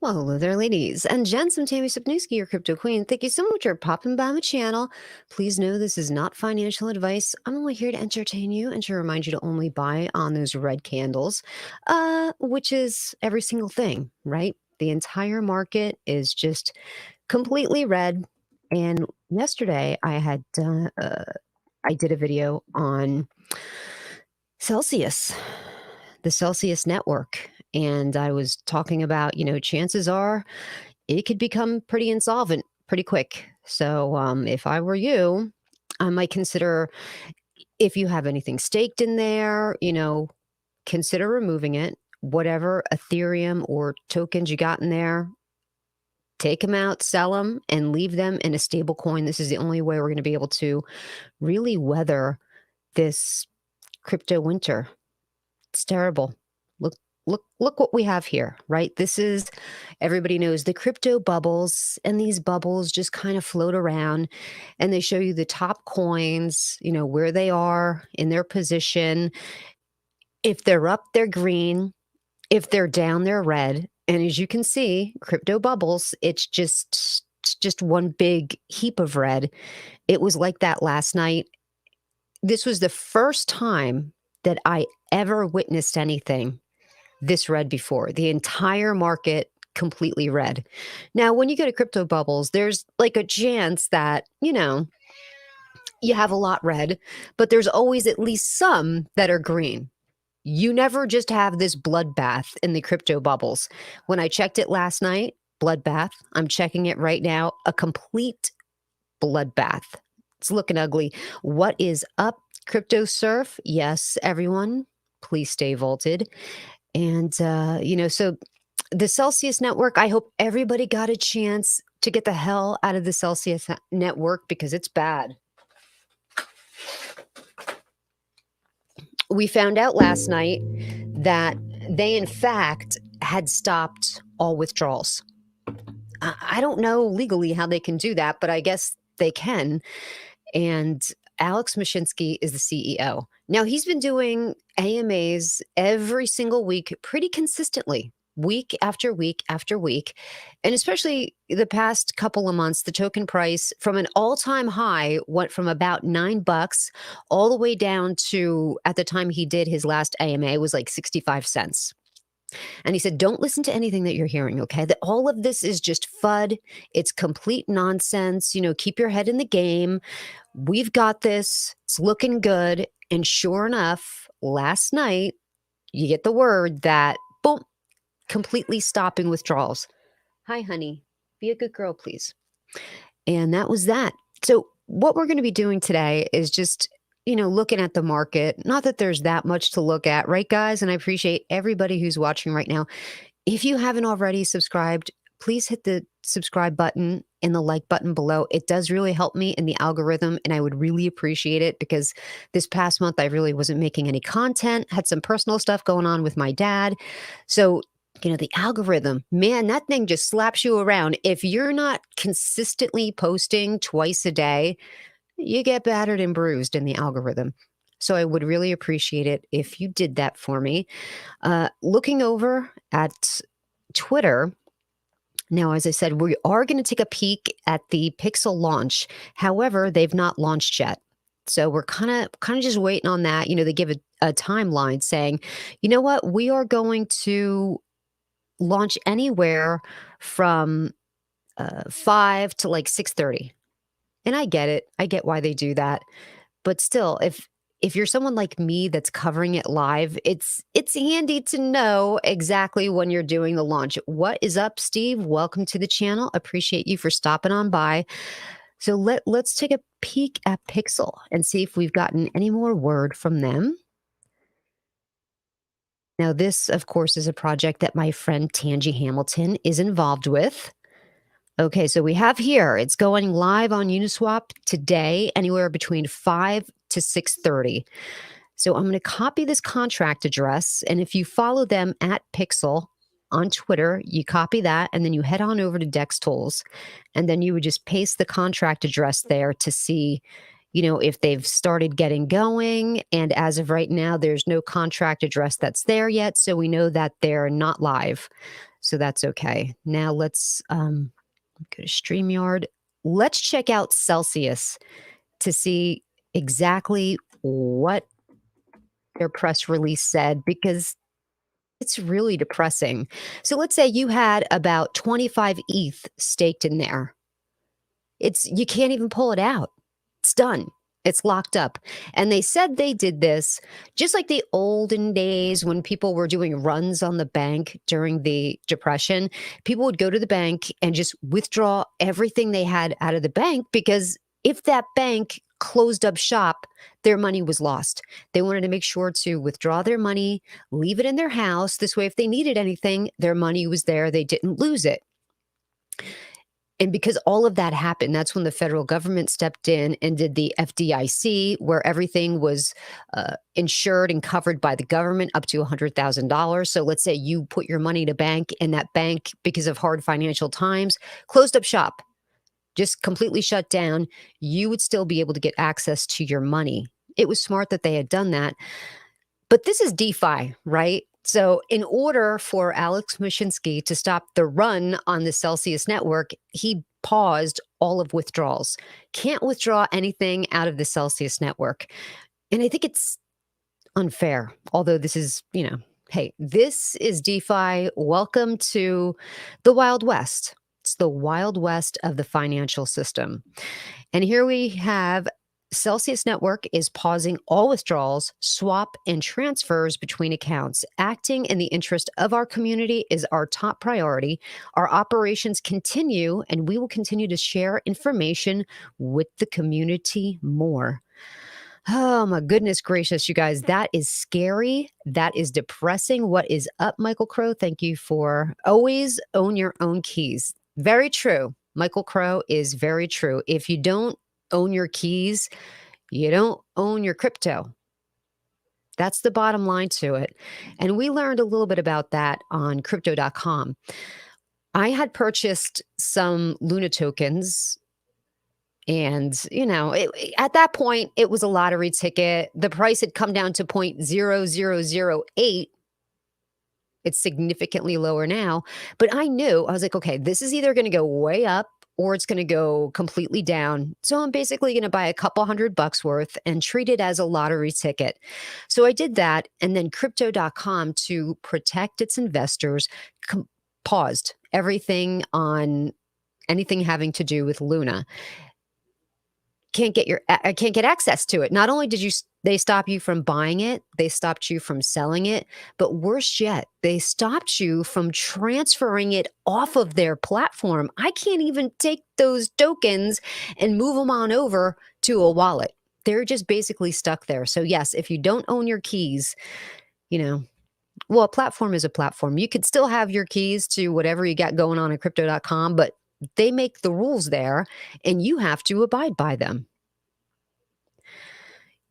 Well, hello there, ladies and gents. I'm Tammy Sapniewski, your crypto queen. Thank you so much for popping by my channel. Please know this is not financial advice. I'm only here to entertain you and to remind you to only buy on those red candles, which is every single thing, right? The entire market is just completely red. And yesterday I did a video on Celsius, the Celsius network. And I was talking about, chances are it could become pretty insolvent pretty quick. So if I were you, I might consider, if you have anything staked in there, consider removing it. Whatever Ethereum or tokens you got in there, take them out, sell them, and leave them in a stable coin. This is the only way we're going to be able to really weather this crypto winter. It's terrible. Look what we have here, right? This is, everybody knows the crypto bubbles, and these bubbles just kind of float around and they show you the top coins, where they are in their position. If they're up, they're green. If they're down, they're red. And as you can see, crypto bubbles, it's just one big heap of red. It was like that last night. This was the first time that I ever witnessed anything this red before. The entire market completely red. Now, when you go to crypto bubbles, there's like a chance that, you have a lot red, but there's always at least some that are green. You never just have this bloodbath in the crypto bubbles. When I checked it last night, bloodbath, I'm checking it right now, a complete bloodbath. It's looking ugly. What is up, crypto surf? Yes, everyone, please stay vaulted. And, so the Celsius network, I hope everybody got a chance to get the hell out of the Celsius network because it's bad. We found out last night that they, in fact, had stopped all withdrawals. I don't know legally how they can do that, but I guess they can. And Alex Mashinsky is the CEO. Now, he's been doing AMAs every single week pretty consistently, week after week after week. And especially the past couple of months, the token price from an all-time high went from about $9 all the way down to, at the time he did his last AMA, was like 65 cents. And he said, don't listen to anything that you're hearing, okay? That all of this is just FUD. It's complete nonsense. Keep your head in the game. We've got this. It's looking good. And sure enough, last night, you get the word that, boom, completely stopping withdrawals. Hi, honey. Be a good girl, please. And that was that. So what we're going to be doing today is just looking at the market. Not that there's that much to look at, right, guys? And I appreciate everybody who's watching right now. If you haven't already subscribed, please hit the subscribe button and the like button below. It does really help me in the algorithm, and I would really appreciate it because this past month I really wasn't making any content, had some personal stuff going on with my dad. So the algorithm, man, that thing just slaps you around. If you're not consistently posting twice a day, you get battered and bruised in the algorithm. So I would really appreciate it if you did that for me. Looking over at Twitter, now, as I said, we are going to take a peek at the Pixel launch. However, they've not launched yet. So we're kind of just waiting on that. They give a timeline saying, you know what, we are going to launch anywhere from 5 to like 6:30. And I get it. I get why they do that. But still, if you're someone like me that's covering it live, it's handy to know exactly when you're doing the launch. What is up, Steve? Welcome to the channel. Appreciate you for stopping on by. So let's take a peek at Pixel and see if we've gotten any more word from them. Now, this, of course, is a project that my friend Tangi Hamilton is involved with. Okay, so we have here, it's going live on Uniswap today, anywhere between 5 to 6:30. So I'm going to copy this contract address, and if you follow them at Pixel on Twitter, you copy that, and then you head on over to Dex Tools, and then you would just paste the contract address there to see, if they've started getting going. And as of right now, there's no contract address that's there yet. So we know that they're not live. So that's okay. Now let's go to StreamYard. Let's check out Celsius to see exactly what their press release said, because it's really depressing. So let's say you had about 25 ETH staked in there. You can't even pull it out. It's done. It's locked up. And they said they did this just like the olden days when people were doing runs on the bank during the Depression. People would go to the bank and just withdraw everything they had out of the bank, because if that bank closed up shop, their money was lost. They wanted to make sure to withdraw their money, leave it in their house. This way, if they needed anything, their money was there. They didn't lose it. And because all of that happened, that's when the federal government stepped in and did the FDIC, where everything was insured and covered by the government up to $100,000. So let's say you put your money in a bank, and that bank, because of hard financial times, closed up shop, just completely shut down. You would still be able to get access to your money. It was smart that they had done that. But this is DeFi, right? So in order for Alex Mashinsky to stop the run on the Celsius network, he paused all of withdrawals. Can't withdraw anything out of the Celsius network. And I think it's unfair, although this is, hey, this is DeFi. Welcome to the Wild West. It's the Wild West of the financial system. And here we have Celsius Network is pausing all withdrawals, swap, and transfers between accounts. Acting in the interest of our community is our top priority. Our operations continue, and we will continue to share information with the community more. Oh, my goodness gracious, you guys. That is scary. That is depressing. What is up, Michael Crow? Thank you for always own your own keys. Very true. Michael Crow is very true. If you don't own your keys, you don't own your crypto. That's the bottom line to it. And we learned a little bit about that on crypto.com. I had purchased some Luna tokens, and, at that point, it was a lottery ticket. The price had come down to 0.0008. It's significantly lower now. But I was like, okay, this is either going to go way up or it's going to go completely down. So I'm basically going to buy a couple $100 worth and treat it as a lottery ticket. So I did that. And then crypto.com, to protect its investors, paused everything on anything having to do with Luna. I can't get access to it. Not only did they stop you from buying it, they stopped you from selling it, but worse yet, they stopped you from transferring it off of their platform. I can't even take those tokens and move them on over to a wallet. They're just basically stuck there. So yes, if you don't own your keys, well, a platform is a platform. You could still have your keys to whatever you got going on at crypto.com, but they make the rules there and you have to abide by them.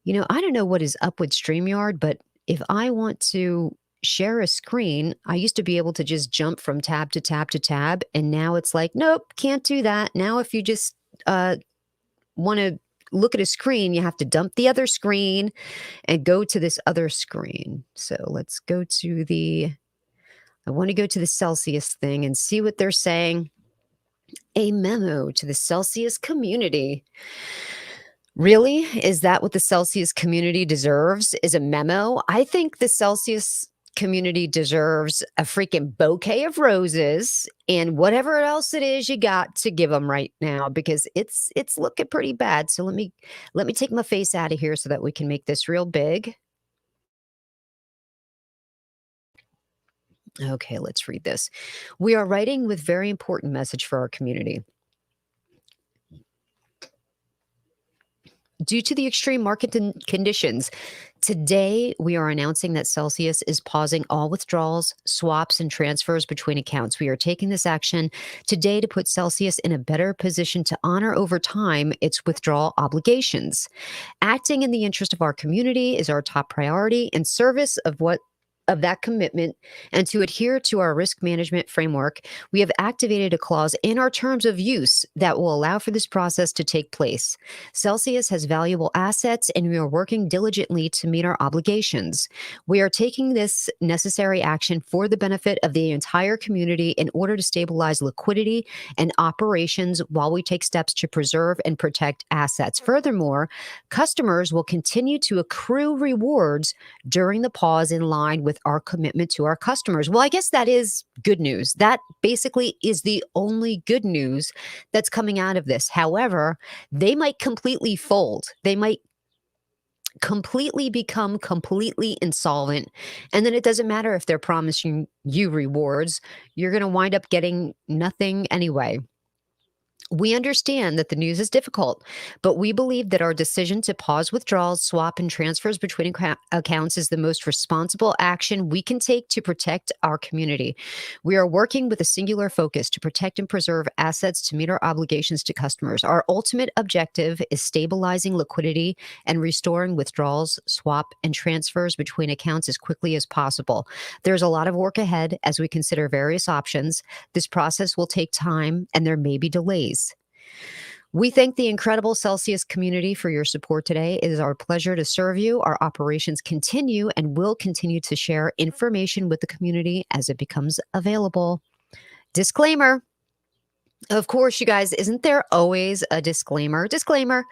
I don't know what is up with StreamYard, but if I want to share a screen, I used to be able to just jump from tab to tab to tab. And now it's like, nope, can't do that. Now, if you just want to look at a screen, you have to dump the other screen and go to this other screen. So let's go to I want to go to the Celsius thing and see what they're saying. A memo to the Celsius community. Really? Is that what the Celsius community deserves? Is a memo? I think the Celsius community deserves a freaking bouquet of roses and whatever else it is you got to give them right now, because it's looking pretty bad. So let me take my face out of here so that we can make this real big. Okay, let's read this. We are writing with very important message for our community. Due to the extreme market conditions, today we are announcing that Celsius is pausing all withdrawals, swaps, and transfers between accounts. We are taking this action today to put Celsius in a better position to honor over time its withdrawal obligations. Acting in the interest of our community is our top priority in service of what of that commitment and to adhere to our risk management framework, we have activated a clause in our terms of use that will allow for this process to take place. Celsius has valuable assets, and we are working diligently to meet our obligations. We are taking this necessary action for the benefit of the entire community in order to stabilize liquidity and operations while we take steps to preserve and protect assets. Furthermore, customers will continue to accrue rewards during the pause in line with our commitment to our customers. Well, I guess that is good news. That basically is the only good news that's coming out of this. However, they might completely fold. They might completely become completely insolvent. And then it doesn't matter if they're promising you rewards, you're going to wind up getting nothing anyway. We understand that the news is difficult, but we believe that our decision to pause withdrawals, swap, and transfers between accounts is the most responsible action we can take to protect our community. We are working with a singular focus to protect and preserve assets to meet our obligations to customers. Our ultimate objective is stabilizing liquidity and restoring withdrawals, swap, and transfers between accounts as quickly as possible. There's a lot of work ahead as we consider various options. This process will take time, and there may be delays. We thank the incredible Celsius community for your support today. It is our pleasure to serve you. Our operations continue and will continue to share information with the community as it becomes available. Disclaimer. Of course, you guys, isn't there always a disclaimer? Disclaimer.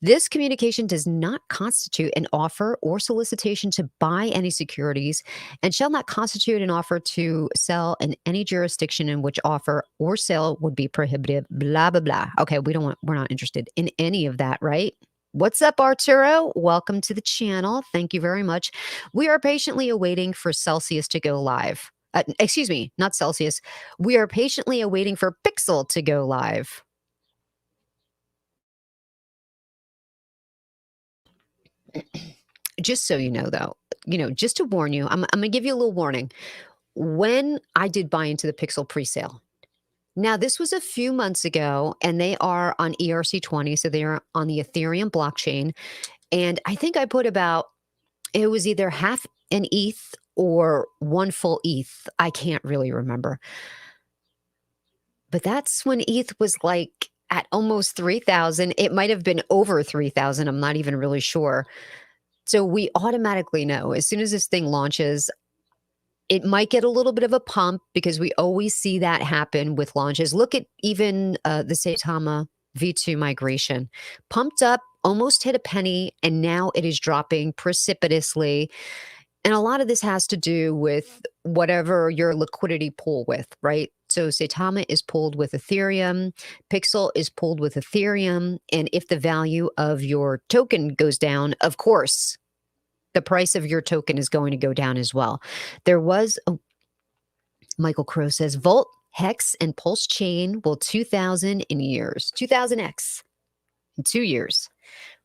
This communication does not constitute an offer or solicitation to buy any securities and shall not constitute an offer to sell in any jurisdiction in which offer or sale would be prohibited, blah, blah, blah. Okay, we're not interested in any of that, right? What's up, Arturo? Welcome to the channel. Thank you very much. We are patiently awaiting for Celsius to go live. Excuse me, not Celsius. We are patiently awaiting for Pixel to go live. Just so you know, though, just to warn you, I'm going to give you a little warning. When I did buy into the Pixel presale, now this was a few months ago, and they are on ERC20, so they are on the Ethereum blockchain. And I think I put it was either half an ETH or one full ETH. I can't really remember. But that's when ETH was like at almost 3,000. It might have been over 3,000. I'm not even really sure. So we automatically know as soon as this thing launches, it might get a little bit of a pump because we always see that happen with launches. Look at even the Saitama V2 migration. Pumped up, almost hit a penny, and now it is dropping precipitously. And a lot of this has to do with whatever your liquidity pool with, right? So Saitama is pulled with Ethereum, Pixel is pulled with Ethereum, and if the value of your token goes down, of course, the price of your token is going to go down as well. There was, Michael Crow says, Volt, Hex, and Pulse Chain will 2,000 in years. 2,000x in 2 years.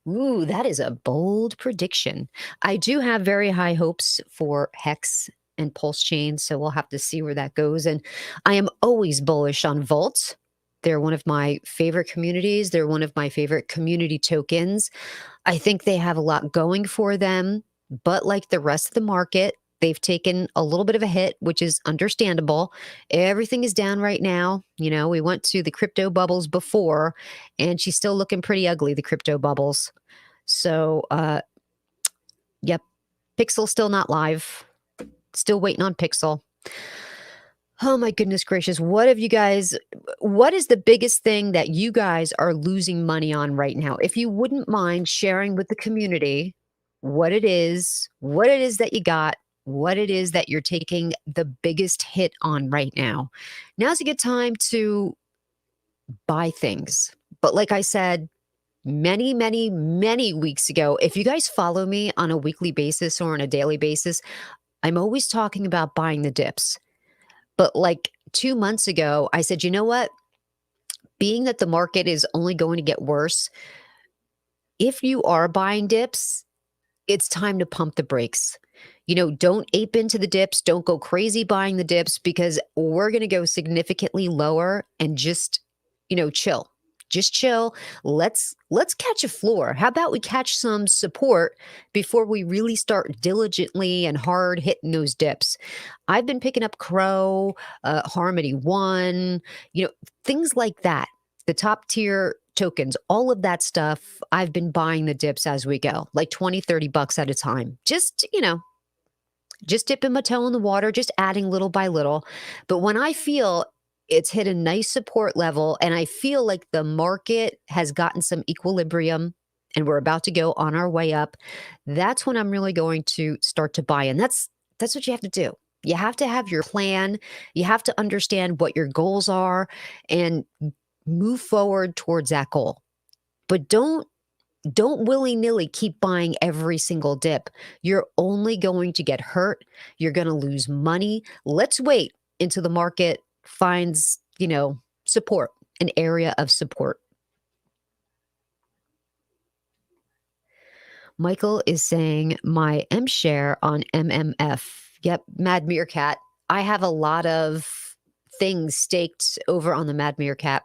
Ooh, that is a bold prediction. I do have very high hopes for Hex and Pulse Chain, so we'll have to see where that goes. And I am always bullish on Volt. They're one of my favorite communities. They're one of my favorite community tokens. I think they have a lot going for them, but like the rest of the market, they've taken a little bit of a hit, which is understandable. Everything is down right now. We went to the crypto bubbles before, and she's still looking pretty ugly, the crypto bubbles. So, yep, Pixel still not live. Still waiting on Pixel. Oh my goodness gracious. What is the biggest thing that you guys are losing money on right now? If you wouldn't mind sharing with the community what it is that you got, what it is that you're taking the biggest hit on right now. Now's a good time to buy things. But like I said, many, many, many weeks ago, if you guys follow me on a weekly basis or on a daily basis, I'm always talking about buying the dips. But like 2 months ago, I said, you know what? Being that the market is only going to get worse, if you are buying dips, it's time to pump the brakes. Don't ape into the dips. Don't go crazy buying the dips because we're going to go significantly lower and just, chill. Just chill. Let's catch a floor. How about we catch some support before we really start diligently and hard hitting those dips? I've been picking up Crow, Harmony One, things like that. The top tier tokens, all of that stuff. I've been buying the dips as we go, like 20, $30 at a time. Just dipping my toe in the water, just adding little by little. But when I feel it's hit a nice support level and I feel like the market has gotten some equilibrium and we're about to go on our way up, that's when I'm really going to start to buy. And that's what you have to do. You have to have your plan. You have to understand what your goals are and move forward towards that goal. But don't willy-nilly keep buying every single dip. You're only going to get hurt. You're going to lose money. Let's wait until the market finds, support, an area of support. Michael is saying my M share on MMF. Yep, Mad Meerkat. I have a lot of things staked over on the Mad Meerkat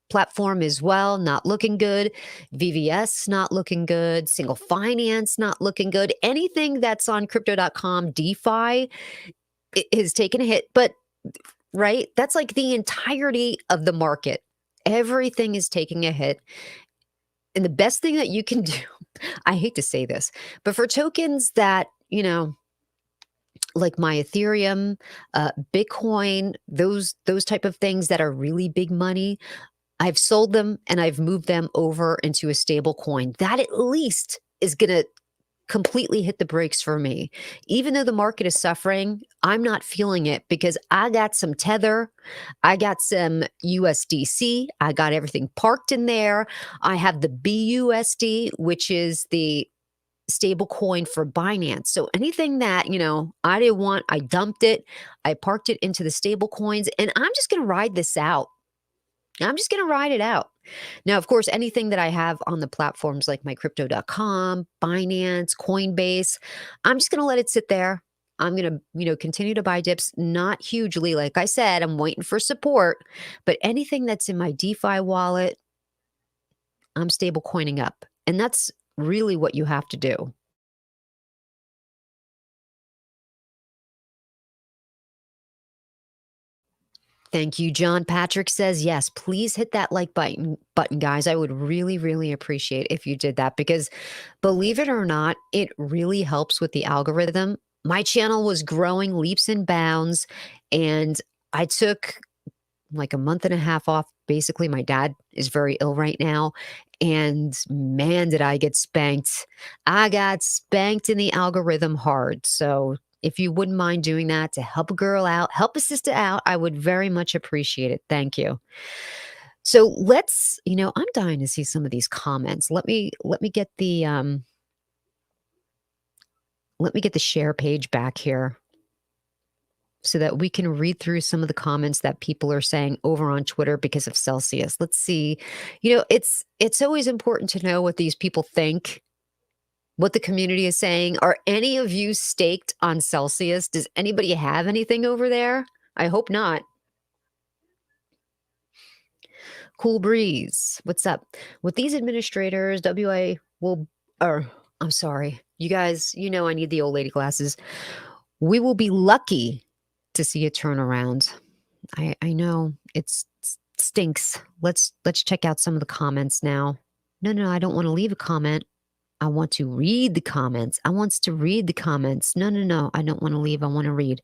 platform as well, not looking good. VVS not looking good. Single finance not looking good. Anything that's on crypto.com DeFi is taking a hit. But right, that's like the entirety of the market. Everything is taking a hit. And the best thing that you can do, I hate to say this, but for tokens that, like my Ethereum, Bitcoin, those type of things that are really big money, I've sold them and I've moved them over into a stable coin. That at least is going to completely hit the brakes for me. Even though the market is suffering, I'm not feeling it because I got some Tether, I got some USDC, I got everything parked in there. I have the BUSD, which is the stable coin for Binance. So anything that, I didn't want, I dumped it, I parked it into the stable coins, and I'm just going to ride this out. I'm just going to ride it out. Now, of course, anything that I have on the platforms like mycrypto.com, Binance, Coinbase, I'm just going to let it sit there. I'm going to, continue to buy dips, not hugely. Like I said, I'm waiting for support, but anything that's in my DeFi wallet, I'm stable coining up. And that's really what you have to do. Thank you. John Patrick says, yes, please hit that like button, guys. I would really, really appreciate if you did that because believe it or not, it really helps with the algorithm. My channel was growing leaps and bounds, and I took like a month and a half off. Basically, my dad is very ill right now. And man, did I get spanked. I got spanked in the algorithm hard. So if you wouldn't mind doing that to help a girl out, help a sister out, I would very much appreciate it. Thank you. So let's, I'm dying to see some of these comments. Let me get the share page back here so that we can read through some of the comments that people are saying over on Twitter because of Celsius. Let's see. It's always important to know what these people think, what the community is saying. Are any of you staked on Celsius? Does anybody have anything over there? I hope not. Cool Breeze, what's up? With these administrators, WA will, or I'm sorry, you guys, I need the old lady glasses. We will be lucky to see a turnaround. I know it stinks. Let's check out some of the comments now. No, I don't want to leave a comment. I want to read the comments. I want to read the comments. No, I don't want to leave. I want to read.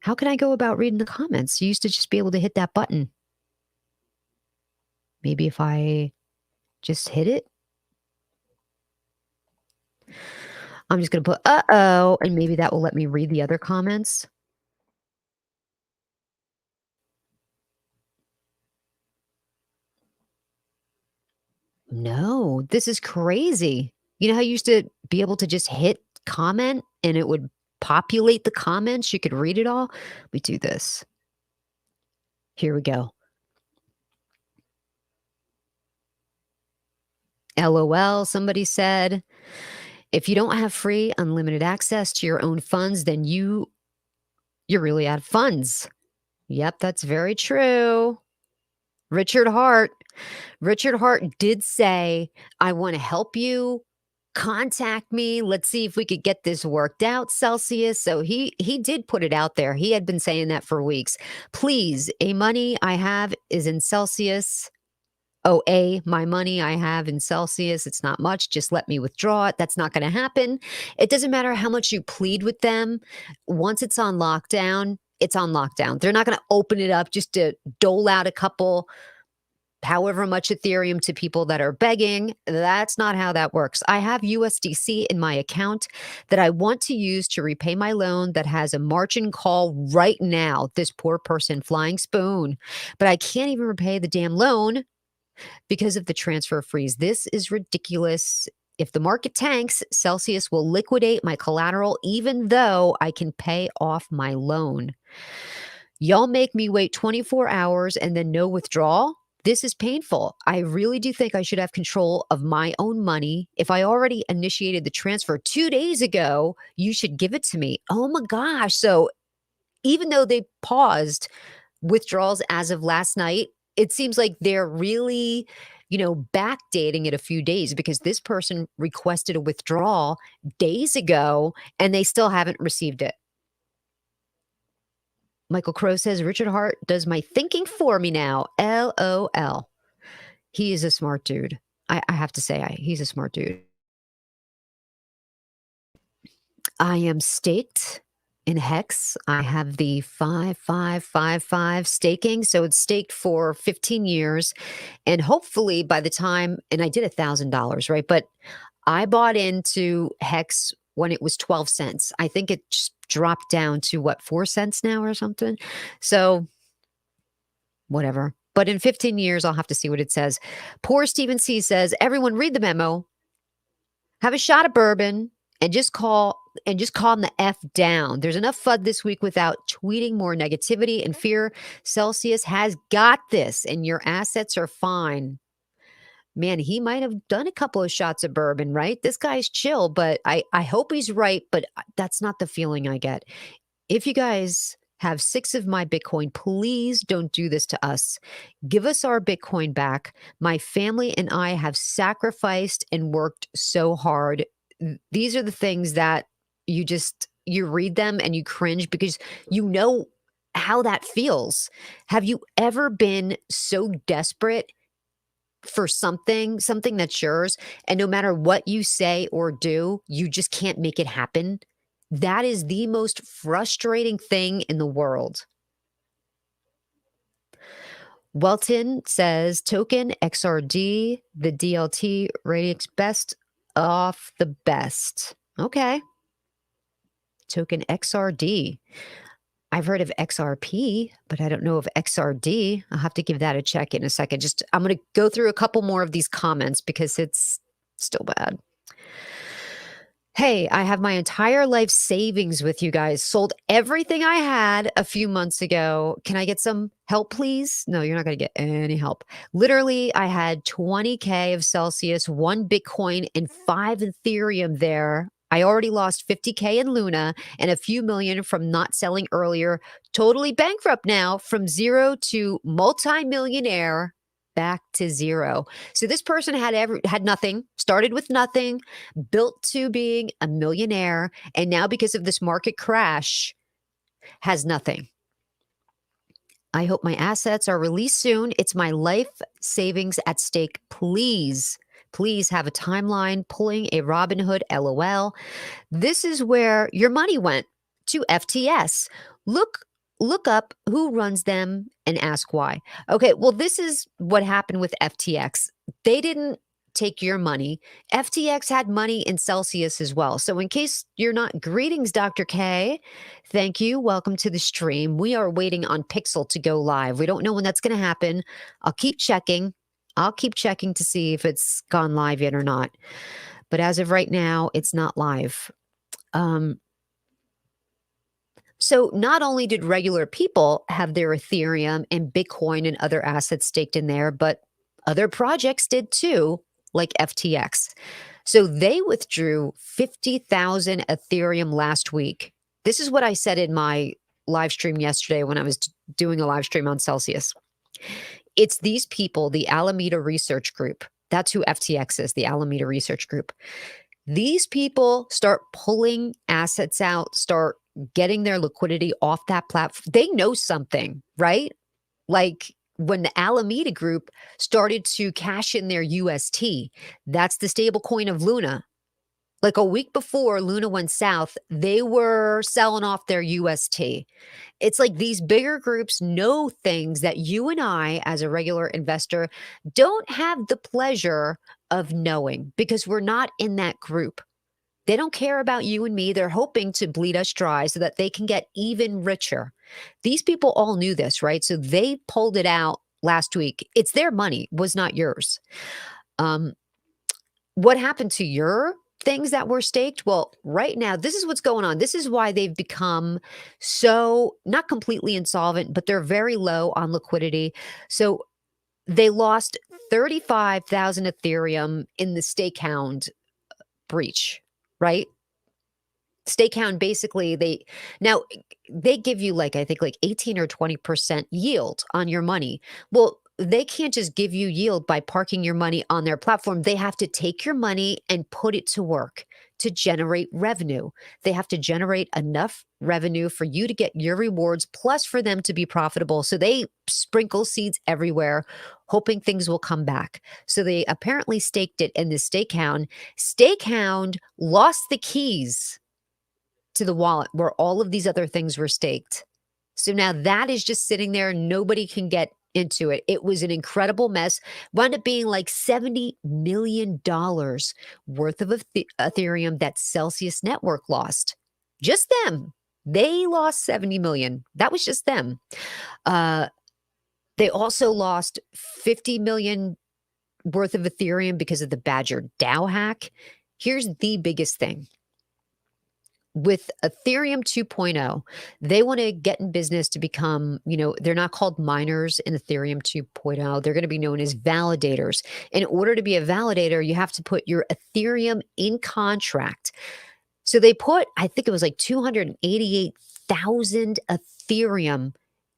How can I go about reading the comments? You used to just be able to hit that button. Maybe if I just hit it. I'm just going to put, uh-oh, and maybe that will let me read the other comments. No, this is crazy. You know how you used to be able to just hit comment and it would populate the comments? You could read it all. We do this. Here we go. LOL, somebody said. If you don't have free, unlimited access to your own funds, then you're really out of funds. Yep, that's very true. Richard Hart. Richard Hart did say, "I want to help you. Contact me. Let's see if we could get this worked out, Celsius." So he did put it out there. He had been saying that for weeks. Please, a money I have is in Celsius. Oh, my money I have in Celsius. It's not much. Just let me withdraw it. That's not going to happen. It doesn't matter how much you plead with them. Once it's on lockdown, it's on lockdown. They're not going to open it up just to dole out a couple however much Ethereum to people that are begging. That's not how that works. I have USDC in my account that I want to use to repay my loan that has a margin call right now. This poor person, flying spoon. But I can't even repay the damn loan because of the transfer freeze. This is ridiculous. If the market tanks, Celsius will liquidate my collateral even though I can pay off my loan. Y'all make me wait 24 hours and then no withdrawal? This is painful. I really do think I should have control of my own money. If I already initiated the transfer 2 days ago, you should give it to me. Oh my gosh. So even though they paused withdrawals as of last night, it seems like they're really, backdating it a few days because this person requested a withdrawal days ago and they still haven't received it. Michael Crow says, Richard Hart does my thinking for me now. LOL. He is a smart dude. I have to say, he's a smart dude. I am staked in Hex. I have the 5555 staking. So it's staked for 15 years. And hopefully by the time, and I did $1,000, right? But I bought into Hex when it was 12 cents. I think it just dropped down to 4 cents now or something. So whatever. But in 15 years, I'll have to see what it says. Poor Stephen C says, everyone read the memo, have a shot of bourbon, and just calm the F down. There's enough FUD this week without tweeting more negativity and fear. Celsius has got this, and your assets are fine. Man, he might have done a couple of shots of bourbon, right? This guy's chill, but I hope he's right, but that's not the feeling I get. If you guys have 6 of my Bitcoin, please don't do this to us. Give us our Bitcoin back. My family and I have sacrificed and worked so hard. These are the things that you read them and you cringe because you know how that feels. Have you ever been so desperate for something that's yours, and no matter what you say or do, you just can't make it happen? That is the most frustrating thing in the world. Welton says, token XRD, the DLT rates best off the best. Okay. Token XRD. I've heard of XRP, but I don't know of XRD. I'll have to give that a check in a second. I'm going to go through a couple more of these comments because it's still bad. Hey, I have my entire life savings with you guys. Sold everything I had a few months ago. Can I get some help, please? No, you're not going to get any help. Literally, I had 20K of Celsius, 1 Bitcoin, and 5 Ethereum there. I already lost 50K in Luna and a few million from not selling earlier. Totally bankrupt now, from zero to multi-millionaire, back to zero. So this person had nothing, started with nothing, built to being a millionaire, and now because of this market crash has nothing. I hope my assets are released soon. It's my life savings at stake. Please have a timeline, pulling a Robinhood LOL. This is where your money went, to FTS. Look up who runs them and ask why. Okay, well, this is what happened with FTX. They didn't take your money. FTX had money in Celsius as well. So in case you're not, greetings, Dr. K. Thank you. Welcome to the stream. We are waiting on Pixel to go live. We don't know when that's going to happen. I'll keep checking to see if it's gone live yet or not. But as of right now, it's not live. So not only did regular people have their Ethereum and Bitcoin and other assets staked in there, but other projects did too, like FTX. So they withdrew 50,000 Ethereum last week. This is what I said in my live stream yesterday when I was doing a live stream on Celsius. It's these people, the Alameda Research Group. That's who FTX is, the Alameda Research Group. These people start pulling assets out, start getting their liquidity off that platform. They know something, right? Like when the Alameda Group started to cash in their UST, that's the stable coin of Luna. Like a week before Luna went south, they were selling off their UST. It's like these bigger groups know things that you and I, as a regular investor, don't have the pleasure of knowing because we're not in that group. They don't care about you and me. They're hoping to bleed us dry so that they can get even richer. These people all knew this, right? So they pulled it out last week. It's their money, was not yours. Um, what happened to your things that were staked? Well, right now, this is what's going on. This is why they've become so not completely insolvent, but they're very low on liquidity. So they lost 35,000 Ethereum in the Stakehound breach, right? Stakehound basically they give you like I think like 18 or 20% yield on your money. Well, they can't just give you yield by parking your money on their platform. They have to take your money and put it to work to generate revenue. They have to generate enough revenue for you to get your rewards plus for them to be profitable. So they sprinkle seeds everywhere hoping things will come back. So they apparently staked it in the Stakehound. Stakehound lost the keys to the wallet where all of these other things were staked. So now that is just sitting there. Nobody can get into it. It was an incredible mess. Wound up being like $70 million worth of Ethereum that Celsius Network lost. Just them. They lost 70 million. That was just them. They also lost 50 million worth of Ethereum because of the Badger DAO hack. Here's the biggest thing. With Ethereum 2.0, they want to get in business to become, they're not called miners in Ethereum 2.0. They're going to be known as validators. In order to be a validator, you have to put your Ethereum in contract. So they put, I think it was like 288,000 Ethereum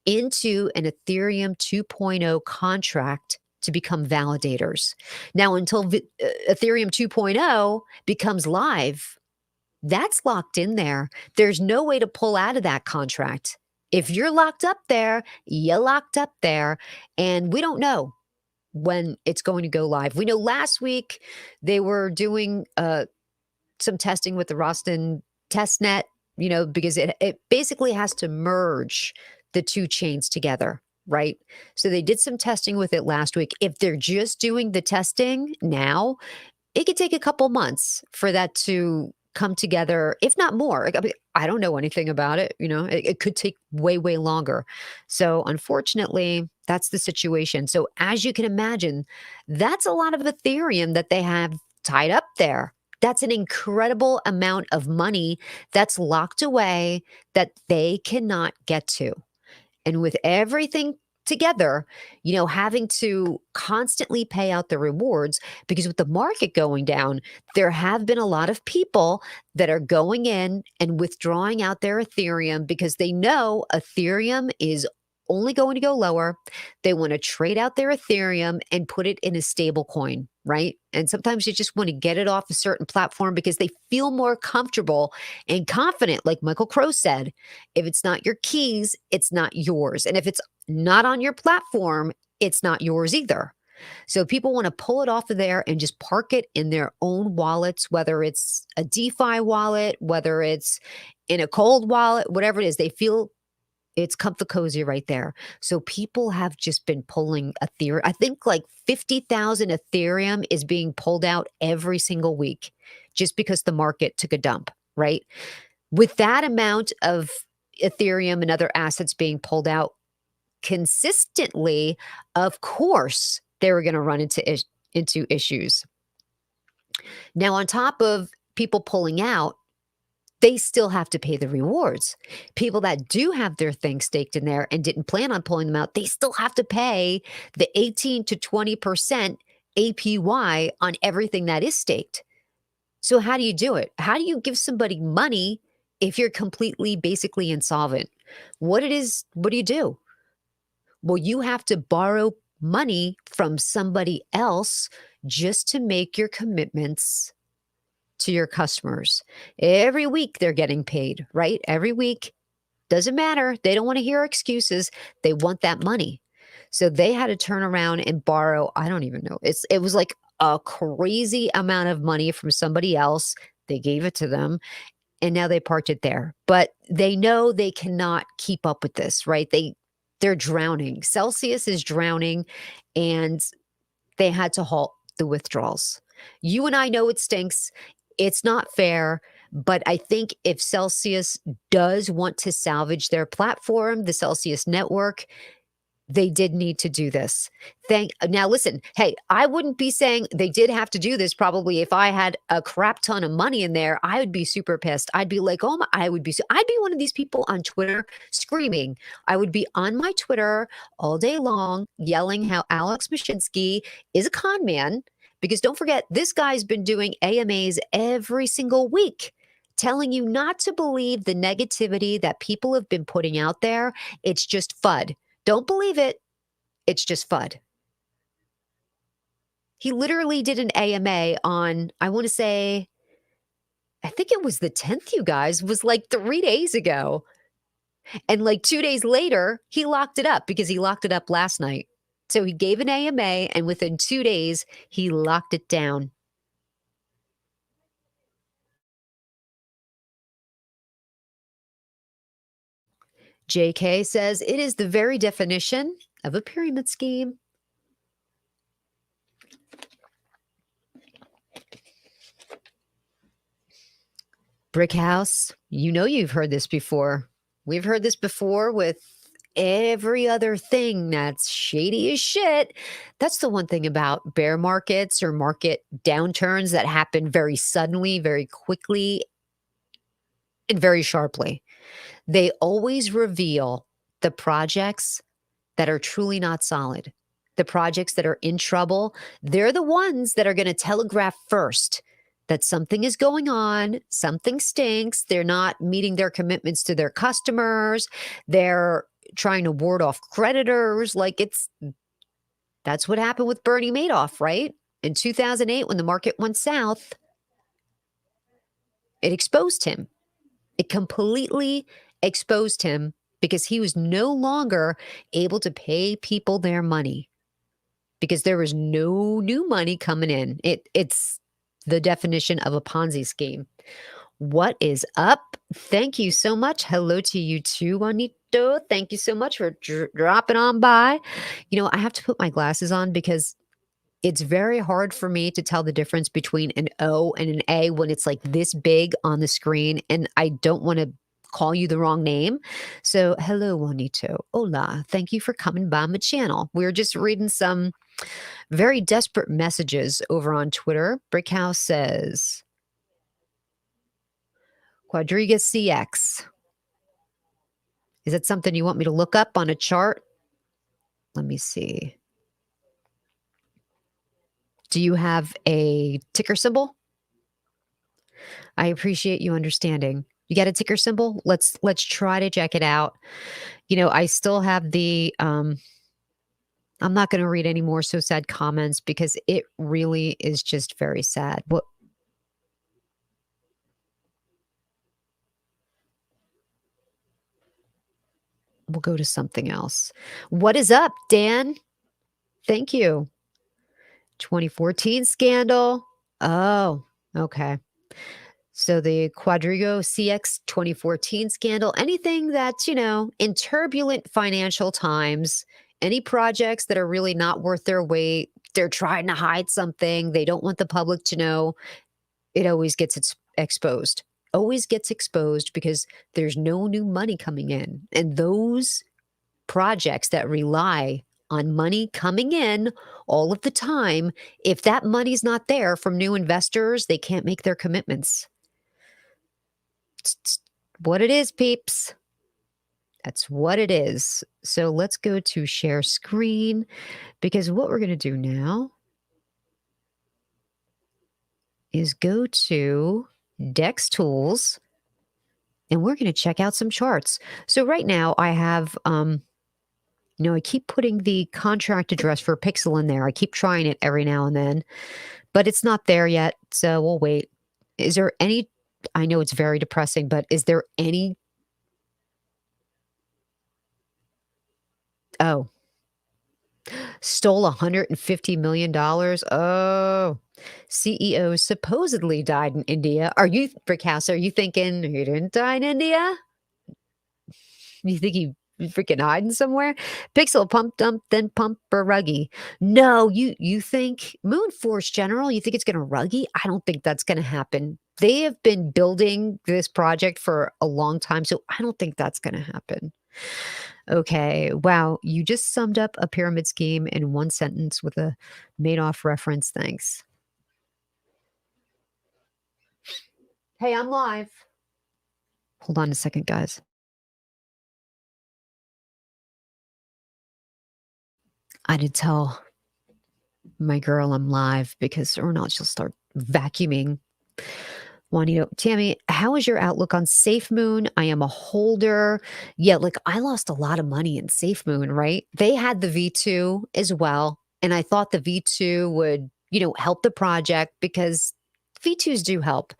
into an Ethereum 2.0 contract to become validators. Now, until Ethereum 2.0 becomes live, that's locked in there. There's no way to pull out of that contract. If you're locked up there, you're locked up there. And we don't know when it's going to go live. We know last week they were doing some testing with the Roston testnet, because it basically has to merge the two chains together, right? So they did some testing with it last week. If they're just doing the testing now, it could take a couple months for that to come together, if not more. I mean, I don't know anything about it. It could take way, way longer. So unfortunately, that's the situation. So as you can imagine, that's a lot of Ethereum that they have tied up there. That's an incredible amount of money that's locked away that they cannot get to. And with everything together, having to constantly pay out the rewards, because with the market going down, there have been a lot of people that are going in and withdrawing out their Ethereum because they know Ethereum is only going to go lower. They want to trade out their Ethereum and put it in a stable coin, right? And sometimes you just want to get it off a certain platform because they feel more comfortable and confident. Like Michael Crow said, if it's not your keys, it's not yours. And if it's not on your platform, it's not yours either. So people want to pull it off of there and just park it in their own wallets, whether it's a DeFi wallet, whether it's in a cold wallet, whatever it is, they feel it's comfy cozy right there. So people have just been pulling Ethereum. I think like 50,000 Ethereum is being pulled out every single week just because the market took a dump, right? With that amount of Ethereum and other assets being pulled out consistently, of course, they were going to run into issues. Now, on top of people pulling out, they still have to pay the rewards. People that do have their things staked in there and didn't plan on pulling them out, they still have to pay the 18 to 20% APY on everything that is staked. So how do you do it? How do you give somebody money if you're completely basically insolvent? What do you do? Well, you have to borrow money from somebody else just to make your commitments to your customers. Every week they're getting paid, right? Every week. Doesn't matter. They don't want to hear excuses. They want that money. So they had to turn around and borrow, I don't even know. It was like a crazy amount of money from somebody else. They gave it to them and now they parked it there. But they know they cannot keep up with this, right? They're drowning. Celsius is drowning and they had to halt the withdrawals. You and I know it stinks. It's not fair. But I think if Celsius does want to salvage their platform, the Celsius network, they did need to do this. Thank now listen, hey, I wouldn't be saying they did have to do this probably if I had a crap ton of money in there, I would be super pissed. I'd be like, "Oh my," I'd be one of these people on Twitter screaming. I would be on my Twitter all day long yelling how Alex Mashinsky is a con man because don't forget this guy's been doing AMAs every single week telling you not to believe the negativity that people have been putting out there. It's just FUD. Don't believe it. It's just FUD. He literally did an AMA on, I want to say, I think it was the 10th, you guys, was like 3 days ago. And like 2 days later, he locked it up because he locked it up last night. So he gave an AMA, and within 2 days, he locked it down. JK says it is the very definition of a pyramid scheme. Brick house, you know you've heard this before. We've heard this before with every other thing that's shady as shit. That's the one thing about bear markets or market downturns that happen very suddenly, very quickly, and very sharply. They always reveal the projects that are truly not solid. The projects that are in trouble, they're the ones that are going to telegraph first that something is going on, something stinks, they're not meeting their commitments to their customers, they're trying to ward off creditors. That's what happened with Bernie Madoff, right? In 2008, when the market went south, it exposed him. It completely exposed him because he was no longer able to pay people their money because there was no new money coming in. It's the definition of a Ponzi scheme. What is up? Thank you so much. Hello to you too, Juanito. Thank you so much for dropping on by. You know, I have to put my glasses on because it's very hard for me to tell the difference between an O and an A when it's like this big on the screen, and I don't want to call you the wrong name. So, hello, Juanito. Hola. Thank you for coming by my channel. We're just reading some very desperate messages over on Twitter. Brickhouse says, Quadriga CX. Is that something you want me to look up on a chart? Let me see. Do you have a ticker symbol? I appreciate you understanding. You got a ticker symbol? Let's try to check it out. You know, I still have the I'm not going to read any more so sad comments because it really is just very sad. We'll go to something else. What is up, Dan? Thank you. 2014 scandal. Oh, okay. So the Quadrigo CX 2014 scandal, anything that's, in turbulent financial times, any projects that are really not worth their weight, they're trying to hide something, they don't want the public to know, it always gets exposed. Always gets exposed because there's no new money coming in. And those projects that rely on money coming in all of the time, if that money's not there from new investors, they can't make their commitments. It's what it is, peeps. That's what it is. So let's go to share screen because what we're going to do now is go to Dex Tools and we're going to check out some charts. So right now I have I keep putting the contract address for Pixel in there. I keep trying it every now and then, but it's not there yet, so we'll wait. Is there any I know it's very depressing, but is there any Oh, stole $150 million? Oh, CEO supposedly died in India. Are you Brickhouse, are you thinking he didn't die in India? You think he freaking hiding somewhere? Pixel pump dump, then pump or ruggy. No, you think Moon Force General, you think it's gonna ruggy? I don't think that's gonna happen. They have been building this project for a long time, so I don't think that's gonna happen. Okay. Wow. You just summed up a pyramid scheme in one sentence with a Madoff reference. Thanks. Hey, I'm live. Hold on a second, guys. I did tell my girl I'm live because, or not, she'll start vacuuming. Juanito, Tammy, how is your outlook on Safe Moon? I am a holder. Yeah, like I lost a lot of money in Safe Moon, right? They had the V2 as well. And I thought the V2 would, help the project because V2s do help.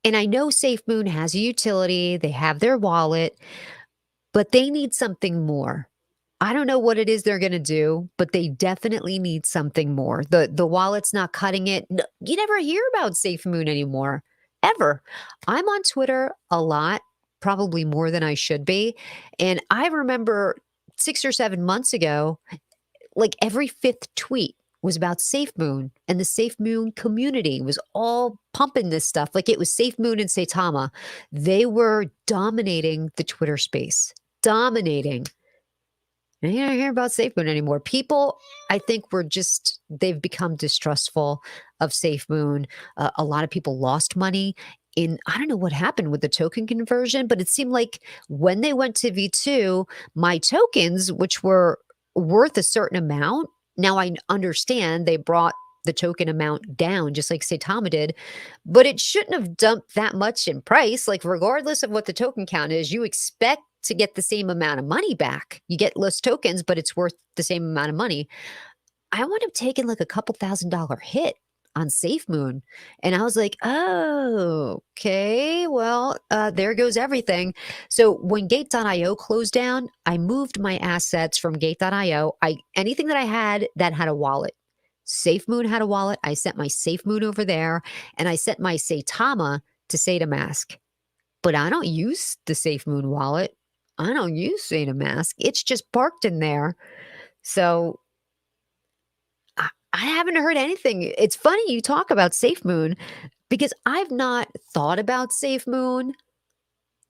And I know SafeMoon has a utility, they have their wallet, but they need something more. I don't know what it is they're gonna do, but they definitely need something more. The wallet's not cutting it. You never hear about SafeMoon anymore, ever. I'm on Twitter a lot, probably more than I should be, and I remember 6 or 7 months ago, like every fifth tweet was about Safe Moon, and the Safe Moon community was all pumping this stuff like it was Safe Moon and Saitama. They were dominating the Twitter space, dominating. And you don't hear about Safe Moon anymore. People, I think, they've become distrustful of Safe Moon. A lot of people lost money I don't know what happened with the token conversion, but it seemed like when they went to V2, my tokens, which were worth a certain amount, now I understand they brought the token amount down just like Saitama did, but it shouldn't have dumped that much in price. Like, regardless of what the token count is, you expect to get the same amount of money back. You get less tokens, but it's worth the same amount of money. I wound up taking like a couple $1,000 hit on SafeMoon. And I was like, oh, okay, well, there goes everything. So when Gate.io closed down, I moved my assets from Gate.io. Anything that I had that had a wallet. SafeMoon had a wallet. I sent my SafeMoon over there, and I sent my Saitama to SaitaMask. But I don't use the SafeMoon wallet. I don't use SaitaMask. It's just parked in there. So I haven't heard anything. It's funny you talk about SafeMoon because I've not thought about SafeMoon.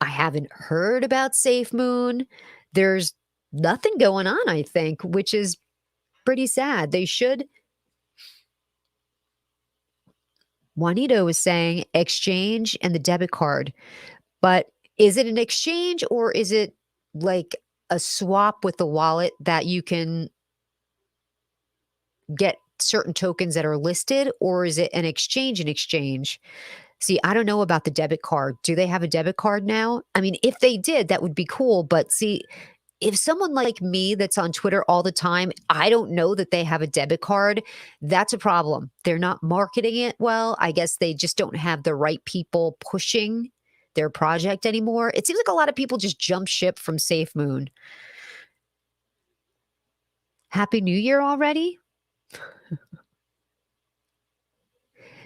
I haven't heard about SafeMoon. There's nothing going on, I think, which is pretty sad. They should. Juanito is saying exchange and the debit card. But is it an exchange or is it like a swap with the wallet that you can get certain tokens that are listed, or is it an exchange and exchange? See, I don't know about the debit card. Do they have a debit card now? I mean, if they did, that would be cool. But see, if someone like me that's on Twitter all the time, I don't know that they have a debit card, that's a problem. They're not marketing it well. I guess they just don't have the right people pushing their project anymore. It seems like a lot of people just jump ship from SafeMoon. Happy New Year already?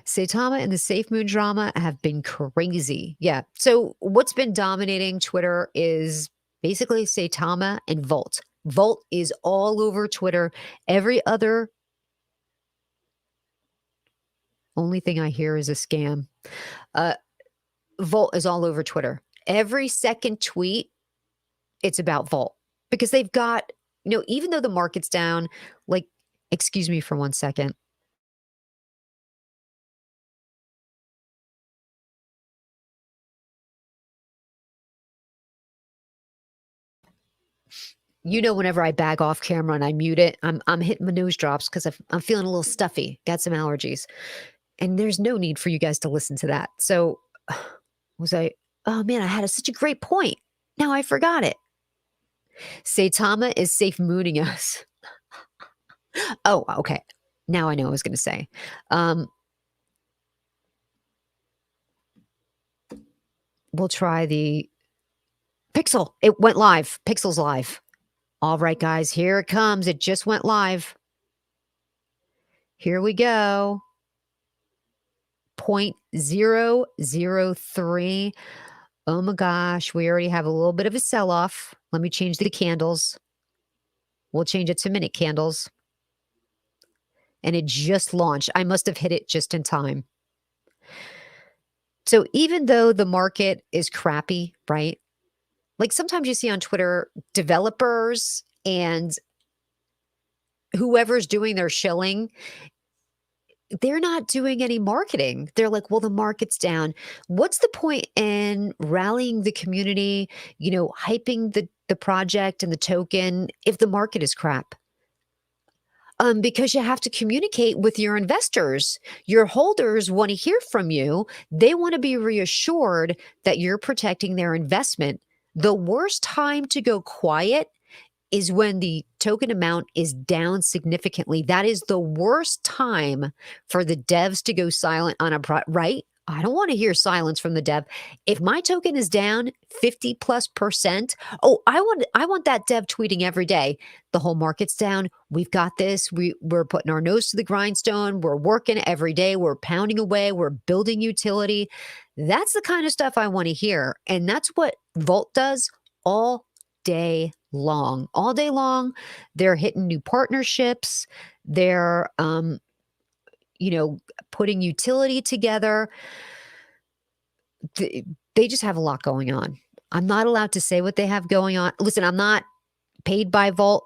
Saitama and the Safe Moon drama have been crazy. Yeah. So what's been dominating Twitter is basically Saitama and Volt. Volt is all over Twitter. Every other only thing I hear is a scam. Uh, Volt is all over Twitter. Every second tweet, it's about Volt because they've got, even though the market's down, like, excuse me for 1 second. Whenever I bag off camera and I mute it, I'm hitting my nose drops because I'm feeling a little stuffy, got some allergies, and there's no need for you guys to listen to that. So, was I? Oh man, I had such a great point. Now I forgot it. Saitama is safe mooning us. Oh, okay. Now I know what I was gonna say. Um, we'll try the Pixel. It went live. Pixel's live. All right, guys, here it comes. It just went live. Here we go. 0.003. Oh my gosh, we already have a little bit of a sell-off. Let me change the candles. We'll change it to minute candles. And it just launched. I must have hit it just in time. So even though the market is crappy, right? Like sometimes you see on Twitter developers and whoever's doing their shilling, they're not doing any marketing. They're like, well, the market's down. What's the point in rallying the community, hyping the project and the token if the market is crap? Because you have to communicate with your investors. Your holders want to hear from you. They want to be reassured that you're protecting their investment. The worst time to go quiet is when the token amount is down significantly. That is the worst time for the devs to go silent on right? I don't want to hear silence from the dev. If my token is down 50+%, oh, I want that dev tweeting every day. The whole market's down. We've got this. We're putting our nose to the grindstone. We're working every day. We're pounding away. We're building utility. That's the kind of stuff I want to hear. And that's what Volt does all day long. All day long, they're hitting new partnerships. They're putting utility together. They just have a lot going on. I'm not allowed to say what they have going on. Listen, I'm not paid by Volt,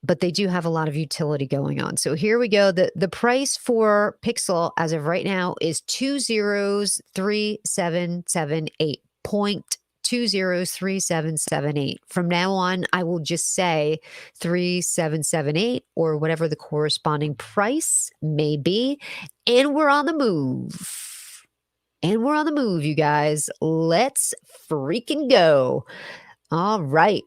but they do have a lot of utility going on. So here we go. The price for Pixel as of right now is 203778. 203778. From now on, I will just say 3778 or whatever the corresponding price may be. And we're on the move. And we're on the move, you guys. Let's freaking go. All right.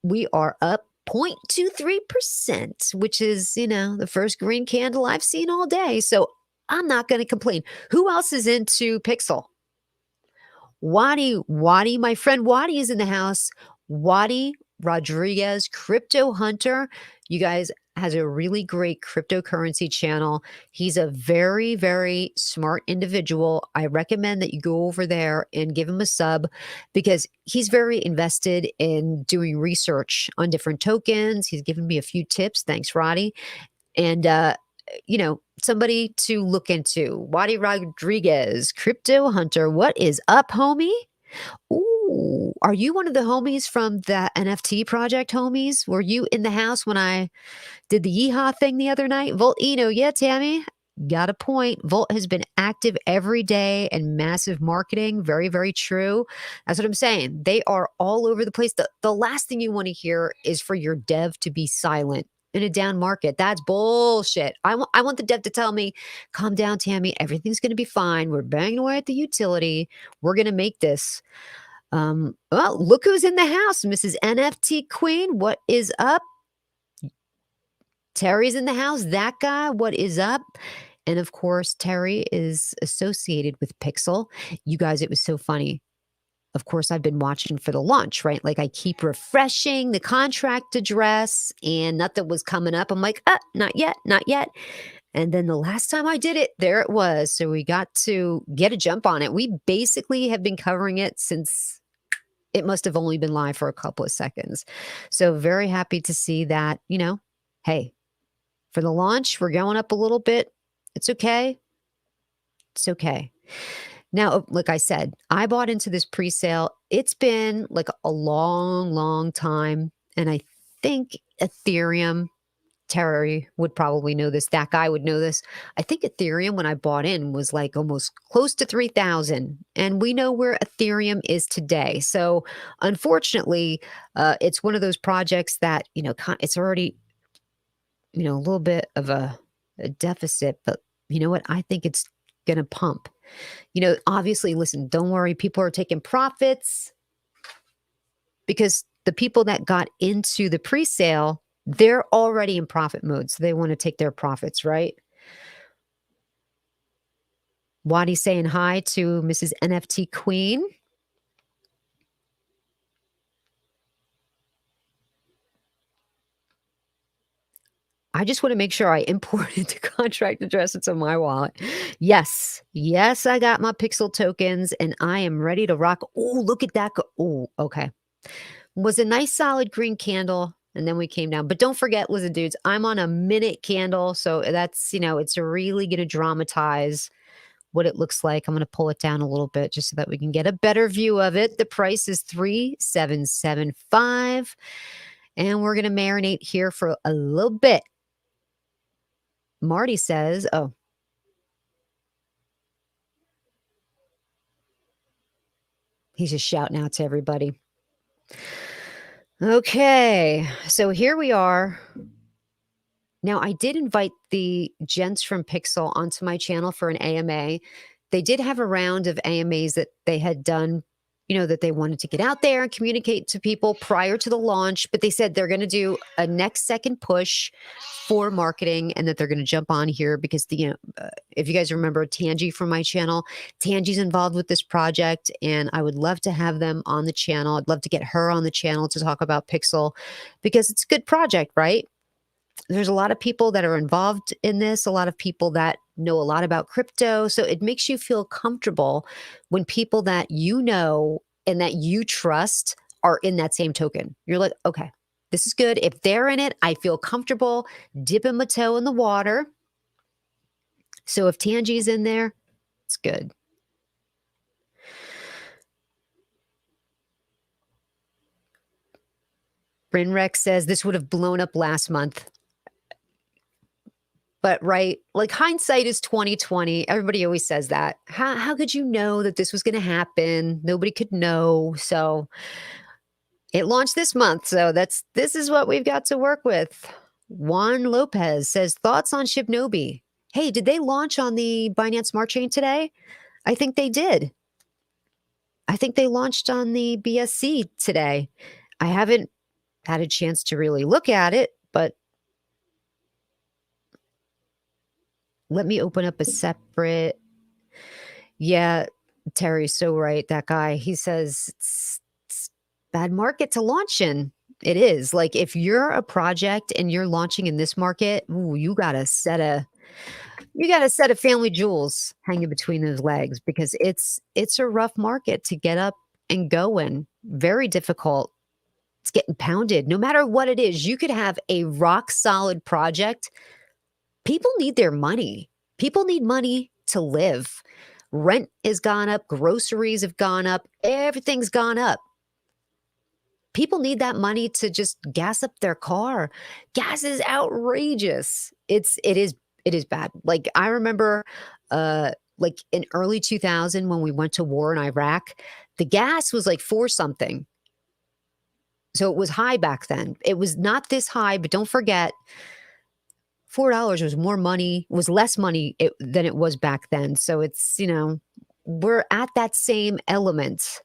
We are up 0.23%, which is, the first green candle I've seen all day. So I'm not going to complain. Who else is into Pixel? Wadi, my friend Wadi is in the house. Wadi Rodriguez, Crypto Hunter. You guys has a really great cryptocurrency channel. He's a very, very smart individual. I recommend that you go over there and give him a sub because he's very invested in doing research on different tokens. He's given me a few tips. Thanks, Roddy. And, somebody to look into. Wadi Rodriguez, Crypto Hunter. What is up, homie? Ooh, are you one of the homies from the NFT project, homies? Were you in the house when I did the yeehaw thing the other night? Volt Eno, yeah, Tammy. Got a point. Volt has been active every day and massive marketing. Very, very true. That's what I'm saying. They are all over the place. The last thing you want to hear is for your dev to be silent in a down market. That's bullshit. I want the dev to tell me, calm down, Tammy. Everything's going to be fine. We're banging away at the utility. We're going to make this. Well, look who's in the house, Mrs. NFT Queen. What is up? Terry's in the house. That guy, what is up? And of course, Terry is associated with Pixel. You guys, it was so funny. Of course, I've been watching for the launch, right? Like I keep refreshing the contract address and nothing was coming up. I'm like, not yet, not yet. And then the last time I did it, there it was. So we got to get a jump on it. We basically have been covering it since it must have only been live for a couple of seconds. So very happy to see that, hey, for the launch, we're going up a little bit. It's okay. It's okay. Now, like I said, I bought into this pre-sale. It's been like a long, long time. And I think Ethereum, Terry would probably know this. That guy would know this. I think Ethereum, when I bought in, was like almost close to 3,000. And we know where Ethereum is today. So unfortunately, it's one of those projects that, it's already, a little bit of a deficit. But you know what? I think it's going to pump. Obviously, listen, don't worry. People are taking profits because the people that got into the pre-sale, they're already in profit mode, so they wanna take their profits, right? Wadi saying hi to Mrs. NFT Queen. I just wanna make sure I imported the contract address into my wallet. Yes. Yes, I got my Pixel tokens, and I am ready to rock. Oh, look at that go ooh, okay. Was a nice solid green candle, and then we came down. But don't forget, listen, dudes, I'm on a minute candle, so that's, it's really gonna dramatize what it looks like. I'm gonna pull it down a little bit just so that we can get a better view of it. The price is 3,775, and we're gonna marinate here for a little bit. Marty says, oh, he's just shouting out to everybody. Okay, so here we are. Now, I did invite the gents from Pixel onto my channel for an AMA. They did have a round of AMAs that they had done, that they wanted to get out there and communicate to people prior to the launch, but they said they're going to do a next second push for marketing and that they're going to jump on here because if you guys remember Tangi from my channel, Tangi's involved with this project and I would love to have them on the channel. I'd love to get her on the channel to talk about Pixel because it's a good project, right? There's a lot of people that are involved in this, a lot of people that know a lot about crypto. So it makes you feel comfortable when people that you know and that you trust are in that same token. You're like, okay, this is good. If they're in it, I feel comfortable dipping my toe in the water. So if Tangi's in there, it's good. Brinrex says this would have blown up last month. But right, like hindsight is 2020. Everybody always says that. How could you know that this was going to happen? Nobody could know. So it launched this month. So this is what we've got to work with. Juan Lopez says thoughts on Shibnobi. Hey, did they launch on the Binance Smart Chain today? I think they did. I think they launched on the BSC today. I haven't had a chance to really look at it, but let me open up a separate. Yeah, Terry's so right. That guy, he says it's bad market to launch in. It is. Like if you're a project and you're launching in this market, ooh, you got a set of family jewels hanging between those legs because it's a rough market to get up and go in. Very difficult. It's getting pounded. No matter what it is, you could have a rock solid project. People need their money. People need money to live. Rent has gone up, groceries have gone up, everything's gone up. People need that money to just gas up their car. Gas is outrageous. It is bad. Like I remember like in early 2000 when we went to war in Iraq, the gas was like 4 something. So it was high back then. It was not this high, but don't forget $4 was more money, was less money than it was back then. So it's, we're at that same element.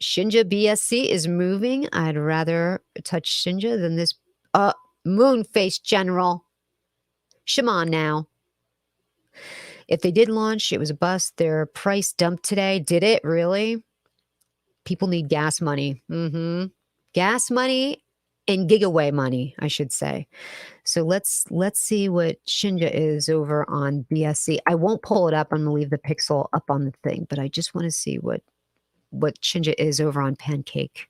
Shinja BSC is moving. I'd rather touch Shinja than this Moonface General. Shaman now. If they did launch, it was a bust. Their price dumped today. Did it really? People need gas money. Gas money and giveaway money, I should say. So let's see what Shinja is over on BSC. I won't pull it up. I'm gonna leave the pixel up on the thing, but I just want to see what Shinja is over on Pancake.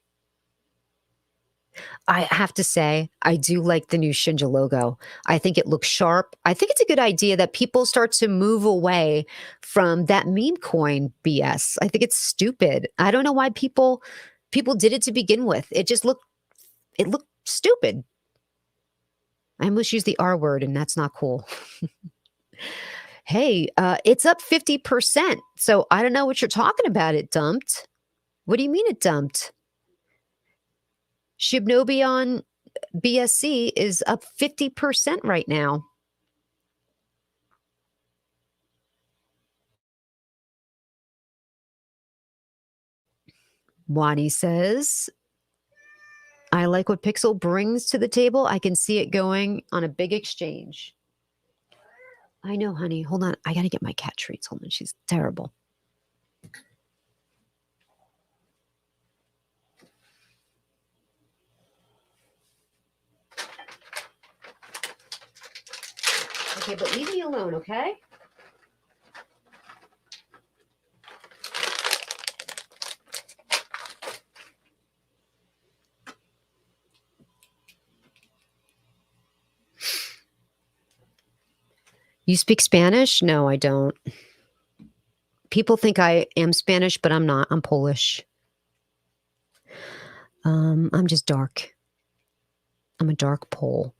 I have to say, I do like the new Shinja logo. I think it looks sharp. I think it's a good idea that people start to move away from that meme coin BS. I think it's stupid. I don't know why people did it to begin with. It looked stupid. I almost used the R word, and that's not cool. Hey, it's up 50%. So I don't know what you're talking about. It dumped. What do you mean it dumped? Shibnobi on BSC is up 50% right now. Wadi says, I like what Pixel brings to the table. I can see it going on a big exchange. I know, honey. Hold on. I got to get my cat treats. Hold on. She's terrible. Okay, but leave me alone, okay? You speak Spanish? No, I don't. People think I am Spanish, but I'm not. I'm Polish. I'm just dark. I'm a dark Pole.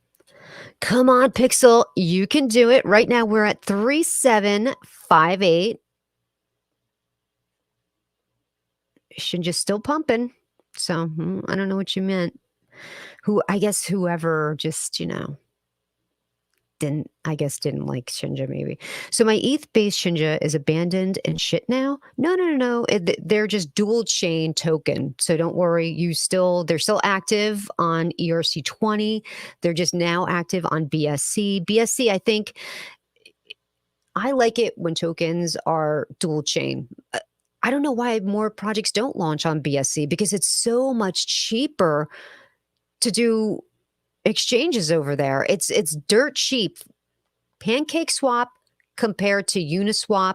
Come on, Pixel. You can do it. Right now, we're at 3758. Shinja's still pumping. So I don't know what you meant. I guess whoever just, didn't like Shinja maybe. So my ETH based Shinja is abandoned and shit now. No. They're just dual chain token. So don't worry. They're still active on ERC20. They're just now active on BSC. BSC, I think I like it when tokens are dual chain. I don't know why more projects don't launch on BSC because it's so much cheaper to do exchanges over there. It's dirt cheap. Pancake Swap compared to Uniswap,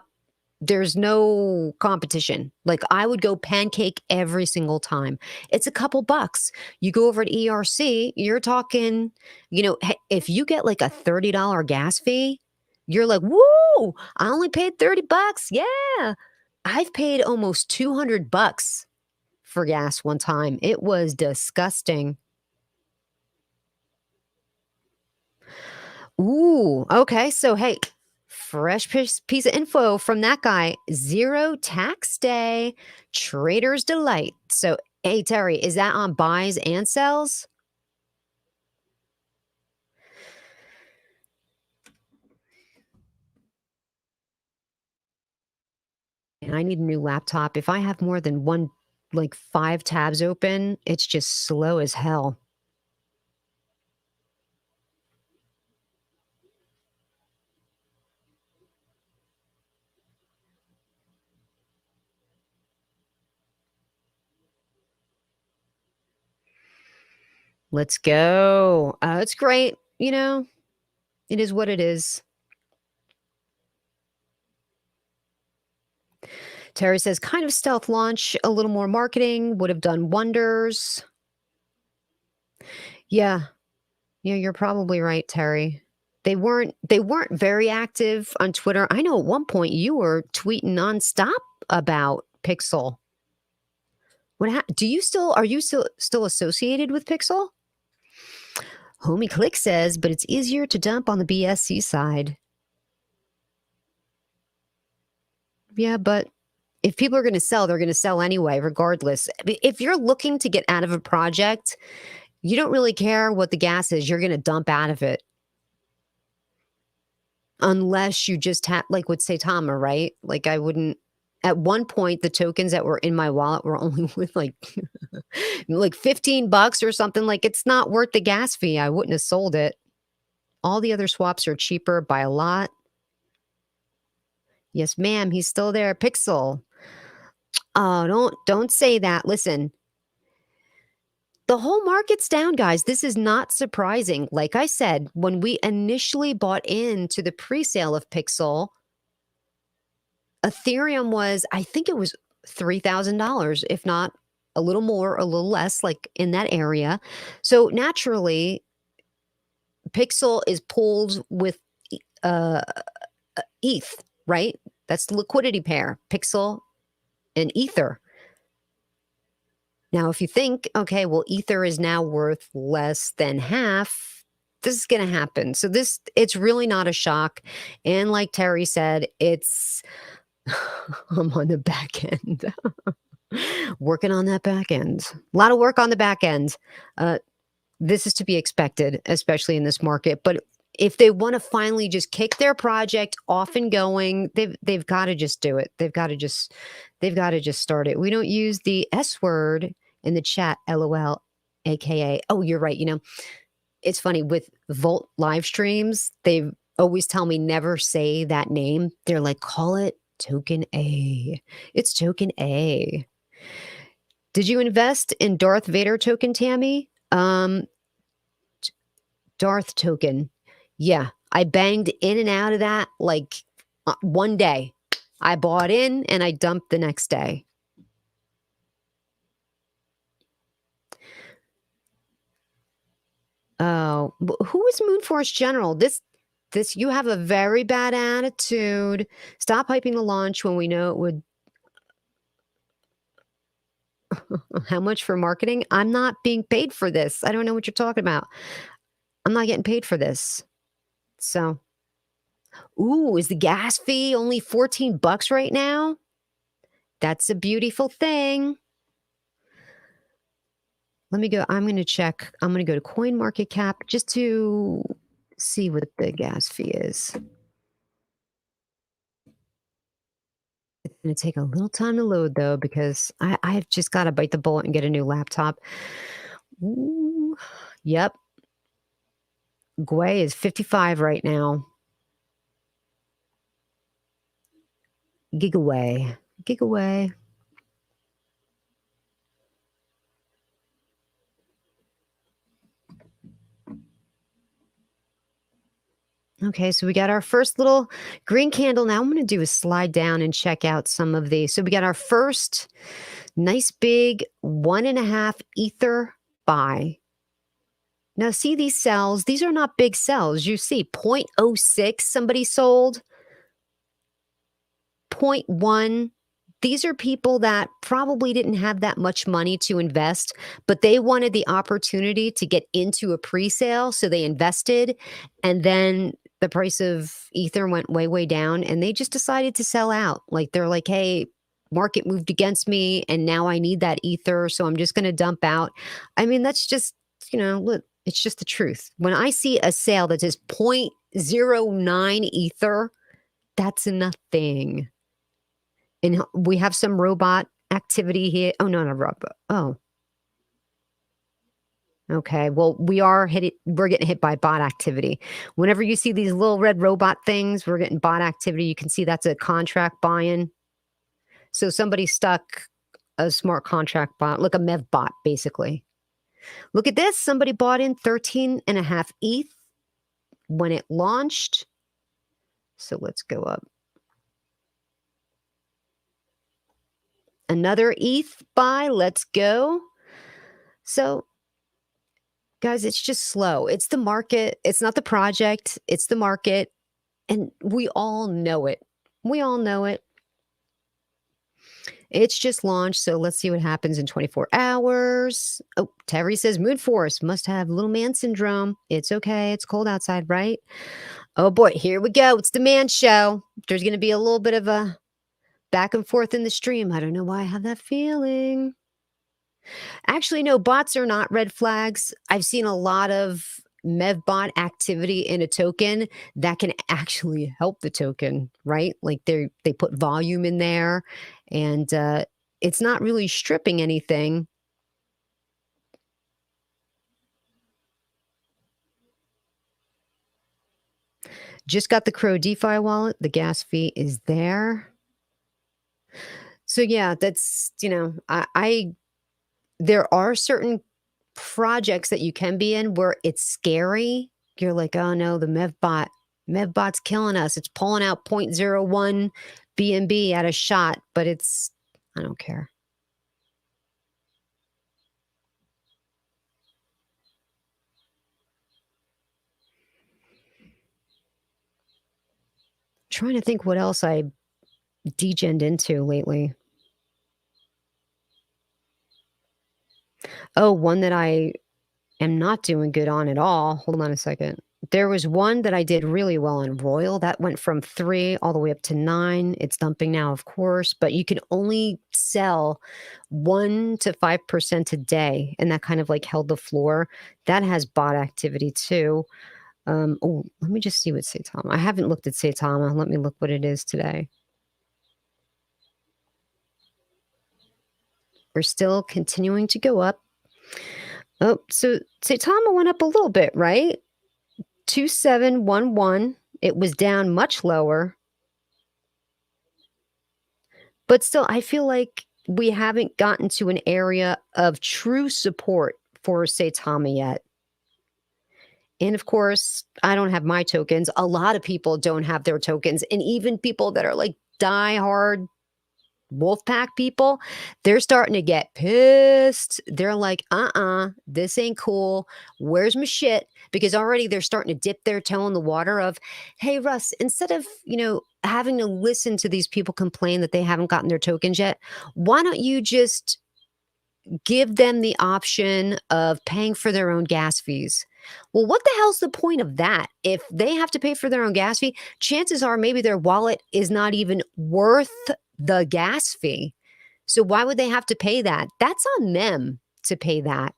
there's no competition. Like I would go Pancake every single time. It's a couple bucks. You go over at ERC, you're talking, if you get like a $30 gas fee, you're like, woo, I only paid $30. Yeah. I've paid almost $200 for gas one time. It was disgusting. Ooh, okay. So, hey, fresh piece of info from that guy. 0 tax day, trader's delight. So, hey, Terry, is that on buys and sells? And I need a new laptop. If I have more than 5 tabs open, it's just slow as hell. Let's go. It's great. It is what it is. Terry says, kind of stealth launch, a little more marketing would have done wonders. Yeah. Yeah, you're probably right, Terry. They weren't very active on Twitter. I know at one point you were tweeting nonstop about Pixel. Are you still associated with Pixel? Homie Click says, but it's easier to dump on the BSC side. Yeah, but if people are going to sell, they're going to sell anyway, regardless. If you're looking to get out of a project, you don't really care what the gas is. You're going to dump out of it. Unless you just have, like with Saitama, right? Like I wouldn't, at one point, the tokens that were in my wallet were only with like $15 or something. Like it's not worth the gas fee. I wouldn't have sold it. All the other swaps are cheaper by a lot. Yes, ma'am. He's still there. Pixel. Oh, don't say that. Listen, the whole market's down, guys. This is not surprising. Like I said, when we initially bought into the pre-sale of Pixel, Ethereum was, I think it was $3,000, if not a little more, a little less, like in that area. So naturally, Pixel is pulled with ETH, right? That's the liquidity pair, Pixel and Ether. Now, if you think, okay, well, Ether is now worth less than half, this is going to happen. So it's really not a shock. And like Terry said, I'm on the back end. Working on that back end. A lot of work on the back end. This is to be expected, especially in this market. But If they want to finally just kick their project off and going, they've got to just do it. They've got to just start it. We don't use the S word in the chat, LOL, aka. Oh, you're right. It's funny with Volt live streams, they always tell me never say that name. They're like, call it token A. It's token A. Did you invest in Darth Vader token, Tammy? Darth token. Yeah, I banged in and out of that like one day. I bought in and I dumped the next day. Oh, who is Moonforce General? This you have a very bad attitude. Stop hyping the launch when we know it would. How much for marketing? I'm not being paid for this. I don't know what you're talking about. I'm not getting paid for this. So, ooh, is the gas fee only $14 right now? That's a beautiful thing. Let me go. I'm going to check. I'm going to go to Coin Market Cap just to see what the gas fee is. It's going to take a little time to load though, because I've just got to bite the bullet and get a new laptop. Ooh, yep. Gwei is 55 right now. Gigaway. Gigaway. Okay, so we got our first little green candle. Now I'm going to do is slide down and check out some of these. So we got our first nice big 1.5 ether buy. Now see these cells. These are not big cells. You see 0.06 somebody sold. 0.1. These are people that probably didn't have that much money to invest, but they wanted the opportunity to get into a pre-sale. So they invested, and then the price of ether went way, way down, and they just decided to sell out. Like they're like, hey, market moved against me and now I need that ether. So I'm just going to dump out. I mean, that's just, look, it's just the truth. When I see a sale that says 0.09 ether, that's nothing. And we have some robot activity here. Oh, no, not robot. Oh. Okay. Well, we're getting hit by bot activity. Whenever you see these little red robot things, we're getting bot activity. You can see that's a contract buy-in. So somebody stuck a smart contract bot, like a MEV bot, basically. Look at this. Somebody bought in 13.5 ETH when it launched. So let's go up. Another ETH buy. Let's go. So, guys, it's just slow. It's the market. It's not the project. It's the market. And we all know it. We all know it. It's just launched. So let's see what happens in 24 hours. Oh, Terry says Moonforce must have little man syndrome. It's okay. It's cold outside, right? Oh boy, here we go. It's the man show. There's going to be a little bit of a back and forth in the stream. I don't know why I have that feeling. Actually, no, bots are not red flags. I've seen a lot of MEVBot activity in a token that can actually help the token, right? Like they put volume in there, and it's not really stripping anything. Just got the Crow DeFi wallet. The gas fee is there. So yeah, that's, there are certain projects that you can be in where it's scary. You're like, oh no, the MEVBot's killing us. It's pulling out 0.01 BNB at a shot, but I don't care. Trying to think what else I degened into lately. Oh, one that I am not doing good on at all. Hold on a second. There was one that I did really well in Royal. That went from 3 all the way up to 9. It's dumping now, of course, but you can only sell 1 to 5% a day. And that kind of like held the floor. That has bot activity too. Oh, let me just see what Saitama. I haven't looked at Saitama. Let me look what it is today. We're still continuing to go up. Oh, so Saitama went up a little bit, right? 2711. It was down much lower. But still, I feel like we haven't gotten to an area of true support for Saitama yet. And of course, I don't have my tokens. A lot of people don't have their tokens. And even people that are like diehard Wolfpack people, they're starting to get pissed. They're like, this ain't cool. Where's my shit? Because already they're starting to dip their toe in the water of, hey, Russ, instead of, having to listen to these people complain that they haven't gotten their tokens yet, why don't you just give them the option of paying for their own gas fees? Well, what the hell's the point of that? If they have to pay for their own gas fee, chances are maybe their wallet is not even worth the gas fee. So why would they have to pay that? That's on them to pay that.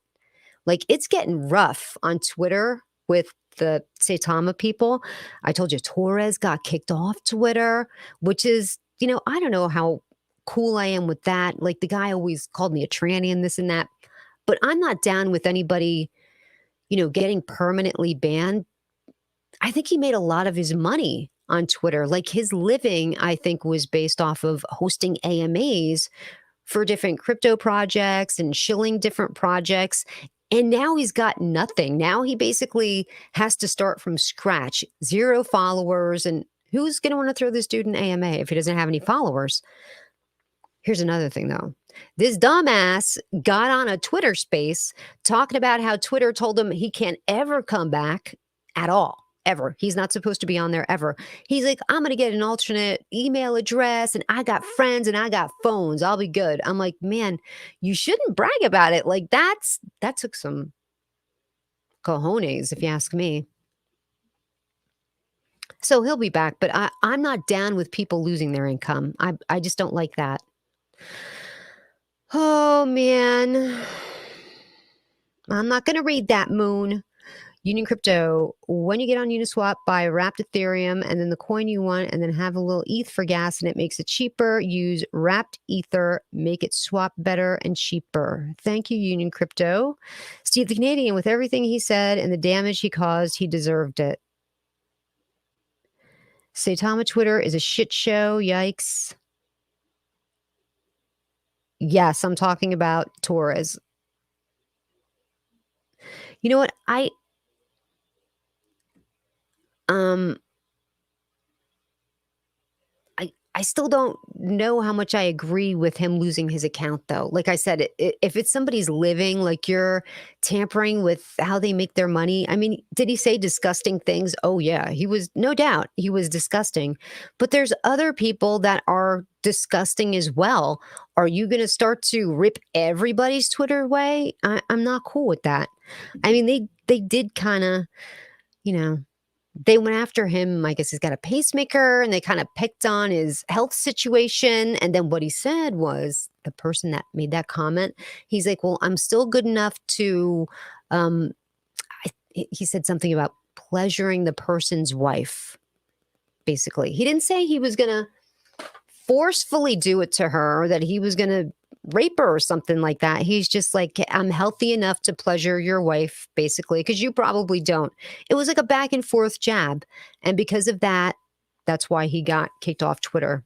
Like, it's getting rough on Twitter with the Saitama people. I told you Torres got kicked off Twitter, which is, I don't know how cool I am with that. Like, the guy always called me a tranny and this and that. But I'm not down with anybody, getting permanently banned. I think he made a lot of his money on Twitter. Like, his living, I think, was based off of hosting AMAs for different crypto projects and shilling different projects. And now he's got nothing. Now he basically has to start from scratch, 0 followers. And who's going to want to throw this dude an AMA if he doesn't have any followers? Here's another thing, though. This dumbass got on a Twitter space talking about how Twitter told him he can't ever come back at all. Ever. He's not supposed to be on there ever. He's like, I'm going to get an alternate email address and I got friends and I got phones. I'll be good. I'm like, man, you shouldn't brag about it. Like, that took some cojones, if you ask me. So he'll be back, but I'm not down with people losing their income. I just don't like that. Oh, man. I'm not going to read that, Moon. Union Crypto, when you get on Uniswap, buy wrapped Ethereum and then the coin you want, and then have a little ETH for gas, and it makes it cheaper. Use wrapped Ether, make it swap better and cheaper. Thank you, Union Crypto. Steve the Canadian, with everything he said and the damage he caused, he deserved it. Saitama Twitter is a shit show. Yikes. Yes, I'm talking about Torres. You know what? I still don't know how much I agree with him losing his account, though. Like I said, if it's somebody's living, like, you're tampering with how they make their money. I mean, did he say disgusting things? Oh, yeah, he was, no doubt, he was disgusting. But there's other people that are disgusting as well. Are you going to start to rip everybody's Twitter away? I'm not cool with that. I mean, they did kind of, they went after him. I guess he's got a pacemaker, and they kind of picked on his health situation. And then what he said was, the person that made that comment, he's like, well, I'm still good enough to, he said something about pleasuring the person's wife, basically. He didn't say he was going to forcefully do it to her or that he was going to rape her or something like that. He's just like, I'm healthy enough to pleasure your wife, basically, because you probably don't. It was like a back and forth jab. And because of that, that's why he got kicked off Twitter.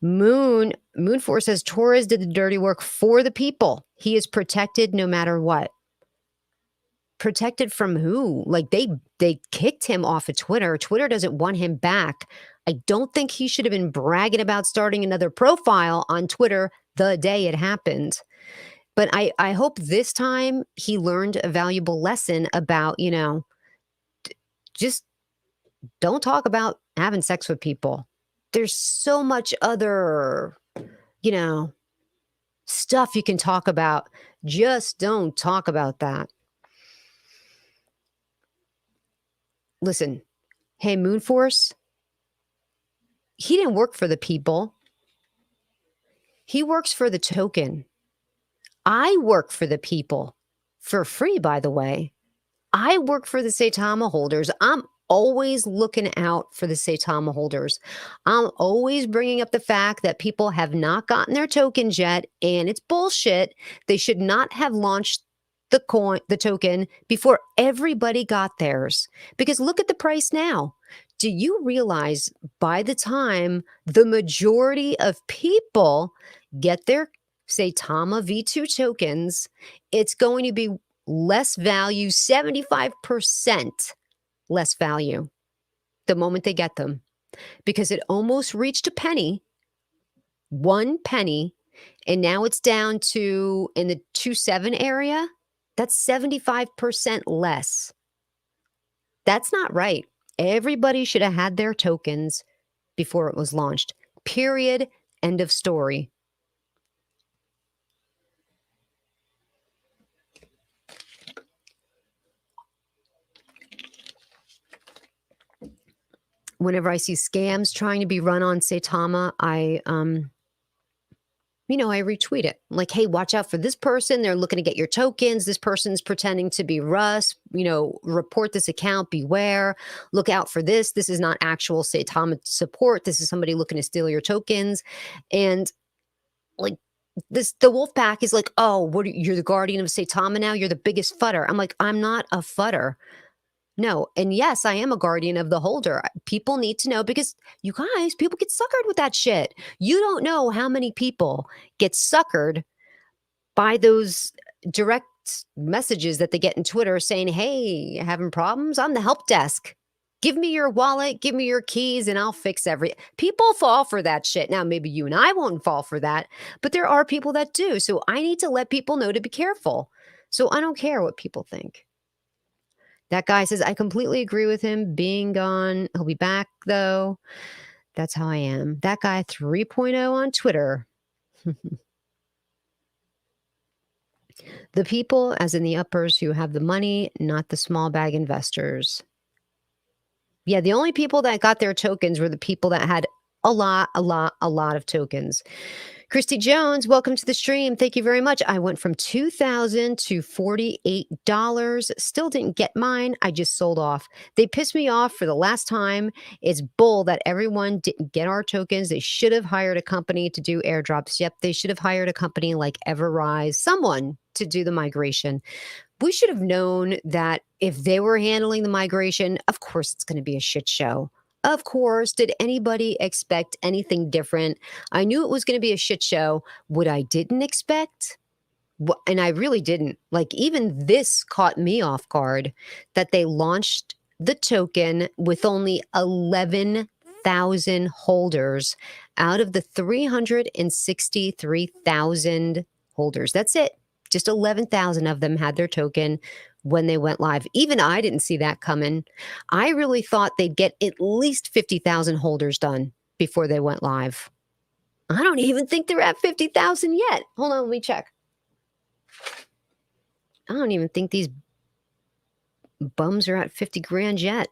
Moonforce says Torres did the dirty work for the people. He is protected no matter what. Protected from who? Like, they kicked him off of Twitter. Twitter doesn't want him back. I don't think he should have been bragging about starting another profile on Twitter the day it happened. But I hope this time he learned a valuable lesson about, just don't talk about having sex with people. There's so much other, stuff you can talk about. Just don't talk about that. Listen, hey, Moonforce, he didn't work for the people. He works for the token. I work for the people. for free, by the way. I work for the Saitama holders. I'm always looking out for the Saitama holders. I'm always bringing up the fact that people have not gotten their tokens yet, and it's bullshit. They should not have launched the token before everybody got theirs. Because look at the price now. Do you realize by the time the majority of people get their Saitama V2 tokens, it's going to be less value, 75% less value the moment they get them, because it almost reached a penny, 1 penny, and now it's down to in the 2.7 area. That's 75% less. That's not right. Everybody should have had their tokens before it was launched. Period. End of story. Whenever I see scams trying to be run on Saitama, I retweet it. Like, hey, watch out for this person. They're looking to get your tokens. This person's pretending to be Russ. Report this account. Beware. Look out for this. This is not actual Saitama support. This is somebody looking to steal your tokens. And like the wolf pack is like, oh, you're the guardian of Saitama now? You're the biggest futter. I'm like, I'm not a futter. No. And yes, I am a guardian of the holder. People need to know, because you guys, people get suckered with that shit. You don't know how many people get suckered by those direct messages that they get in Twitter saying, hey, having problems? I'm the help desk. Give me your wallet, give me your keys, and I'll fix People fall for that shit. Now, maybe you and I won't fall for that, but there are people that do. So I need to let people know to be careful. So I don't care what people think. That guy says, I completely agree with him being gone. He'll be back, though. That's how I am. That guy 3.0 on Twitter. The people, as in the uppers, who have the money, not the small bag investors. Yeah, the only people that got their tokens were the people that had a lot of tokens. Christy Jones, welcome to the stream. Thank you very much. I went from $2,000 to $48. Still didn't get mine. I just sold off. They pissed me off for the last time. It's bull that everyone didn't get our tokens. They should have hired a company to do airdrops. Yep, they should have hired a company like Everrise, someone to do the migration. We should have known that if they were handling the migration, of course it's going to be a shit show. Of course. Did anybody expect anything different? I knew it was going to be a shit show. What I didn't expect, and I really didn't, like even this caught me off guard, that they launched the token with only 11,000 holders out of the 363,000 holders. That's it. Just 11,000 of them had their token when they went live. Even I didn't see that coming. I really thought they'd get at least 50,000 holders done before they went live. I don't even think they're at 50,000 yet. Hold on, let me check. I don't even think these bums are at 50 grand yet.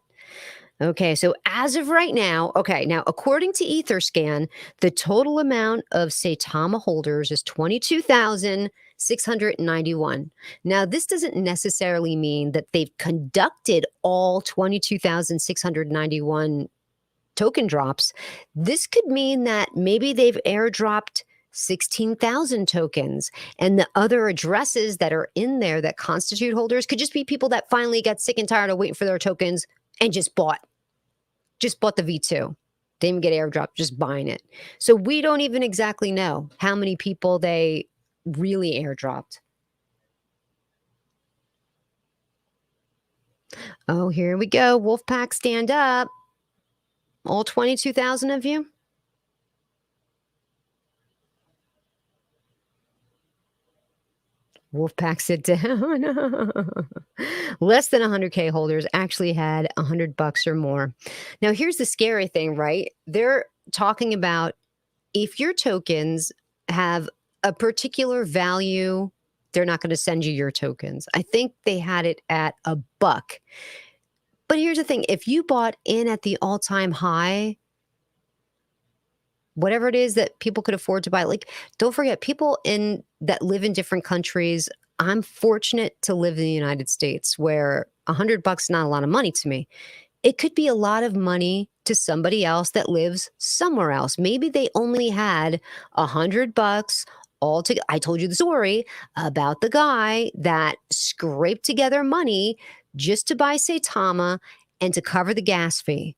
Okay, so as of right now, now according to Etherscan, the total amount of Saitama holders is 22,691. Now, this doesn't necessarily mean that they've conducted all 22,691 token drops. This could mean that maybe they've airdropped 16,000 tokens, and the other addresses that are in there that constitute holders could just be people that finally got sick and tired of waiting for their tokens and just bought the V2. They didn't get airdropped, just buying it. So we don't even exactly know how many people they really airdropped. Oh, here we go. Wolfpack, stand up. All 22,000 of you. Wolfpack, sit down. Less than 100K holders actually had $100 or more. Now, here's the scary thing, right? They're talking about if your tokens have a particular value, they're not going to send you your tokens. I think they had it at $1. But here's the thing. If you bought in at the all-time high, whatever it is that people could afford to buy, like, don't forget, people that live in different countries I'm fortunate to live in the United States where $100 is not a lot of money to me. It could be a lot of money to somebody else that lives somewhere else. Maybe they only had $100 all together. I told you the story about the guy that scraped together money just to buy Saitama and to cover the gas fee.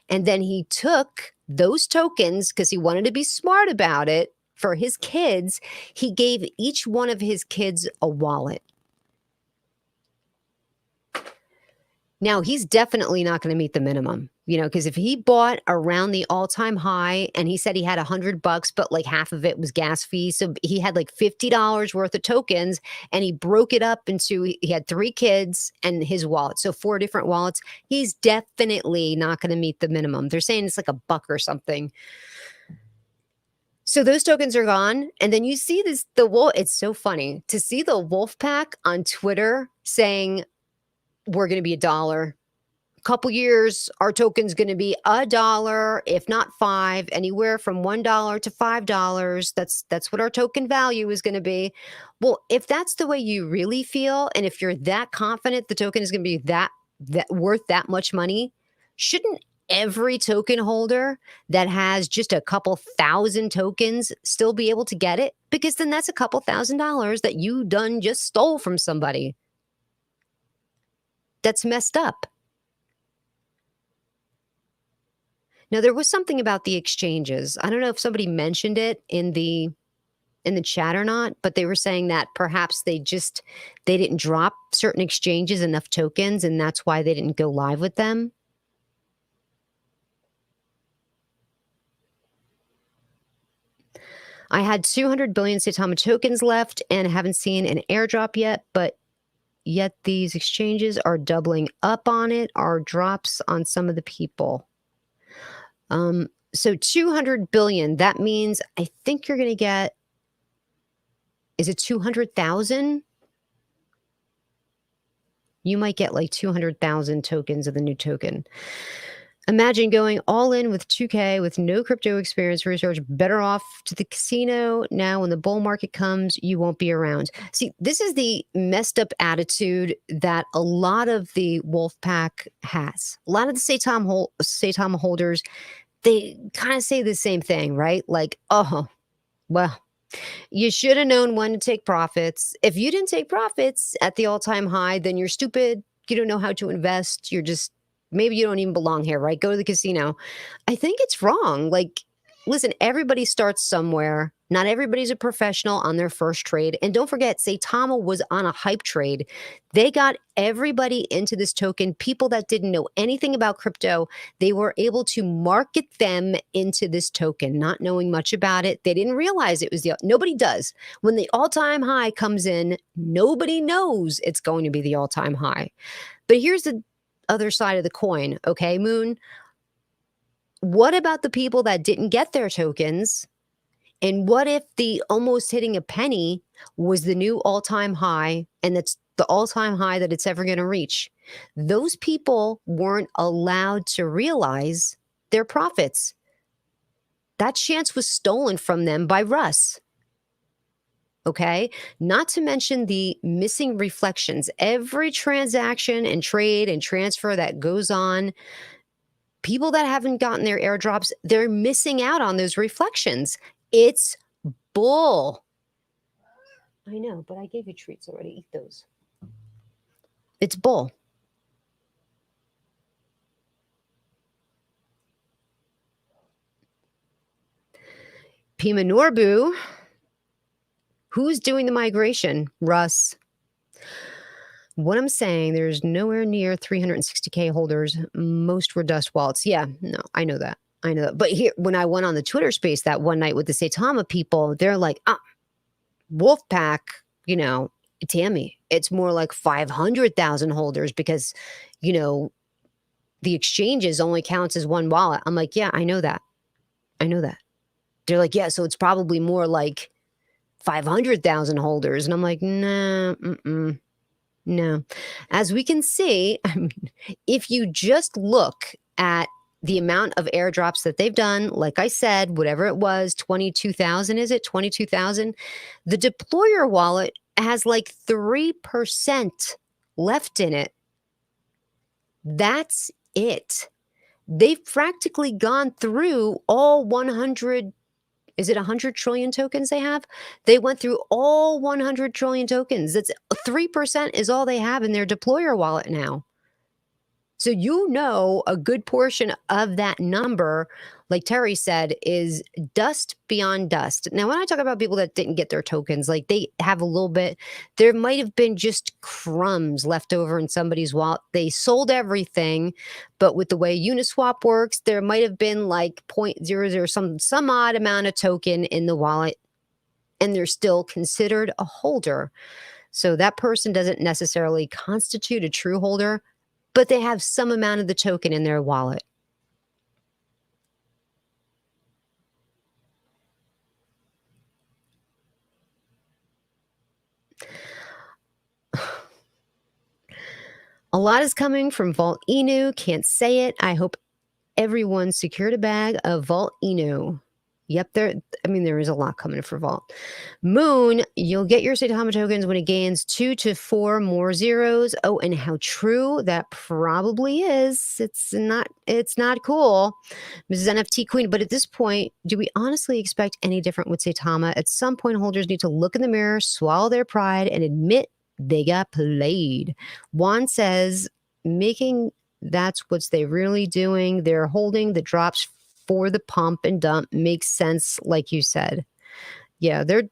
And then he took those tokens because he wanted to be smart about it for his kids. He gave each one of his kids a wallet. Now, he's definitely not going to meet the minimum, because if he bought around the all-time high and he said he had $100, but like half of it was gas fees. So he had like $50 worth of tokens and he broke it up into, he had 3 kids and his wallet. So 4 different wallets. He's definitely not going to meet the minimum. They're saying it's like $1 or something. So those tokens are gone. And then you see the wolf. It's so funny to see the wolf pack on Twitter saying, we're going to be $1. Couple years, our token's going to be $1, if not 5, anywhere from $1 to $5. That's what our token value is going to be. Well, if that's the way you really feel, and if you're that confident the token is going to be that worth that much money, shouldn't every token holder that has just a couple thousand tokens still be able to get it? Because then that's a couple $1,000s that you done just stole from somebody. That's messed up. Now, there was something about the exchanges. I don't know if somebody mentioned it in the chat or not, but they were saying that perhaps they didn't drop certain exchanges enough tokens, and that's why they didn't go live with them. I had 200 billion Saitama tokens left and haven't seen an airdrop yet, but yet these exchanges are doubling up on it, are drops on some of the people. So 200 billion, that means I think you're going to get, is it 200,000? You might get like 200,000 tokens of the new token. Imagine going all in with 2K with no crypto experience research, better off to the casino. Now, when the bull market comes, you won't be around. See, this is the messed up attitude that a lot of the wolf pack has. A lot of the Saitama holders, they kind of say the same thing, right? Like, oh, well, you should have known when to take profits. If you didn't take profits at the all-time high, then you're stupid. You don't know how to invest. You're just, maybe you don't even belong here, right? Go to the casino. I think it's wrong. Like, listen, everybody starts somewhere. Not everybody's a professional on their first trade. And don't forget, Saitama was on a hype trade. They got everybody into this token. People that didn't know anything about crypto, they were able to market them into this token, not knowing much about it. They didn't realize it was nobody does. When the all-time high comes in, nobody knows it's going to be the all-time high. But here's the other side of the coin, okay, Moon? What about the people that didn't get their tokens? And what if the almost hitting a penny was the new all-time high, and that's the all-time high that it's ever going to reach? Those people weren't allowed to realize their profits. That chance was stolen from them by Russ. Okay, not to mention the missing reflections. Every transaction and trade and transfer that goes on, people that haven't gotten their airdrops, they're missing out on those reflections. It's bull. I know, but I gave you treats already. Eat those. It's bull. Pima Norbu. Who's doing the migration? Russ. What I'm saying, there's nowhere near 360K holders. Most were dust wallets. Yeah, no, I know that. I know that. But here, when I went on the Twitter space that one night with the Saitama people, they're like, Wolfpack, Tammy, it's more like 500,000 holders because, the exchanges only counts as one wallet. I'm like, yeah, I know that. I know that. They're like, yeah, so it's probably more like 500,000 holders. And I'm like, nah, no. As we can see, if you just look at the amount of airdrops that they've done, like I said, whatever it was, 22,000, is it? 22,000. The deployer wallet has like 3% left in it. That's it. They've practically gone through all 100. Is it 100 trillion tokens they have? They went through all 100 trillion tokens. That's 3% is all they have in their deployer wallet now. So a good portion of that number, like Terry said, is dust beyond dust. Now, when I talk about people that didn't get their tokens, like they have a little bit, there might have been just crumbs left over in somebody's wallet. They sold everything, but with the way Uniswap works, there might have been like 0.00 some odd amount of token in the wallet, and they're still considered a holder. So that person doesn't necessarily constitute a true holder, but they have some amount of the token in their wallet. A lot is coming from Vault Inu. Can't say it. I hope everyone secured a bag of Vault Inu. Yep, there is a lot coming for Vault. Moon, you'll get your Saitama tokens when it gains 2 to 4 more zeros. Oh, and how true that probably is. It's not cool. Mrs. NFT Queen, but at this point, do we honestly expect any different with Saitama? At some point, holders need to look in the mirror, swallow their pride, and admit they got played. Juan says, that's what they really doing. They're holding the drops for the pump and dump. Makes sense, like you said. Yeah, they're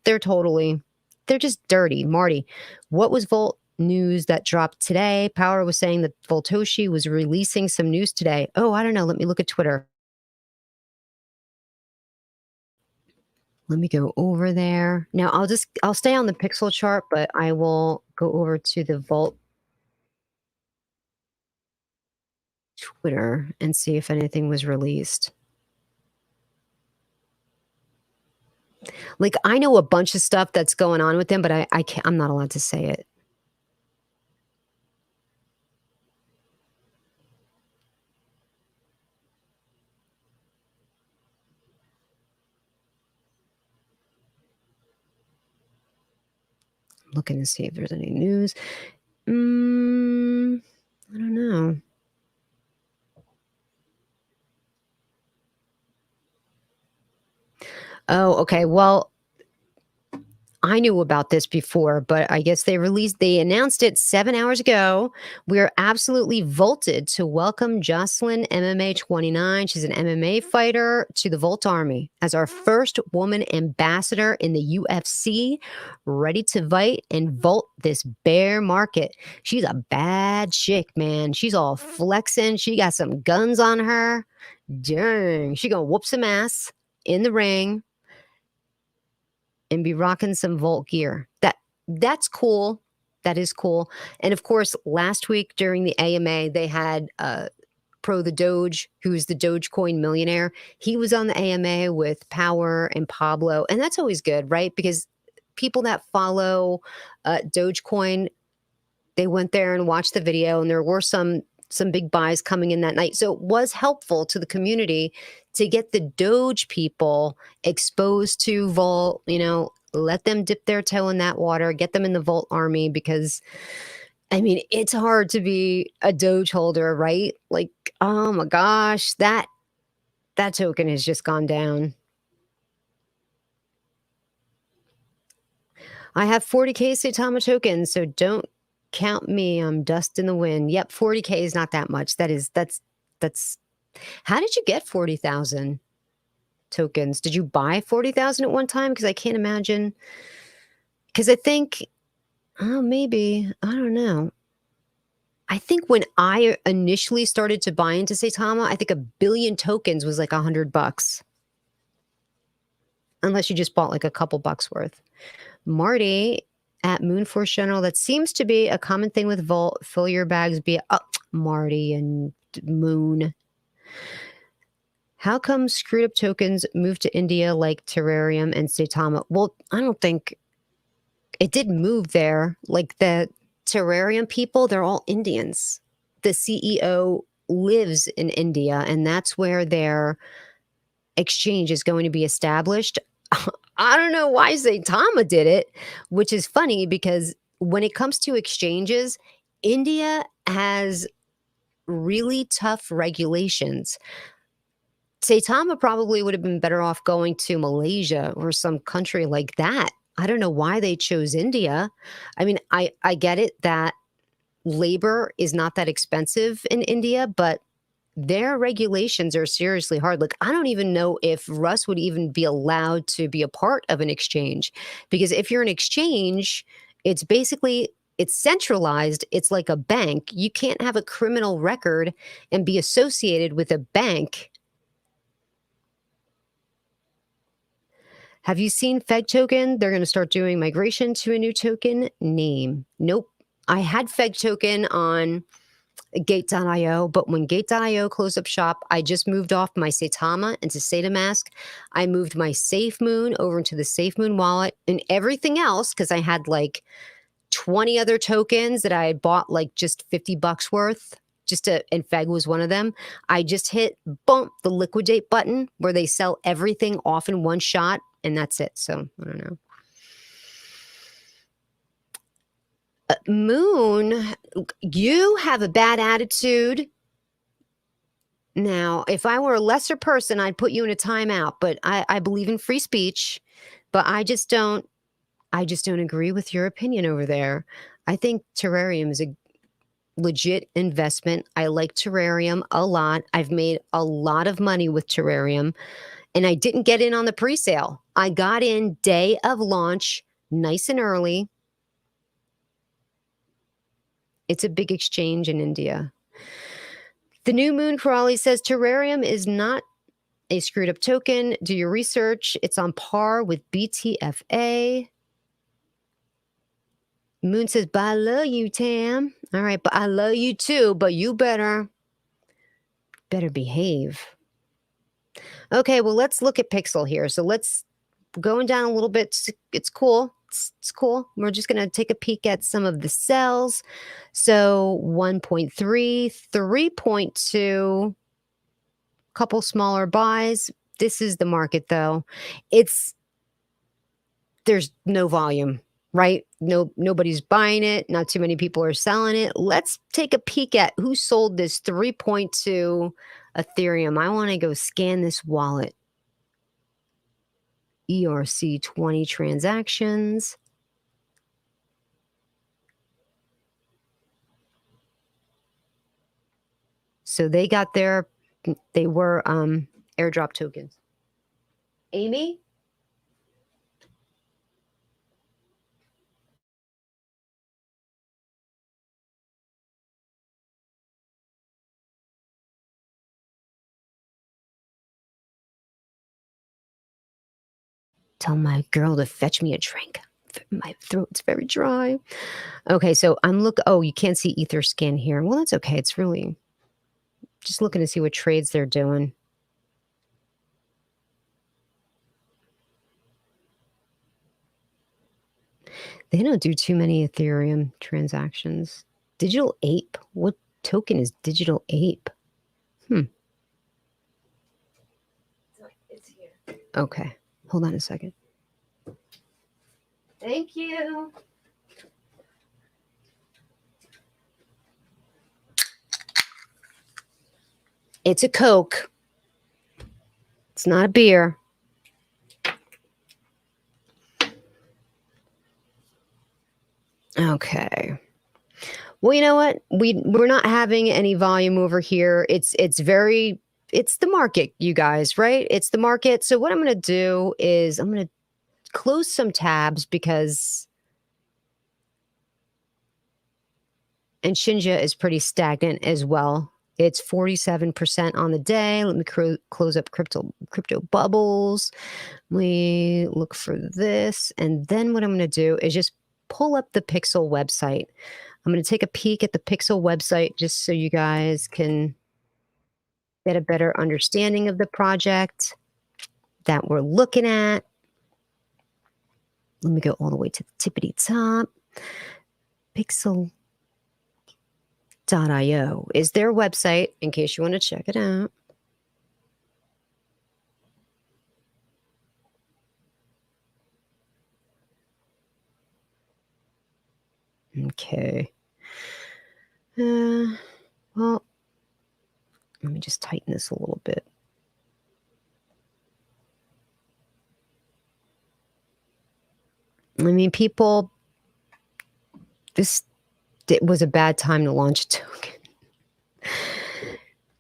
just dirty. Marty, what was Volt news that dropped today? Power was saying that Voltoshi was releasing some news today. Oh, I don't know. Let me look at Twitter. Let me go over there. Now I'll stay on the pixel chart, but I will go over to the Volt Twitter and see if anything was released. Like, I know a bunch of stuff that's going on with them, but I'm not allowed to say it. Looking to see if there's any news. I don't know. Oh, okay. Well, I knew about this before, but I guess they announced it 7 hours ago. We're absolutely vaulted to welcome Jocelyn MMA 29. She's an MMA fighter to the Volt Army as our first woman ambassador in the UFC, ready to fight and vault this bear market. She's a bad chick, man. She's all flexing. She got some guns on her. Dang, she gonna whoop some ass in the ring and be rocking some Volt gear. That's cool. That is cool. And of course, last week during the AMA, they had Pro the Doge, who's the Dogecoin millionaire. He was on the AMA with Power and Pablo, and that's always good, right? Because people that follow Dogecoin, they went there and watched the video, and there were some big buys coming in that night. So it was helpful to the community to get the Doge people exposed to Volt, let them dip their toe in that water, get them in the Volt army, because it's hard to be a Doge holder, right? Like, oh my gosh, that token has just gone down. I have 40K Saitama tokens, so don't count me. I'm dust in the wind. Yep, 40K is not that much. That's how did you get 40,000 tokens? Did you buy 40,000 at one time? Because I can't imagine. Because I think, maybe, I don't know. I think when I initially started to buy into Saitama, I think 1 billion tokens was like $100. Unless you just bought like a couple bucks worth. Marty at Moonforce General, that seems to be a common thing with Volt. Fill your bags, Marty and Moon. How come screwed up tokens moved to India like Terrarium and Saitama? Well, I don't think it did move there. Like the Terrarium people, they're all Indians. The CEO lives in India, and that's where their exchange is going to be established. I don't know why Saitama did it, which is funny because when it comes to exchanges, India has really tough regulations. Saitama probably would have been better off going to Malaysia or some country like that. I don't know why they chose India. I mean, I get it that labor is not that expensive in India, but their regulations are seriously hard. Like, I don't even know if Russ would even be allowed to be a part of an exchange because if you're an exchange, it's centralized. It's like a bank. You can't have a criminal record and be associated with a bank. Have you seen Fed token? They're going to start doing migration to a new token name. Nope. I had Fed token on Gate.io, but when Gate.io closed up shop, I just moved off my Saitama into SataMask. I moved my SafeMoon over into the SafeMoon wallet and everything else because I had like 20 other tokens that I had bought like just $50 worth. And Feg was one of them. I just hit the liquidate button where they sell everything off in one shot, and that's it. So I don't know. Moon, you have a bad attitude. Now, if I were a lesser person, I'd put you in a timeout, but I believe in free speech, but I just don't agree with your opinion over there. I think Terrarium is a legit investment. I like Terrarium a lot. I've made a lot of money with Terrarium, and I didn't get in on the pre-sale. I got in day of launch, nice and early. It's a big exchange in India. The new Moon Crawley says Terrarium is not a screwed up token. Do your research. It's on par with BTFA. Moon says, but I love you, Tam. All right, but I love you too, but you better behave. Okay, well, let's look at Pixel here. So let's going down a little bit. It's cool. It's cool. We're just going to take a peek at some of the cells. So 1.3, 3.2, couple smaller buys. This is the market, though. There's no volume, right? Nobody's buying it. Not too many people are selling it. Let's take a peek at who sold this 3.2 Ethereum. I want to go scan this wallet. ERC20 transactions. So they were airdrop tokens. Amy? Tell my girl to fetch me a drink. My throat's very dry. Okay, so oh, you can't see Etherscan here. Well, that's okay. It's really just looking to see what trades they're doing. They don't do too many Ethereum transactions. Digital Ape? What token is Digital Ape? It's here. Okay. Hold on a second. Thank you. It's a Coke. It's not a beer. Okay. Well, you know what? We're not having any volume over here. It's the market, you guys, right? It's the market. So what I'm going to do is I'm going to close some tabs because and Shinja is pretty stagnant as well. It's 47% on the day. Let me close up crypto bubbles. We look for this. And then what I'm going to do is just pull up the Pixel website. I'm going to take a peek at the Pixel website just so you guys can get a better understanding of the project that we're looking at. Let me go all the way to the tippity top. Pixel.io is their website in case you want to check it out. Okay. Well, let me just tighten this a little bit. I mean, people, it was a bad time to launch a token.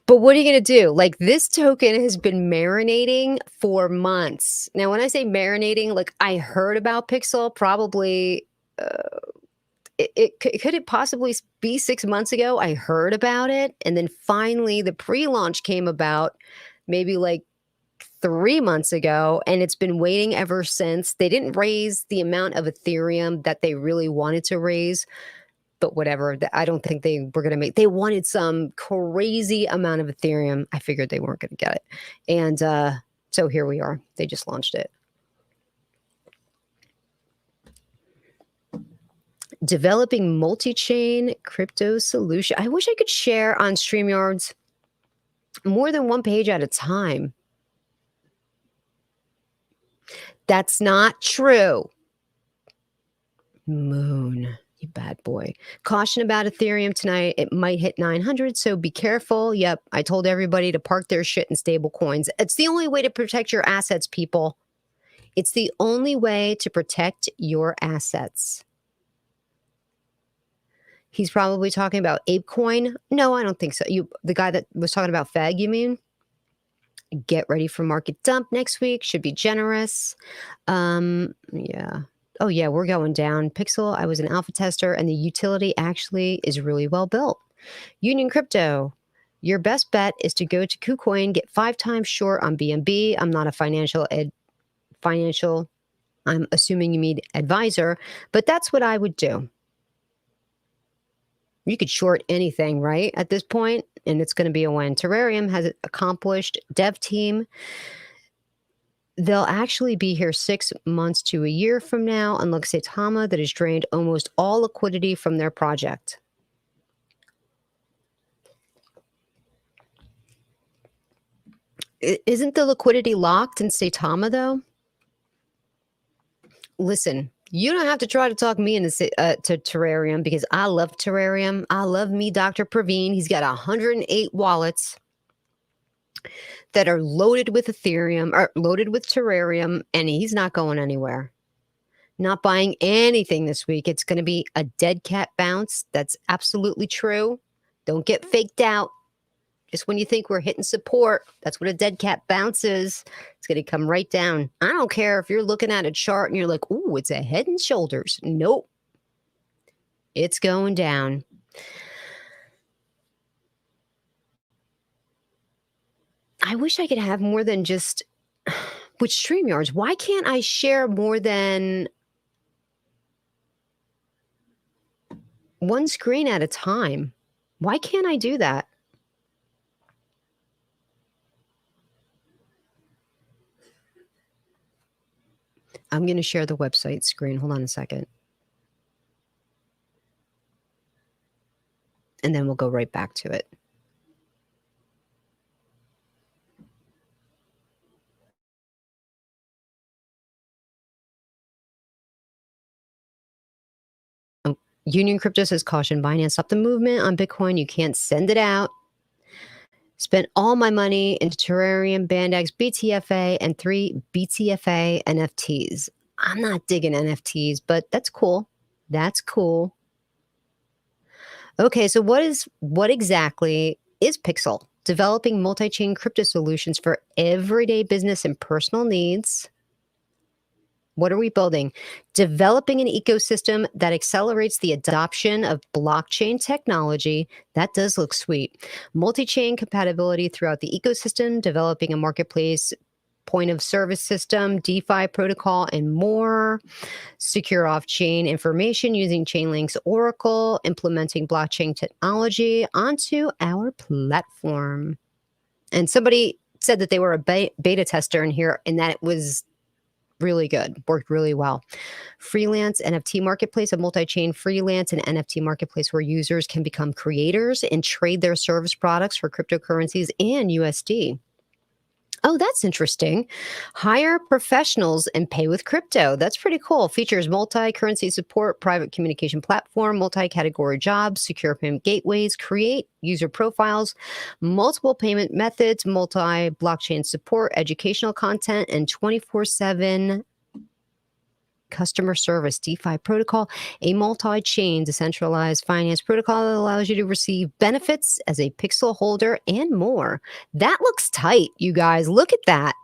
But what are you gonna do? Like, this token has been marinating for months. Now, when I say marinating, like, I heard about Pixel probably, uh, could it possibly be 6 months ago? I heard about it, and then finally the pre-launch came about maybe, like, 3 months ago, and it's been waiting ever since. They didn't raise the amount of Ethereum that they really wanted to raise, but whatever. I don't think they were gonna they wanted some crazy amount of Ethereum. I figured they weren't gonna get it. And, so here we are. They just launched it. Developing multi-chain crypto solution. I wish I could share on StreamYards more than one page at a time. That's not true. Moon, you bad boy. Caution about Ethereum tonight. It might hit 900, so be careful. Yep, I told everybody to park their shit in stable coins. It's the only way to protect your assets, people. It's the only way to protect your assets. He's probably talking about ApeCoin. No, I don't think so. The guy that was talking about Fag, you mean? Get ready for market dump next week. Should be generous. Yeah. Oh, yeah, we're going down. Pixel, I was an alpha tester, and the utility actually is really well built. Union Crypto, your best bet is to go to KuCoin, get 5 times short on BNB. I'm not a financial, I'm assuming you mean advisor, but that's what I would do. You could short anything, right, at this point, and it's going to be a win. Terrarium has accomplished dev team. They'll actually be here 6 months to a year from now, unlike Saitama that has drained almost all liquidity from their project. Isn't the liquidity locked in Saitama, though? Listen, you don't have to try to talk me into to Terrarium because I love Terrarium. I love me, Dr. Praveen. He's got 108 wallets that are loaded with Ethereum or loaded with Terrarium, and he's not going anywhere. Not buying anything this week. It's going to be a dead cat bounce. That's absolutely true. Don't get faked out. Just when you think we're hitting support, that's what a dead cat bounce is. It's going to come right down. I don't care if you're looking at a chart and you're like, ooh, it's a head and shoulders. Nope. It's going down. I wish I could have more than just with StreamYards. Why can't I share more than one screen at a time? Why can't I do that? I'm going to share the website screen. Hold on a second. And then we'll go right back to it. Oh, Union Crypto says caution Binance. Stop the movement on Bitcoin. You can't send it out. Spent all my money into Terrarium, Bandex, BTFA, and 3 BTFA NFTs. I'm not digging NFTs, but that's cool. That's cool. Okay, so what exactly is Pixel? Developing multi-chain crypto solutions for everyday business and personal needs. What are we building? Developing an ecosystem that accelerates the adoption of blockchain technology. That does look sweet. Multi-chain compatibility throughout the ecosystem, developing a marketplace point of service system, DeFi protocol, and more. Secure off-chain information using Chainlink's Oracle, implementing blockchain technology onto our platform. And somebody said that they were a beta tester in here and that it was really good, worked really well. Freelance NFT marketplace, a multi-chain freelance and NFT marketplace where users can become creators and trade their service products for cryptocurrencies and USD. Oh, that's interesting. Hire professionals and pay with crypto. That's pretty cool. Features multi currency support, private communication platform, multi category jobs, secure payment gateways, create user profiles, multiple payment methods, multi blockchain support, educational content, and 24/7 customer service. DeFi protocol, a multi-chain decentralized finance protocol that allows you to receive benefits as a pixel holder and more. That looks tight, you guys. Look at that.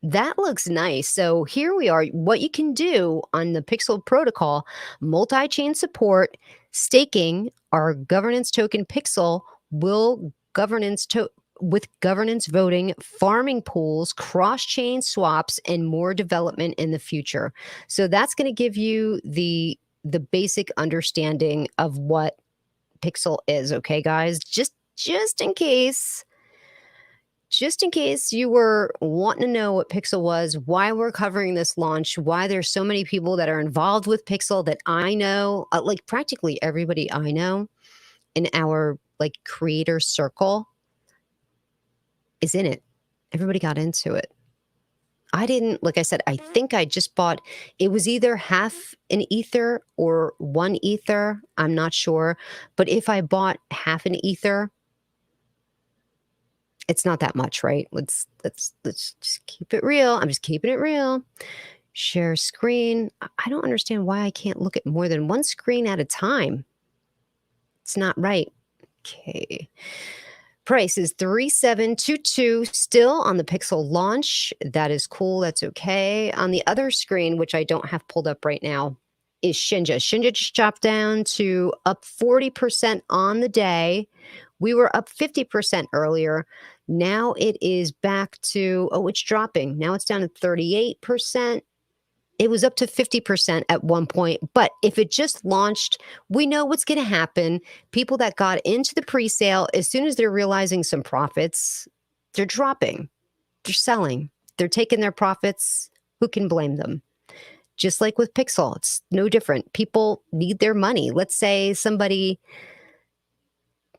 That looks nice. So here we are. What you can do on the Pixel protocol, multi-chain support, staking, our governance token Pixel will with governance voting, farming pools, cross-chain swaps, and more development in the future. So that's going to give you the basic understanding of what Pixel is. Okay, guys, just in case you were wanting to know what Pixel was, why we're covering this launch, why there's so many people that are involved with Pixel that I know, like practically everybody I know in our like creator circle is in it. Everybody got into it. I didn't, like I said, I think I just bought, it was either half an ether or one ether. I'm not sure. But if I bought half an ether, it's not that much, right? Let's just keep it real. I'm just keeping it real. Share screen. I don't understand why I can't look at more than one screen at a time. It's not right. Okay. Price is 3722 still on the Pixel launch. That is cool. That's okay. On the other screen, which I don't have pulled up right now, is Shinja. Shinja just dropped down to up 40% on the day. We were up 50% earlier. Now it is back to, oh, it's dropping. Now it's down to 38%. It was up to 50% at one point. But if it just launched, we know what's going to happen. People that got into the pre-sale, as soon as they're realizing some profits, they're dropping. They're selling. They're taking their profits. Who can blame them? Just like with Pixel, it's no different. People need their money. Let's say somebody,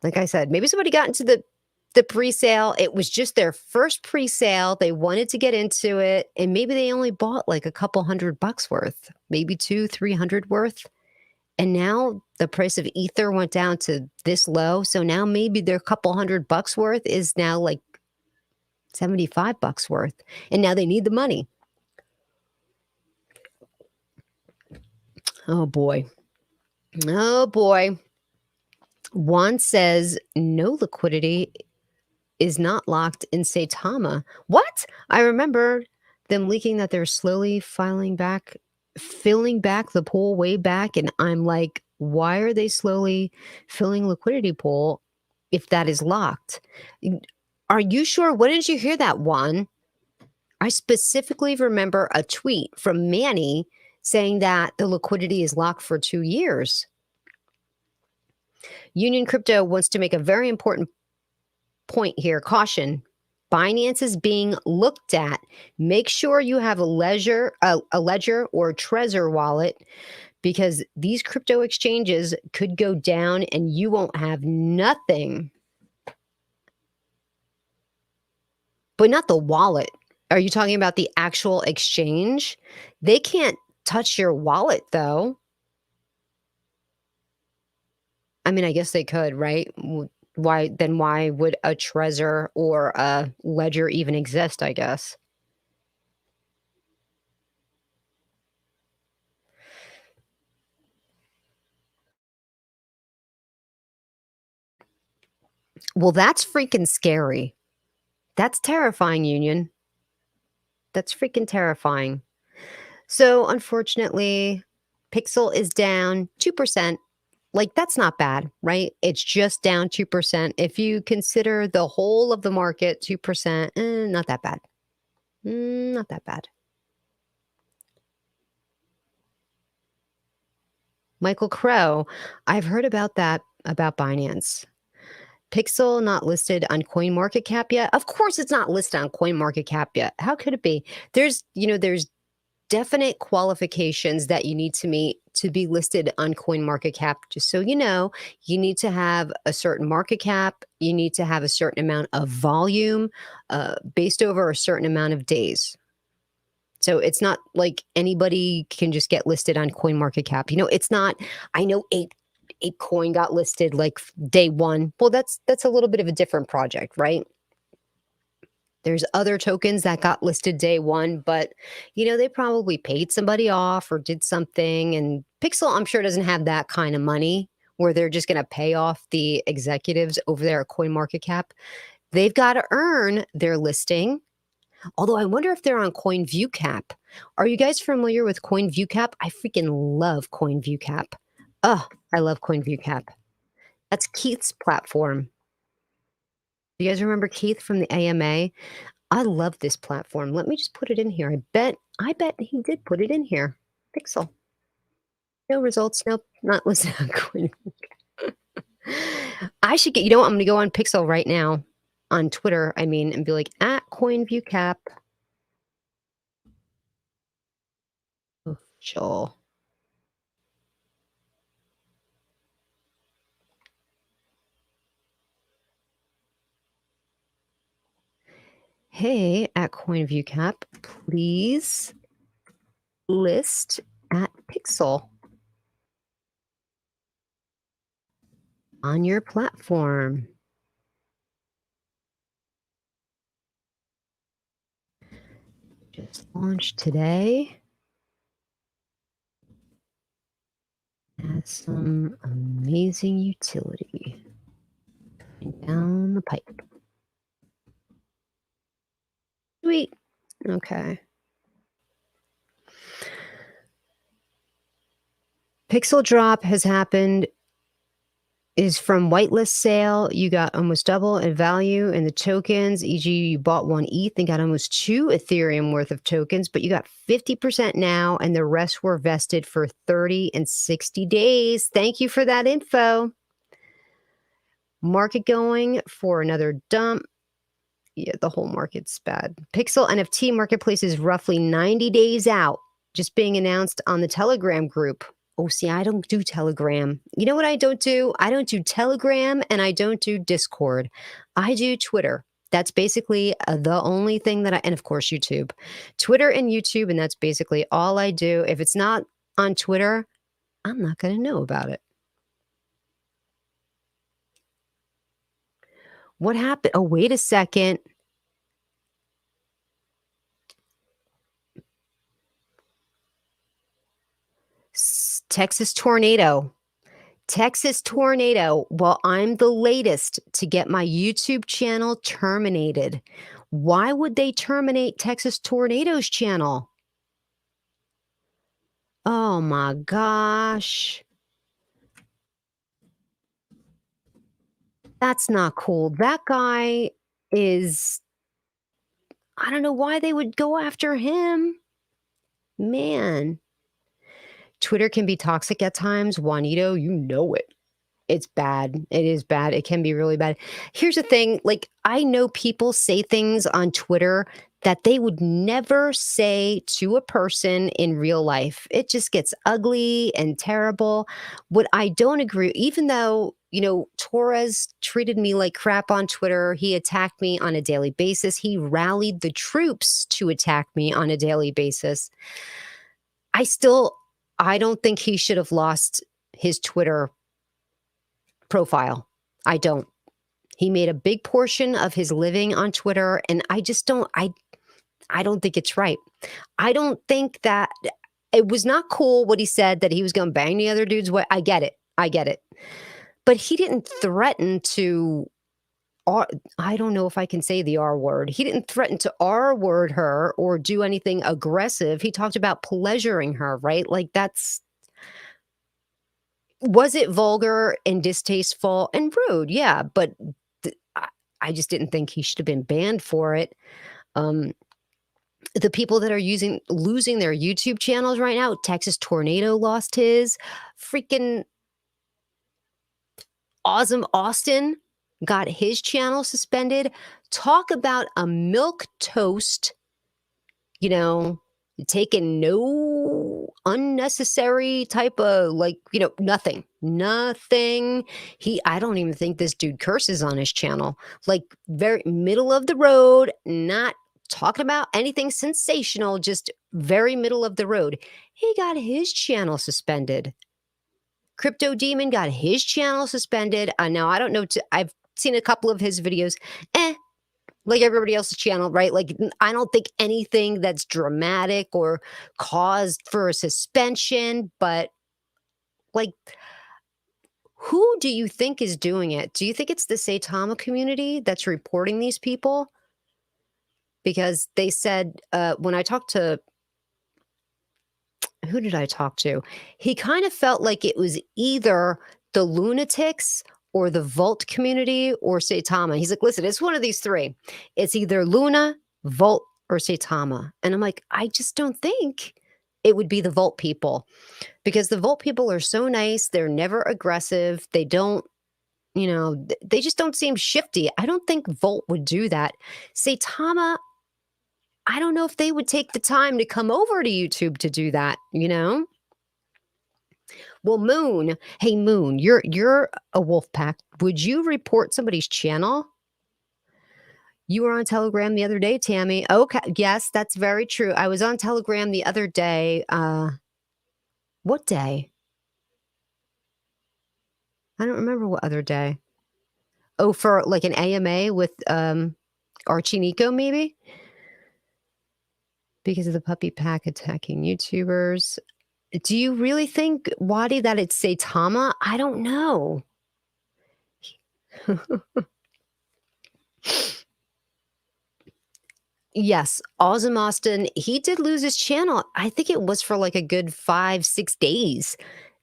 like I said, maybe somebody got into the pre-sale. It was just their first pre-sale. They wanted to get into it, and maybe they only bought like a couple $100 worth, maybe 200-300 worth. And now the price of ether went down to this low. So now maybe their couple $100 worth is now like $75 worth. And now they need the money. Oh boy. Oh boy. Juan says no liquidity is not locked in Saitama. What? I remember them leaking that they're slowly filling back the pool way back. And I'm like, why are they slowly filling liquidity pool if that is locked? Are you sure? When did you hear that, Juan? I specifically remember a tweet from Manny saying that the liquidity is locked for 2 years. Union Crypto wants to make a very important point here. Caution. Binance is being looked at. Make sure you have a ledger or Trezor wallet, because these crypto exchanges could go down and you won't have nothing. But not the wallet. Are you talking about the actual exchange? They can't touch your wallet though. I mean, I guess they could, right? Why would a Trezor or a ledger even exist, I guess? Well, that's freaking scary. That's terrifying, Union. That's freaking terrifying. So, unfortunately, Pixel is down 2%. Like, that's not bad, right? It's just down 2%. If you consider the whole of the market, 2%, not that bad. Not that bad. Michael Crow, I've heard about that, about Binance. Pixel not listed on CoinMarketCap yet? Of course it's not listed on CoinMarketCap yet. How could it be? There's definite qualifications that you need to meet to be listed on CoinMarketCap. Just so you know, you need to have a certain market cap, you need to have a certain amount of volume based over a certain amount of days. So it's not like anybody can just get listed on CoinMarketCap. It's not. I know eight coin got listed like day one. Well, that's a little bit of a different project, right? There's other tokens that got listed day one, but they probably paid somebody off or did something. And Pixel, I'm sure, doesn't have that kind of money where they're just going to pay off the executives over there at CoinMarketCap. They've got to earn their listing. Although I wonder if they're on CoinViewCap. Are you guys familiar with CoinViewCap? I freaking love CoinViewCap. Oh, I love CoinViewCap. That's Keith's platform. Do you guys remember Keith from the AMA? I love this platform. Let me just put it in here. I bet he did put it in here. Pixel. No results. Nope. Not listed on CoinViewCap. I should get, I'm going to go on Pixel right now on Twitter, and be like, at CoinViewCap. Official. Hey, at CoinViewCap, please list at Pixel on your platform. Just launched today. Has some amazing utility coming down the pipe. Sweet. Okay. Pixel drop has happened. Is from whitelist sale. You got almost double in value in the tokens, e.g. you bought 1 ETH and got almost 2 Ethereum worth of tokens, but you got 50% now, and the rest were vested for 30 and 60 days. Thank you for that info. Market going for another dump. Yeah, the whole market's bad. Pixel NFT marketplace is roughly 90 days out, just being announced on the Telegram group. Oh, see, I don't do Telegram. You know what I don't do? I don't do Telegram, and I don't do Discord. I do Twitter. That's basically the only thing that and of course, YouTube. Twitter and YouTube, and that's basically all I do. If it's not on Twitter, I'm not going to know about it. What happened? Oh, wait a second. Texas tornado. Texas tornado. Well, I'm the latest to get my YouTube channel terminated. Why would they terminate Texas Tornado's channel? Oh my gosh. That's not cool. That guy is, I don't know why they would go after him. Man. Twitter can be toxic at times. Juanito, you know it. It's bad. It is bad. It can be really bad. Here's the thing, like, I know people say things on Twitter that they would never say to a person in real life. It just gets ugly and terrible. What I don't agree, even though, Torres treated me like crap on Twitter, he attacked me on a daily basis. He rallied the troops to attack me on a daily basis. I don't think he should have lost his Twitter profile. I don't. He made a big portion of his living on Twitter, and I just don't think it's right. I don't think that it was not cool what he said, that he was going to bang the other dude's way. I get it. But he didn't threaten to I don't know if I can say the R word. He didn't threaten to R word her or do anything aggressive. He talked about pleasuring her, right? Like, was it vulgar and distasteful and rude? Yeah, but I just didn't think he should have been banned for it. The people that are losing their YouTube channels right now, Texas Tornado lost his. Freaking Awesome Austin got his channel suspended. Talk about a milk toast, taken no unnecessary type of like, nothing. Nothing. I don't even think this dude curses on his channel. Like very middle of the road, not talking about anything sensational, just very middle of the road. He got his channel suspended. Crypto Demon got his channel suspended. Now I don't know. I've seen a couple of his videos. Like everybody else's channel, right? Like I don't think anything that's dramatic or caused for a suspension, but like who do you think is doing it? Do you think it's the Saitama community that's reporting these people? Because they said when I talked to who did I talk to? He kind of felt like it was either the lunatics or the Vault community or Saitama. He's like, listen, it's one of these three. It's either Luna, Vault, or Saitama. And I'm like, I just don't think it would be the Vault people because the Vault people are so nice. They're never aggressive. They don't, they just don't seem shifty. I don't think Volt would do that. Saitama, I don't know if they would take the time to come over to YouTube to do that, Well, Moon, hey Moon, you're a wolf pack. Would you report somebody's channel? You were on Telegram the other day, Tammy. Okay, yes, that's very true. I was on Telegram the other day. What day? I don't remember what other day. Oh, for like an AMA with Archie Nico, maybe? Because of the puppy pack attacking YouTubers. Do you really think, Wadi, that it's Saitama? I don't know. Yes, Ozzy Austin, he did lose his channel. I think it was for like a good 5, 6 days.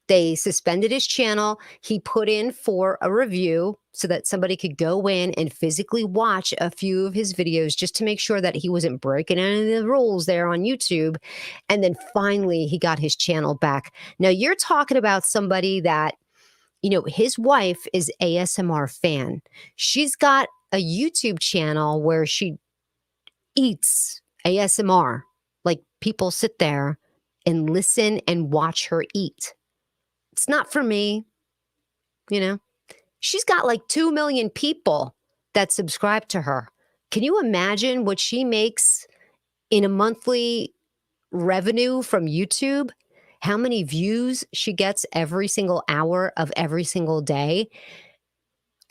They suspended his channel. He put in for a review so that somebody could go in and physically watch a few of his videos just to make sure that he wasn't breaking any of the rules there on YouTube. And then finally, he got his channel back. Now, you're talking about somebody that, his wife is ASMR fan. She's got a YouTube channel where she eats ASMR. Like people sit there and listen and watch her eat. It's not for me, you know. She's got like 2 million people that subscribe to her. Can you imagine what she makes in a monthly revenue from YouTube? How many views she gets every single hour of every single day?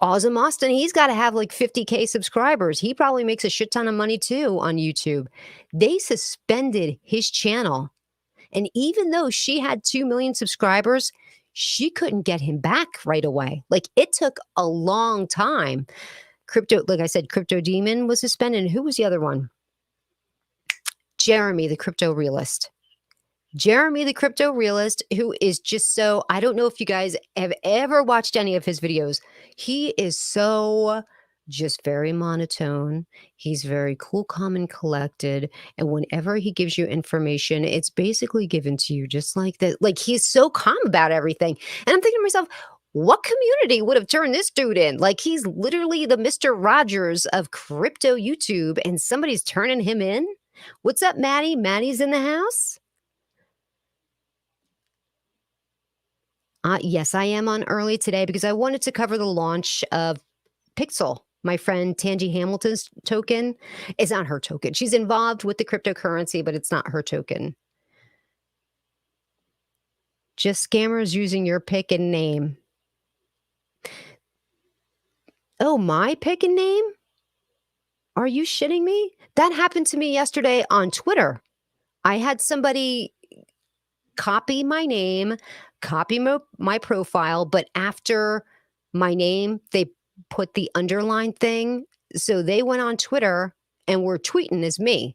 Ozzy Austin, he's got to have like 50K subscribers. He probably makes a shit ton of money too on YouTube. They suspended his channel. And even though she had 2 million subscribers, she couldn't get him back right away. Like it took a long time. Like I said, Crypto Demon was suspended. And who was the other one? Jeremy, the crypto realist. Jeremy, the crypto realist, who is just so, I don't know if you guys have ever watched any of his videos. He is so just very monotone. He's very cool, calm, and collected. And whenever he gives you information, it's basically given to you just like that. Like he's so calm about everything. And I'm thinking to myself, what community would have turned this dude in? Like he's literally the Mr. Rogers of crypto YouTube, and somebody's turning him in. What's up, Maddie? Maddie's in the house. Yes, I am on early today because I wanted to cover the launch of Pixel, my friend Tangi Hamilton's token. It's not her token. She's involved with the cryptocurrency, but it's not her token. Just scammers using your pick and name. Oh, my pick and name? Are you shitting me? That happened to me yesterday on Twitter. I had somebody copy my name, copy my profile, but after my name, they put the underline thing. So they went on Twitter and were tweeting as me.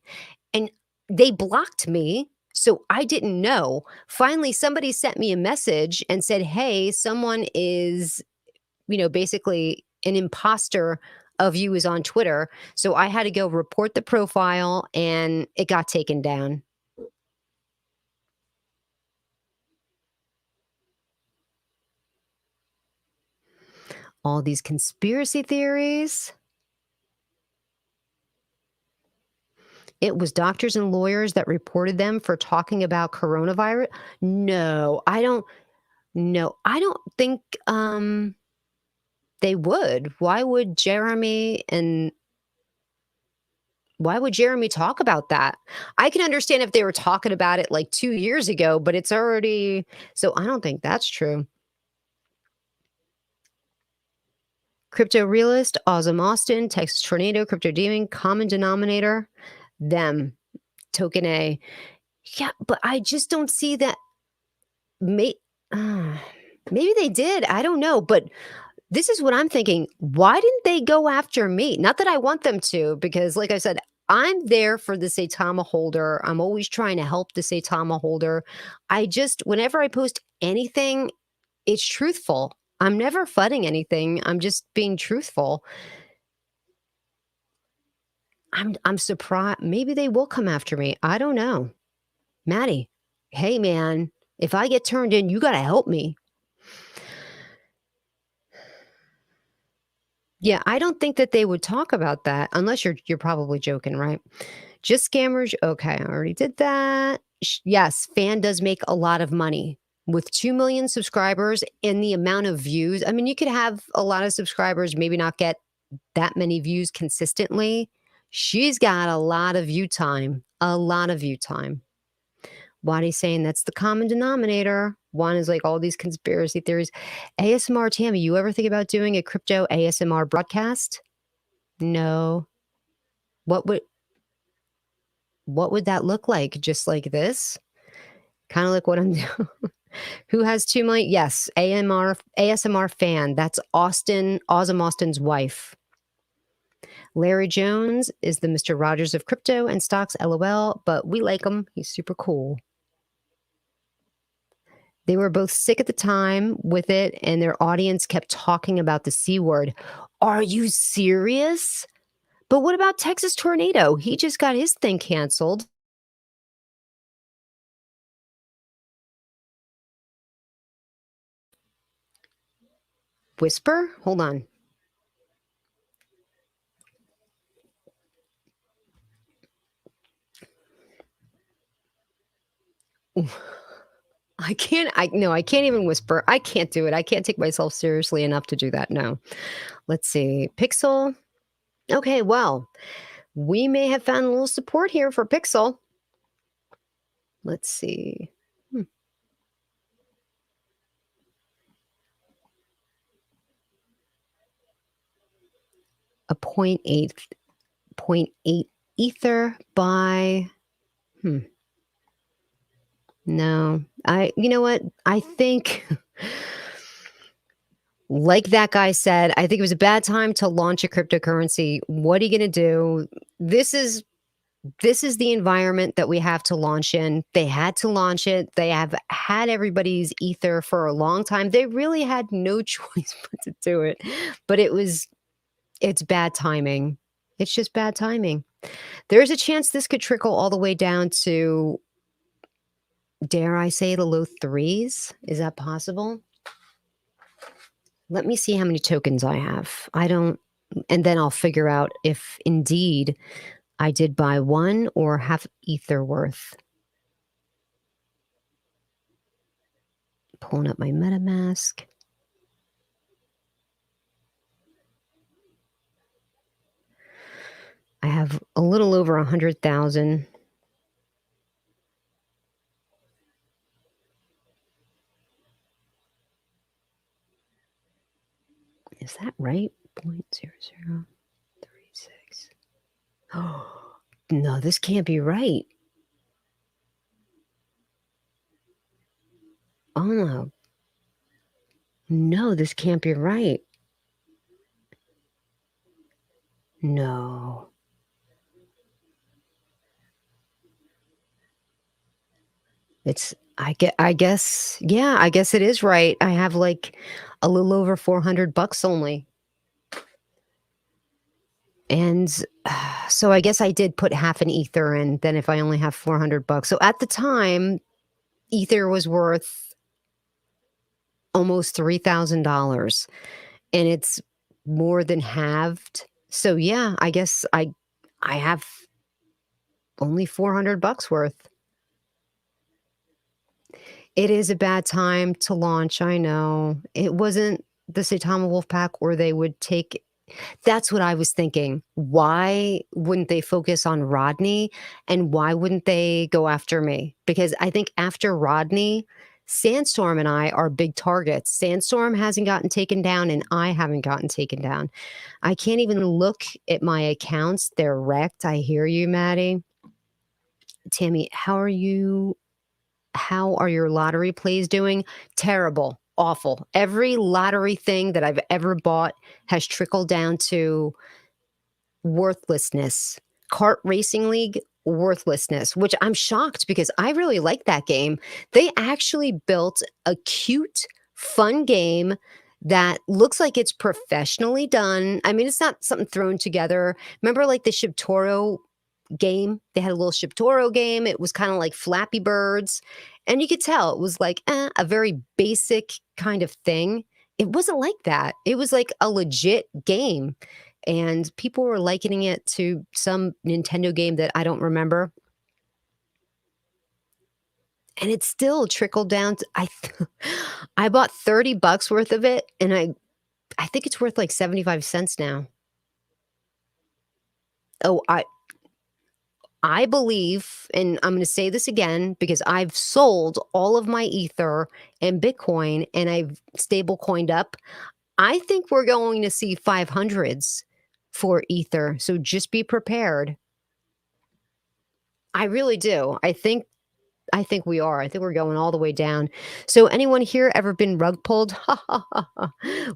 And they blocked me. So I didn't know. Finally, somebody sent me a message and said, hey, someone is, basically an imposter of you is on Twitter. So I had to go report the profile and it got taken down. All these conspiracy theories. It was doctors and lawyers that reported them for talking about coronavirus. No, I don't. No, I don't think they would. Why would Jeremy talk about that? I can understand if they were talking about it like 2 years ago, but it's already so I don't think that's true. Crypto realist, Awesome Austin, Texas Tornado, Crypto Demon, common denominator, them, token A. Yeah, but I just don't see that may uh, maybe they did, I don't know, but this is what I'm thinking. Why didn't they go after me? Not that I want them to, because like I said, I'm there for the Saitama holder. I'm always trying to help the Saitama holder. I just, whenever I post anything, it's truthful. I'm never fudding anything. I'm just being truthful. I'm surprised. Maybe they will come after me. I don't know. Maddie, hey man, if I get turned in, you got to help me. Yeah, I don't think that they would talk about that unless you're probably joking, right? Just scammers. Okay, I already did that. Yes, Fan does make a lot of money with 2 million subscribers and the amount of views. I mean, you could have a lot of subscribers, maybe not get that many views consistently. She's got a lot of view time, a lot of view time. Wadi's saying that's the common denominator. One is like all these conspiracy theories. ASMR Tammy, you ever think about doing a crypto ASMR broadcast? No. What would what would that look like? Just like this? Kind of like what I'm doing. Who has 2 million? Yes, ASMR fan. That's Austin, Awesome Austin's wife. Larry Jones is the Mr. Rogers of crypto and stocks, LOL, but we like him. He's super cool. They were both sick at the time with it, and their audience kept talking about the C word. Are you serious? But what about Texas Tornado? He just got his thing canceled. Whisper? Hold on. I can't even whisper. I can't do it. I can't take myself seriously enough to do that. No. Let's see. Pixel. Okay, well, we may have found a little support here for Pixel. Let's see. A 0.8 ether by no. You know what? I think like that guy said, I think it was a bad time to launch a cryptocurrency. What are you going to do? This is the environment that we have to launch in. They had to launch it. They have had everybody's ether for a long time. They really had no choice but to do it. But it's bad timing. It's just bad timing. There's a chance this could trickle all the way down to, dare I say, the low threes. Is that possible? Let me see how many tokens I have. And then I'll figure out if indeed I did buy one or half ether worth. Pulling up my MetaMask. I have a little over 100,000. Is that right? 0.0036. Oh, no, this can't be right. Oh, no. No, this can't be right. No. I guess, yeah, I guess it is right. I have like a little over 400 bucks only. And so I guess I did put half an ether in, then if I only have 400 bucks. So at the time, ether was worth almost $3,000 and it's more than halved. So yeah, I guess I have Only 400 bucks worth. It is a bad time to launch, I know. It wasn't the Saitama Wolfpack where they would take. That's what I was thinking. Why wouldn't they focus on Rodney, and why wouldn't they go after me? Because I think after Rodney, Sandstorm and I are big targets. Sandstorm hasn't gotten taken down, and I haven't gotten taken down. I can't even look at my accounts. They're wrecked. I hear you, Maddie. Tammy, how are your lottery plays doing? Terrible, awful. Every lottery thing that I've ever bought has trickled down to worthlessness. Kart Racing League, worthlessness, which I'm shocked because I really like that game. They actually built a cute, fun game that looks like it's professionally done. I mean, it's not something thrown together. Remember, like the Shibtoro game? They had a little Shibtoro game. It was kind of like Flappy Birds. And you could tell it was like a very basic kind of thing. It wasn't like that. It was like a legit game. And people were likening it to some Nintendo game that I don't remember. And it still trickled down to I bought 30 bucks worth of it, and I think it's worth like 75 cents now. Oh, I believe, and I'm going to say this again because I've sold all of my Ether and Bitcoin and I've stable coined up. I think we're going to see 500s for Ether. So just be prepared. I really do. I think we are. I think we're going all the way down. So anyone here ever been rug pulled?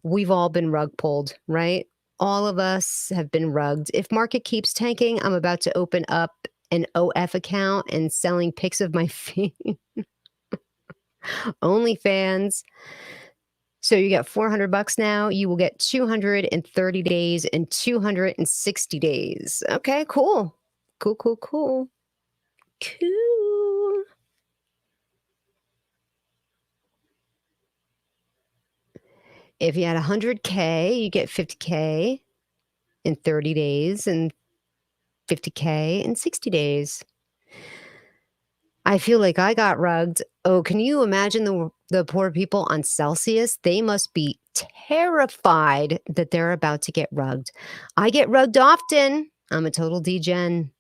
We've all been rug pulled, right? All of us have been rugged. If market keeps tanking, I'm about to open up an OF account and selling pics of my feet. OnlyFans. So you get 400 bucks now. You will get 230 days and 260 days. Okay, cool. Cool, cool, cool. Cool. If you had 100K, you get 50K in 30 days and 50K in 60 days. I feel like I got rugged. Oh, can you imagine the poor people on Celsius? They must be terrified that they're about to get rugged. I get rugged often. I'm a total degen.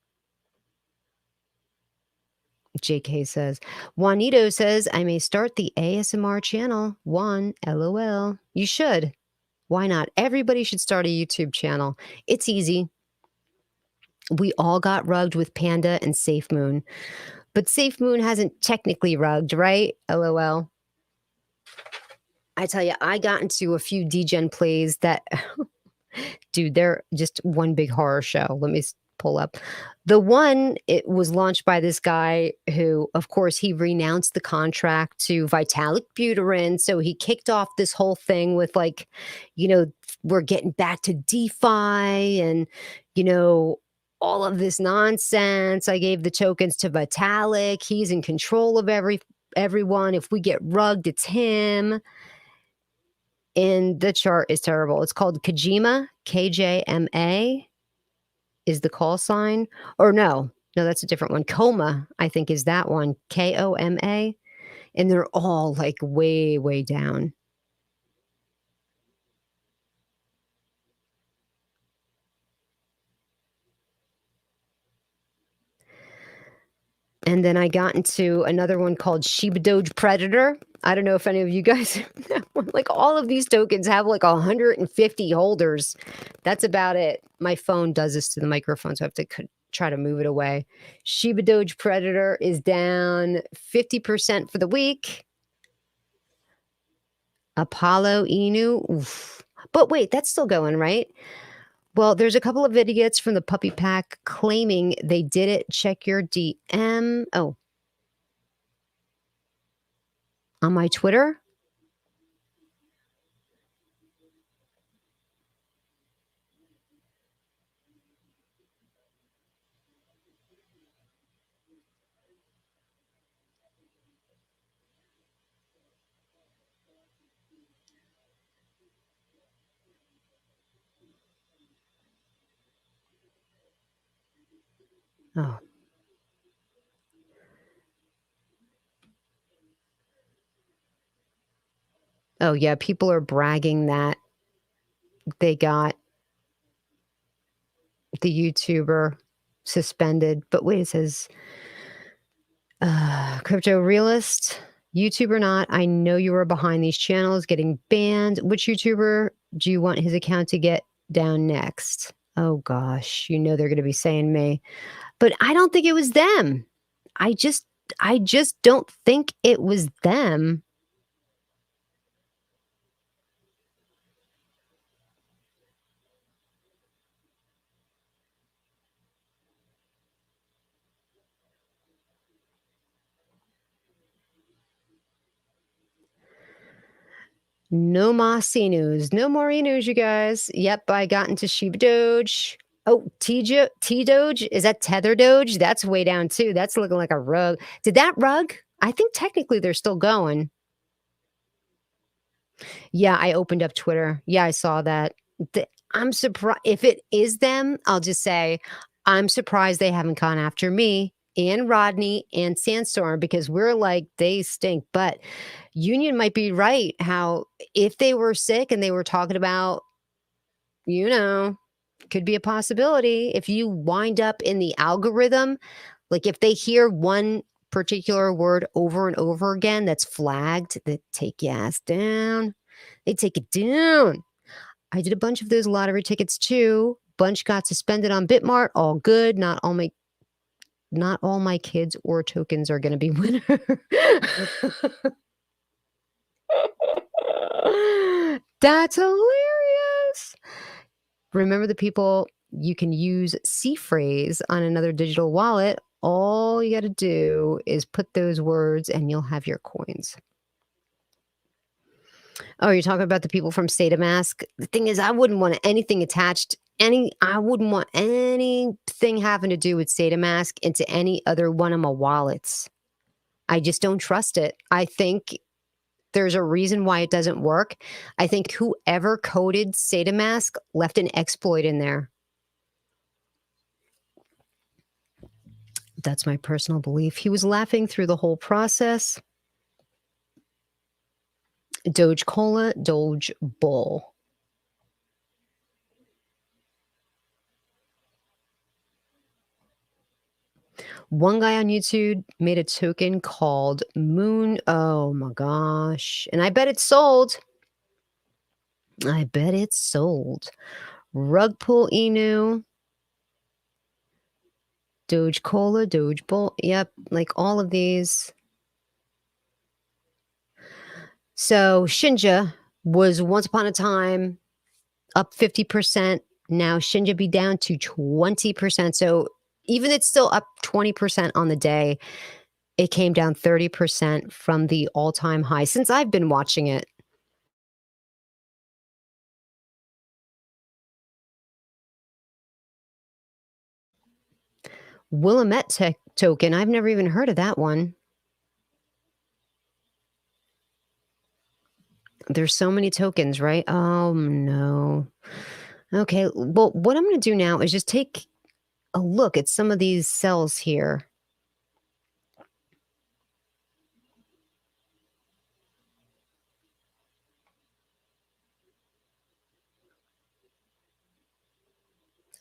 JK says. Juanito says, I may start the ASMR channel. Juan, LOL. You should. Why not? Everybody should start a YouTube channel. It's easy. We all got rugged with Panda and Safe Moon. But Safe Moon hasn't technically rugged, right? LOL. I tell you, I got into a few degen plays that, dude, they're just one big horror show. Let me pull up. The one, it was launched by this guy who, of course, he renounced the contract to Vitalik Buterin. So he kicked off this whole thing with like, we're getting back to DeFi and, all of this nonsense. I gave the tokens to Vitalik. He's in control of everyone. If we get rugged, it's him. And the chart is terrible. It's called Kajima, KJMA is the call sign. Or no, that's a different one. Coma, I think, is that one. KOMA. And they're all like way, way down. And then I got into another one called Shiba Doge Predator. I don't know if any of you guys, like all of these tokens have like 150 holders. That's about it. My phone does this to the microphone, so I have to try to move it away. Shiba Doge Predator is down 50% for the week. Apollo Inu, oof. But wait, that's still going, right? Well, there's a couple of idiots from the puppy pack claiming they did it. Check your DM. Oh, on my Twitter. Oh, Oh, yeah, people are bragging that they got the YouTuber suspended, but wait, it says, crypto realist, YouTuber not, I know you were behind these channels getting banned. Which YouTuber do you want his account to get down next? Oh gosh, you know they're gonna be saying me. But I don't think it was them. I just I just don't think it was them. No más Inus. No more Inus, you guys. Yep, I got into Shiba Doge. Oh, T Doge? Is that Tether Doge? That's way down too. That's looking like a rug. Did that rug? I think technically they're still going. Yeah, I opened up Twitter. Yeah, I saw that. I'm surprised if it is them. I'll just say I'm surprised they haven't gone after me and Rodney and Sandstorm because we're like they stink. But Union might be right. How if they were sick and they were talking about, you know, could be a possibility if you wind up in the algorithm, like if they hear one particular word over and over again that's flagged, that take your ass down. They take it down. I did a bunch of those lottery tickets too. Bunch got suspended on Bitmart. All good. Not all my kids or tokens are going to be winner. That's hilarious. Remember the people you can use C phrase on another digital wallet. All you got to do is put those words and you'll have your coins. Oh, you're talking about the people from SataMask? The thing is, I wouldn't want anything attached I wouldn't want anything having to do with SataMask into any other one of my wallets. I just don't trust it. I think there's a reason why it doesn't work. I think whoever coded SataMask left an exploit in there. That's my personal belief. He was laughing through the whole process. Doge Cola, Doge Bull. One guy on YouTube made a token called Moon. Oh my gosh. And I bet it's sold. I bet it's sold. Rug Pull Inu. Doge Cola, Doge Bull. Yep, like all of these. So Shinja was once upon a time up 50%. Now Shinja be down to 20%. So even it's still up 20% on the day, it came down 30% from the all-time high since I've been watching it. Willamette token. I've never even heard of that one. There's so many tokens, right? Oh no. Okay. Well, what I'm going to do now is just take a look at some of these cells here.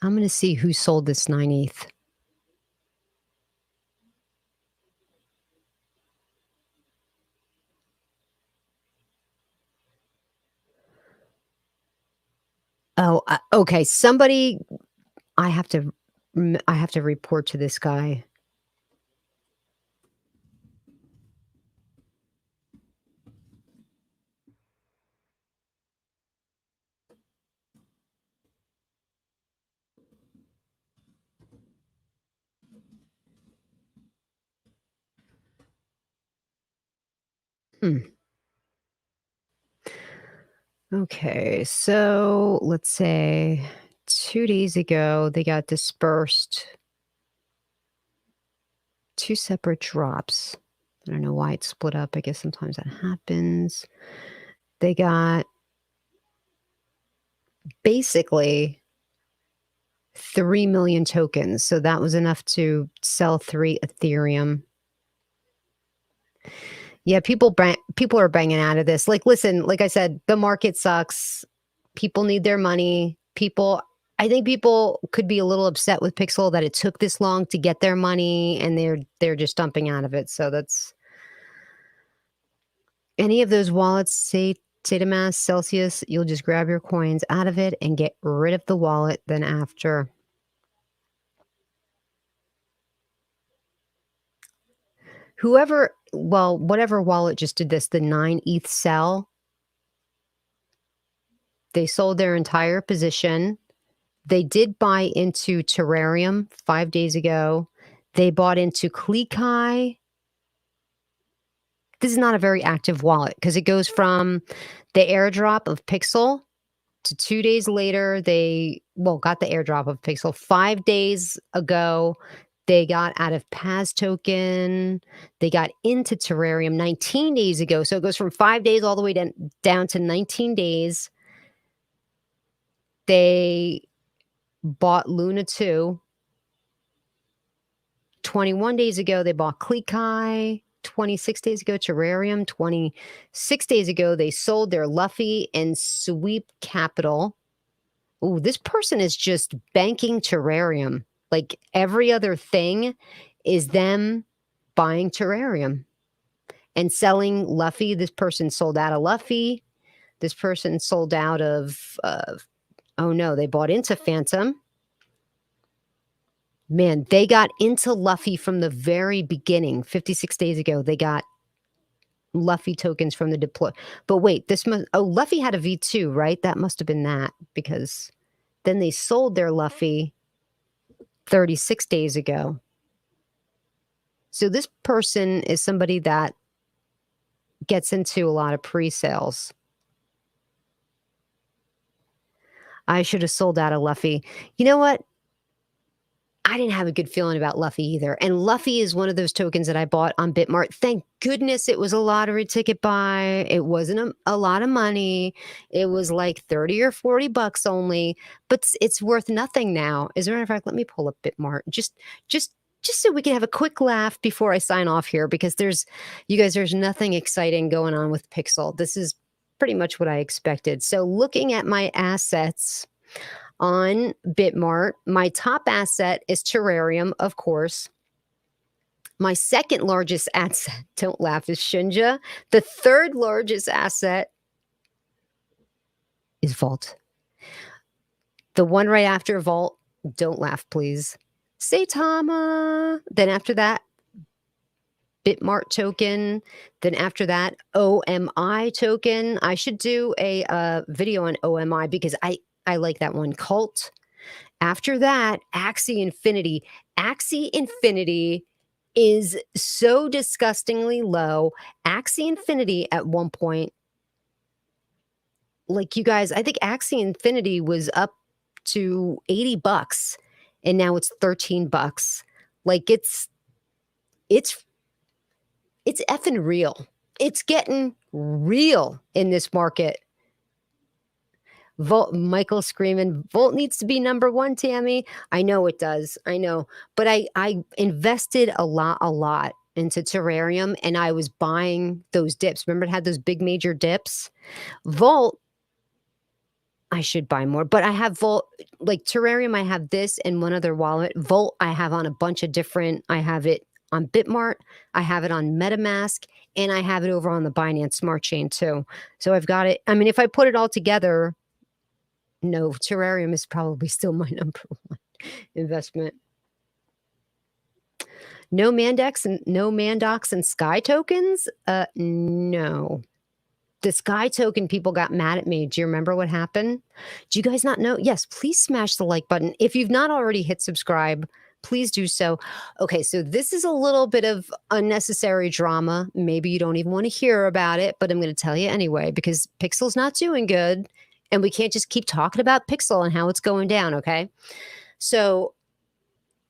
I'm going to see who sold this 9/8. Oh, okay. Somebody, I have to, I have to report to this guy. Hmm. Okay, so let's say 2 days ago they got dispersed. Two separate drops. I don't know why it's split up. I guess sometimes that happens. They got basically 3 million tokens. So that was enough to sell 3 Ethereum. Yeah, people people are banging out of this. Like, listen, like I said, the market sucks. People need their money. I think people could be a little upset with Pixel that it took this long to get their money, and they're just dumping out of it. So that's any of those wallets, say Datamask, Celsius, you'll just grab your coins out of it and get rid of the wallet then after. Whatever wallet just did this, the 9 ETH sell, they sold their entire position. They did buy into Terrarium 5 days ago. They bought into Klekai. This is not a very active wallet because it goes from the airdrop of Pixel to 2 days later, got the airdrop of Pixel. 5 days ago, they got out of Paz token. They got into Terrarium 19 days ago. So it goes from 5 days all the way down to 19 days. They bought Luna 2. 21 days ago, they bought Klekai. 26 days ago, Terrarium. 26 days ago, they sold their Luffy and Sweep Capital. Ooh, this person is just banking Terrarium. Like every other thing is them buying Terrarium and selling Luffy. This person sold out of Luffy. This person sold out of, oh no, they bought into Phantom. Man, they got into Luffy from the very beginning. 56 days ago, they got Luffy tokens from the deploy. But wait, Luffy had a V2, right? That must have been that, because then they sold their Luffy 36 days ago. So this person is somebody that gets into a lot of pre-sales. I should have sold out of Luffy. You know what? I didn't have a good feeling about Luffy either. And Luffy is one of those tokens that I bought on Bitmart. Thank goodness it was a lottery ticket buy. It wasn't a lot of money. It was like 30 or 40 bucks only, but it's worth nothing now. As a matter of fact, let me pull up Bitmart just so we can have a quick laugh before I sign off here, because there's nothing exciting going on with Pixel. This is pretty much what I expected. So looking at my assets on Bitmart, my top asset is Terrarium, of course. My second largest asset, don't laugh, is Shinja. The third largest asset is Vault. The one right after Vault, don't laugh, please, Saitama. Then after that, Bitmart token. Then after that, OMI token. I should do a video on OMI because I like that one. Cult. After that, Axie Infinity. Axie Infinity is so disgustingly low. Axie Infinity at one point, like, you guys, I think Axie Infinity was up to 80 bucks and now it's 13 bucks. Like, it's effing real. It's getting real in this market. Volt, Michael screaming, Volt needs to be number one, Tammy. I know it does. I know. But I invested a lot into Terrarium, and I was buying those dips. Remember it had those big major dips? Volt, I should buy more, but I have Volt, like Terrarium, I have this and one other wallet. Volt, I have on a bunch of different, I have it on Bitmart, I have it on MetaMask, and I have it over on the Binance Smart Chain too. So I've got it. I mean, if I put it all together, no, Terrarium is probably still my number one investment. No Mandox and Sky tokens? No. The Sky token people got mad at me. Do you remember what happened? Do you guys not know? Yes, please smash the like button. If you've not already hit subscribe, please do so. Okay, so this is a little bit of unnecessary drama. Maybe you don't even want to hear about it, but I'm going to tell you anyway, because Pixel's not doing good. And we can't just keep talking about Pixel and how it's going down, okay? So,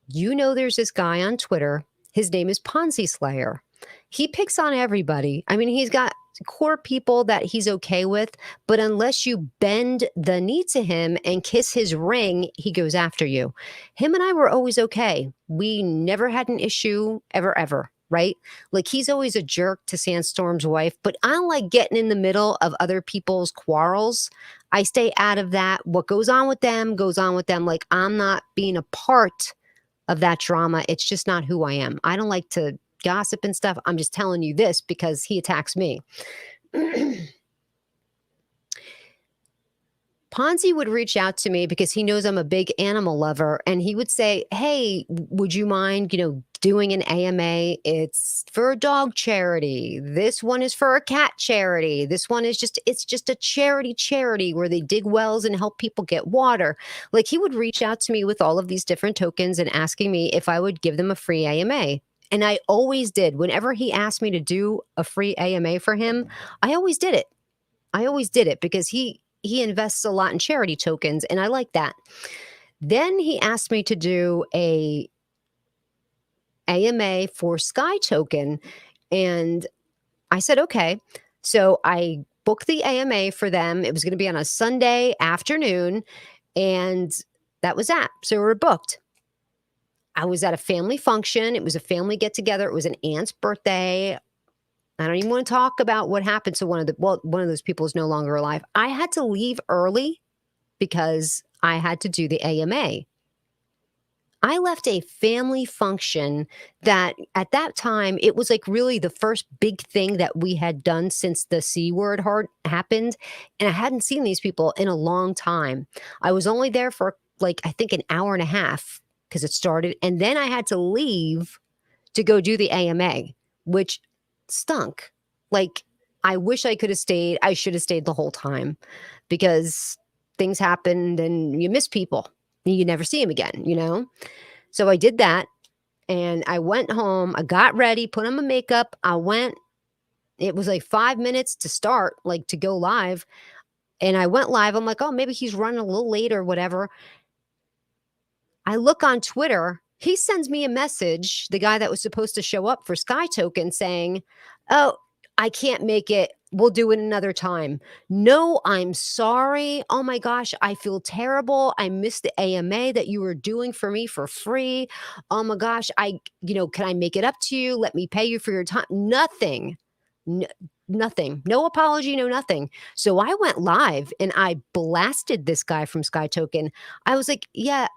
there's this guy on Twitter. His name is Ponzi Slayer. He picks on everybody. I mean, he's got core people that he's okay with, but unless you bend the knee to him and kiss his ring, he goes after you. Him and I were always okay. We never had an issue, ever. right? Like he's always a jerk to Sandstorm's wife, but I don't like getting in the middle of other people's quarrels. I stay out of that. What goes on with them goes on with them. Like I'm not being a part of that drama. It's just not who I am. I don't like to gossip and stuff. I'm just telling you this because he attacks me. Ponzi would reach out to me because he knows I'm a big animal lover, and he would say, "Hey, would you mind, doing an AMA? It's for a dog charity. This one is for a cat charity. This one is it's just a charity where they dig wells and help people get water." Like he would reach out to me with all of these different tokens and asking me if I would give them a free AMA. And I always did. Whenever he asked me to do a free AMA for him, I always did it. I always did it because he invests a lot in charity tokens, and I like that. Then he asked me to do a AMA for Sky Token, and I said, okay. So I booked the AMA for them. It was going to be on a Sunday afternoon, and that was that. So we were booked. I was at a family function. It was a family get together. It was an aunt's birthday. I don't even want to talk about what happened to one of those people is no longer alive. I had to leave early because I had to do the AMA. I left a family function that at that time, it was like really the first big thing that we had done since the C word happened. And I hadn't seen these people in a long time. I was only there for like, I think an hour and a half because it started. And then I had to leave to go do the AMA, which stunk. Like, I wish I could have stayed. I should have stayed the whole time because things happened and you miss people. You never see them again. So I did that and I went home. I got ready, put on my makeup. I went. It was like 5 minutes to start, like to go live. And I went live. I'm like, oh, maybe he's running a little late or whatever. I look on Twitter. He sends me a message, the guy that was supposed to show up for Sky Token, saying, "Oh, I can't make it. We'll do it another time." No, I'm sorry. Oh my gosh, I feel terrible. I missed the AMA that you were doing for me for free. Oh my gosh, can I make it up to you? Let me pay you for your time. Nothing. Nothing. No apology, no nothing. So I went live and I blasted this guy from Sky Token. I was like, yeah,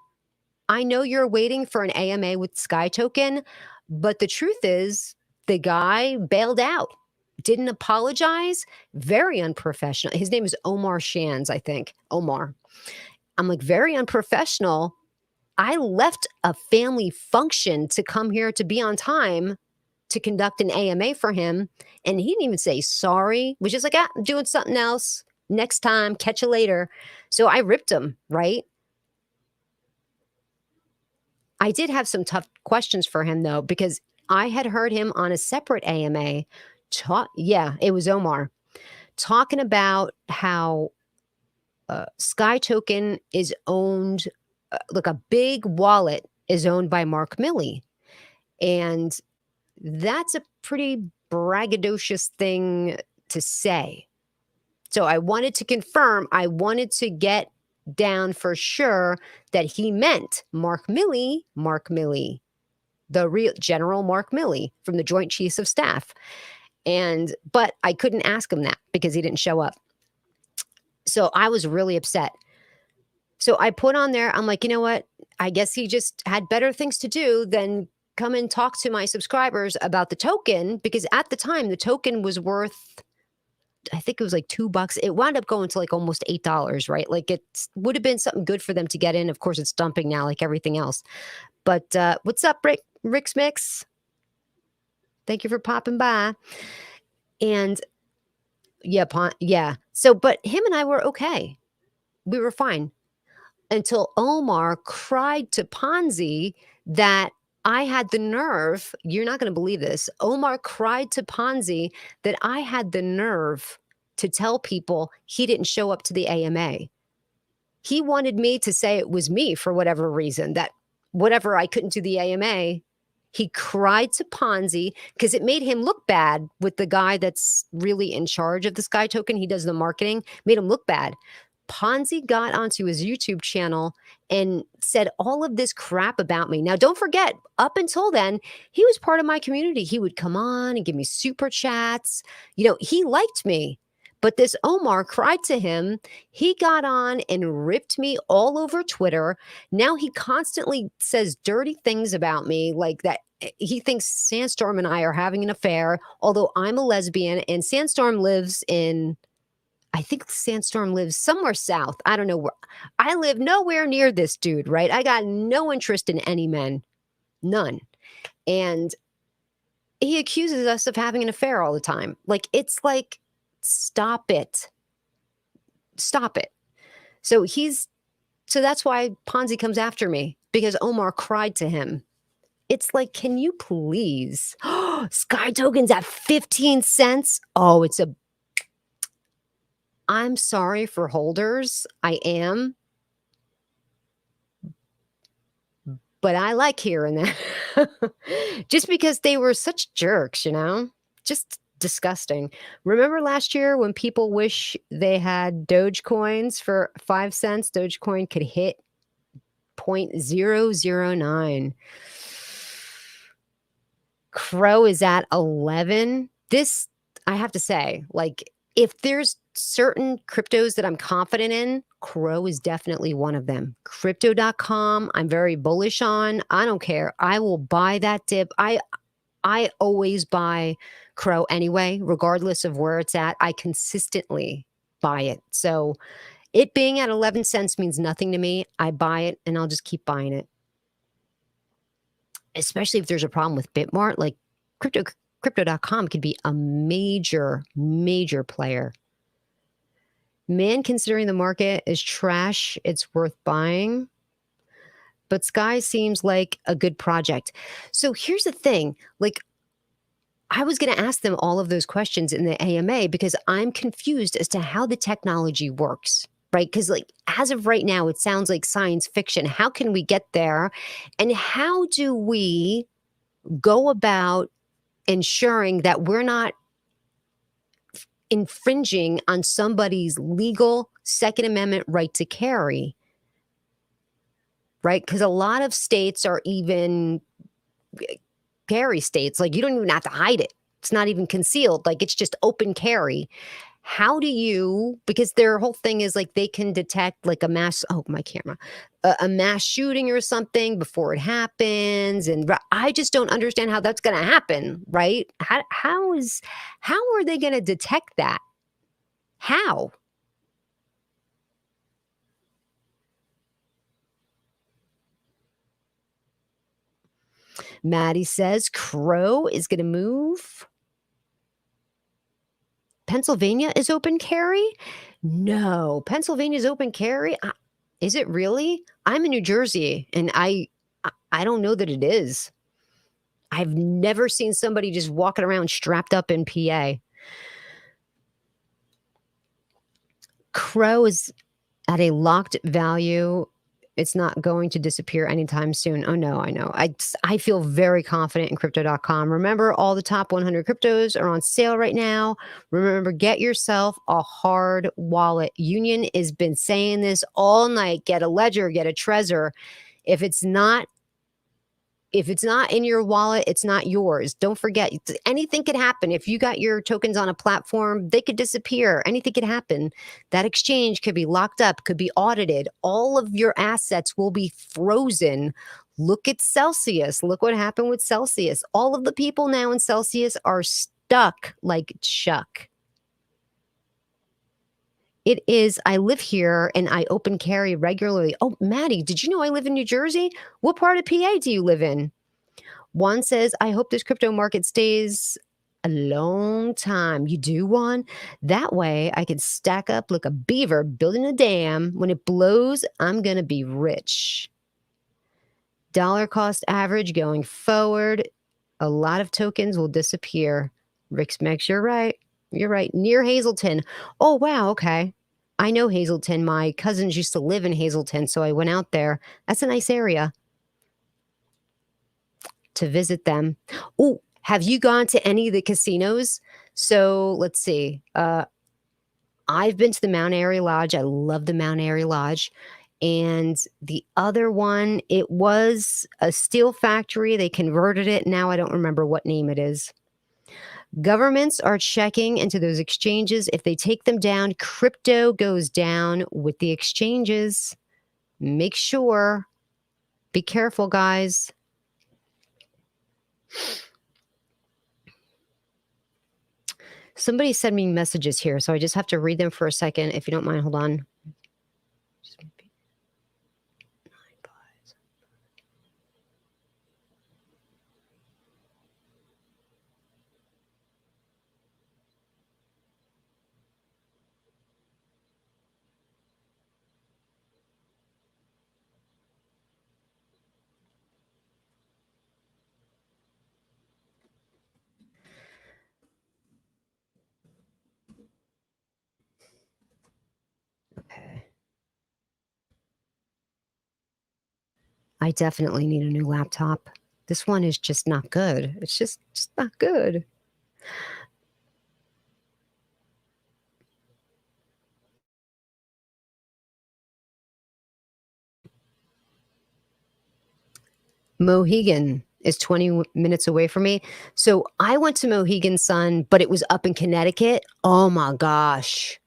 I know you're waiting for an AMA with Sky Token, but the truth is the guy bailed out, didn't apologize, very unprofessional. His name is Omar Shands, I think. Omar. I'm like, very unprofessional. I left a family function to come here to be on time to conduct an AMA for him. And he didn't even say sorry, was just like, I'm doing something else. Next time, catch you later. So I ripped him, right? I did have some tough questions for him though, because I had heard him on a separate AMA yeah, it was Omar talking about how Sky Token is owned, like a big wallet is owned by Mark Milley. And that's a pretty braggadocious thing to say. So I wanted to confirm, I wanted to get down for sure that he meant Mark Milley, the real General Mark Milley from the Joint Chiefs of Staff. But I couldn't ask him that because he didn't show up. So I was really upset. So I put on there, I'm like, you know what? I guess he just had better things to do than come and talk to my subscribers about the token, because at the time the token was worth, I think it was like $2. It wound up going to like almost $8, right? Like it would have been something good for them to get in. Of course, it's dumping now like everything else. But what's up, Rick's Mix? Thank you for popping by. And yeah. So, but him and I were okay. We were fine until Omar cried to Ponzi that I had the nerve. You're not going to believe this. Omar cried to Ponzi that I had the nerve to tell people he didn't show up to the AMA. He wanted me to say it was me for whatever reason, that whatever I couldn't do the AMA. He cried to Ponzi because it made him look bad with the guy that's really in charge of the Sky Token. He does the marketing, made him look bad. Ponzi got onto his YouTube channel and said all of this crap about me. Now, don't forget, up until then, he was part of my community. He would come on and give me super chats. He liked me. But this Omar cried to him. He got on and ripped me all over Twitter. Now he constantly says dirty things about me, like that he thinks Sandstorm and I are having an affair, although I'm a lesbian and I think Sandstorm lives somewhere south. I don't know where. I live nowhere near this dude, right? I got no interest in any men, none. And he accuses us of having an affair all the time. It's like, stop it. Stop it. So that's why Ponzi comes after me, because Omar cried to him. It's like, can you please? Sky tokens at 15 cents. Oh, I'm sorry for holders. I am. But I like hearing that. Just because they were such jerks, just disgusting. Remember last year when people wish they had Dogecoins for 5 cents? Dogecoin could hit 0.009. Crow is at 11. This, I have to say, if there's certain cryptos that I'm confident in, Crow is definitely one of them. Crypto.com, I'm very bullish on. I don't care. I will buy that dip. I always buy Crow anyway, regardless of where it's at. I consistently buy it. So it being at 11 cents means nothing to me. I buy it and I'll just keep buying it. Especially if there's a problem with Bitmart, like crypto.com could be a major, major player. Man, considering the market is trash, it's worth buying. But Sky seems like a good project. So here's the thing. I was going to ask them all of those questions in the AMA because I'm confused as to how the technology works, right? Because as of right now, it sounds like science fiction. How can we get there? And how do we go about ensuring that we're not infringing on somebody's legal Second Amendment right to carry, right? Because a lot of states are even carry states. You don't even have to hide it. It's not even concealed. It's just open carry. How do you, because their whole thing is they can detect a mass, oh, my camera, a mass shooting or something before it happens. And I just don't understand how that's going to happen, right? How are they going to detect that? How? Maddie says Crow is going to move. Pennsylvania is open carry? No, Pennsylvania's open carry? Is it really? I'm in New Jersey, and I don't know that it is. I've never seen somebody just walking around strapped up in PA. Crow is at a locked value. It's not going to disappear anytime soon. Oh, no, I know. I feel very confident in crypto.com. Remember, all the top 100 cryptos are on sale right now. Remember, get yourself a hard wallet. Union has been saying this all night. Get a Ledger, get a Trezor. If it's not in your wallet, it's not yours. Don't forget, anything could happen. If you got your tokens on a platform, they could disappear. Anything could happen. That exchange could be locked up, could be audited. All of your assets will be frozen. Look at Celsius. Look what happened with Celsius. All of the people now in Celsius are stuck like Chuck. It is. I live here and I open carry regularly. Oh, Maddie, did you know I live in New Jersey? What part of PA do you live in? One says, I hope this crypto market stays a long time. You do one? That way I can stack up like a beaver building a dam. When it blows, I'm going to be rich. Dollar cost average going forward. A lot of tokens will disappear. Rick Smix, you're right. You're right. Near Hazleton. Oh, wow. Okay. I know Hazleton. My cousins used to live in Hazleton, so I went out there. That's a nice area to visit them. Oh, have you gone to any of the casinos? So let's see. I've been to the Mount Airy Lodge. I love the Mount Airy Lodge. And the other one, it was a steel factory. They converted it. Now I don't remember what name it is. Governments are checking into those exchanges. If they take them down, crypto goes down with the exchanges. Make sure. Be careful, guys. Somebody sent me messages here, so I just have to read them for a second. If you don't mind, hold on. Okay. I definitely need a new laptop. This one is just not good. It's just not good. Mohegan is 20 minutes away from me. So I went to Mohegan Sun, but it was up in Connecticut. Oh my gosh.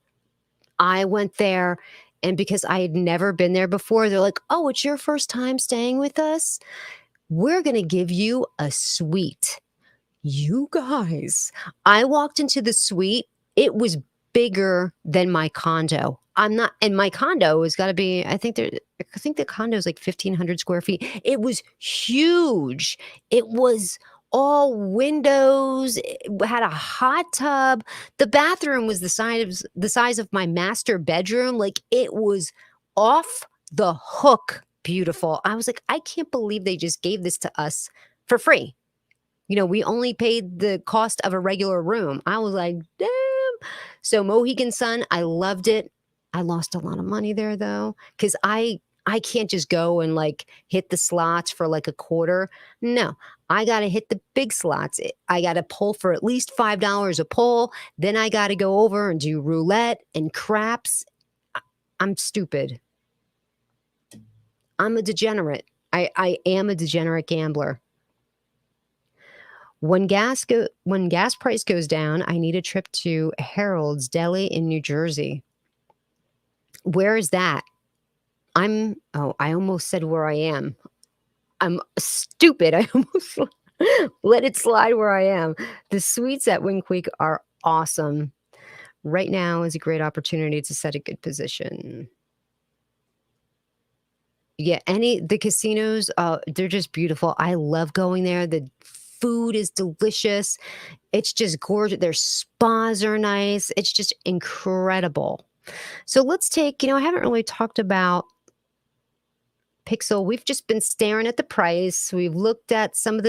I went there, and because I had never been there before, they're like, "Oh, it's your first time staying with us? We're going to give you a suite." You guys, I walked into the suite. It was bigger than my condo. I'm not, and my condo has got to be, I think the condo is like 1,500 square feet. It was huge. It was all windows. It had a hot tub. The bathroom was the size of my master bedroom. Like, it was off the hook beautiful. I was like, I can't believe they just gave this to us for free. We only paid the cost of a regular room. I was like, damn. So Mohegan Sun, I loved it. I lost a lot of money there though, because I can't just go and like hit the slots for like a quarter. No, I got to hit the big slots. I got to pull for at least $5 a pull. Then I got to go over and do roulette and craps. I'm stupid. I'm a degenerate. I am a degenerate gambler. When gas price goes down, I need a trip to Harold's Deli in New Jersey. Where is that? I almost said where I am. I'm stupid. I almost let it slide where I am. The suites at Wing Creek are awesome. Right now is a great opportunity to set a good position. Yeah, the casinos, they're just beautiful. I love going there. The food is delicious. It's just gorgeous. Their spas are nice. It's just incredible. So let's take, I haven't really talked about Pixel. We've just been staring at the price. We've looked at some of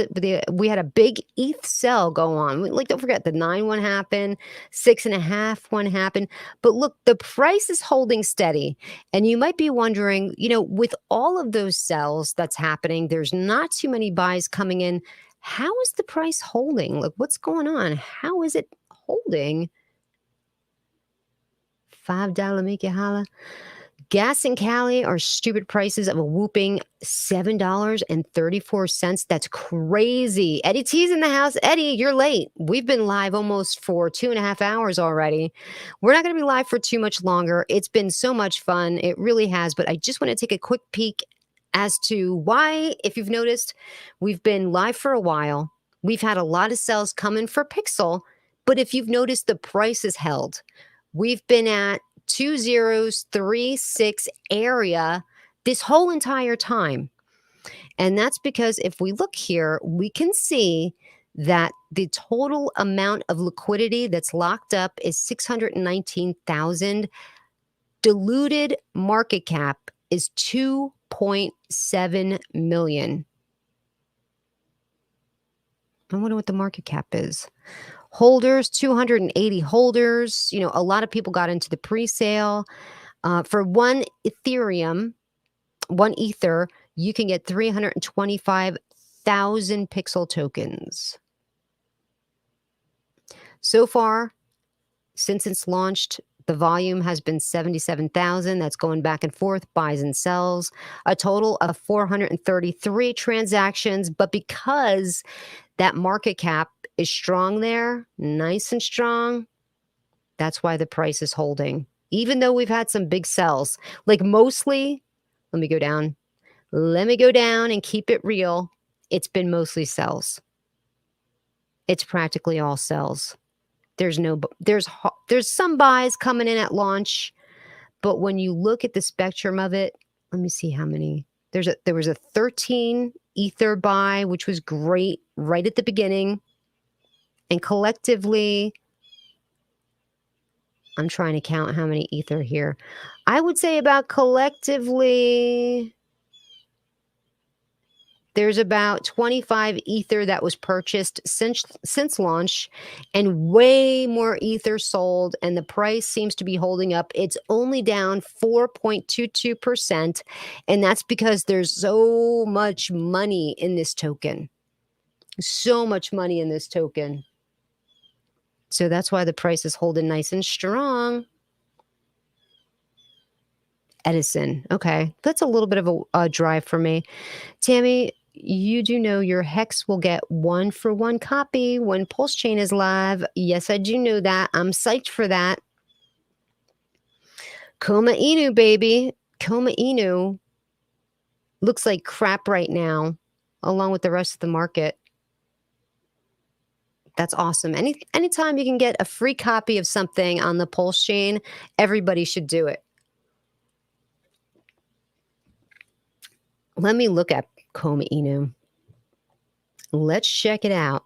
we had a big ETH sell go on. Like, don't forget the 9 one happened, 6.5 one happened. But look, the price is holding steady. And you might be wondering, with all of those sells that's happening, there's not too many buys coming in. How is the price holding? Like, what's going on? How is it holding? $5 make you holla. Gas in Cali are stupid prices of a whooping $7.34. That's crazy. Eddie T's in the house. Eddie, you're late. We've been live almost for 2.5 hours already. We're not going to be live for too much longer. It's been so much fun. It really has. But I just want to take a quick peek as to why, if you've noticed, we've been live for a while. We've had a lot of sales coming for Pixel. But if you've noticed, the price is held. We've been at 2036 area this whole entire time. And that's because if we look here, we can see that the total amount of liquidity that's locked up is 619,000. Diluted market cap is 2.7 million. I wonder what the market cap is. Holders, 280 holders. A lot of people got into the pre-sale. For one Ethereum, one Ether, you can get 325,000 Pixel tokens. So far, since it's launched, The volume has been 77,000. That's going back and forth, buys and sells. A total of 433 transactions. But because that market cap is strong there, nice and strong, that's why the price is holding. Even though we've had some big sells, like mostly, let me go down. Let me go down and keep it real. It's been mostly sells. It's practically all sells. There's some buys coming in at launch, but when you look at the spectrum of it, let me see how many. There was a 13 ether buy, which was great right at the beginning, and collectively, I'm trying to count how many ether here. I would say about collectively, there's about 25 ether that was purchased since launch, and way more ether sold, and the price seems to be holding up. It's only down 4.22%, and that's because there's so much money in this token. So much money in this token. So that's why the price is holding nice and strong. Edison. Okay. That's a little bit of a drive for me. Tammy, you do know your Hex will get 1-for-1 copy when Pulse Chain is live. Yes, I do know that. I'm psyched for that. Koma Inu, baby. Koma Inu looks like crap right now, along with the rest of the market. That's awesome. Anytime you can get a free copy of something on the Pulse Chain, everybody should do it. Let me look at Koma Inu. Let's check it out.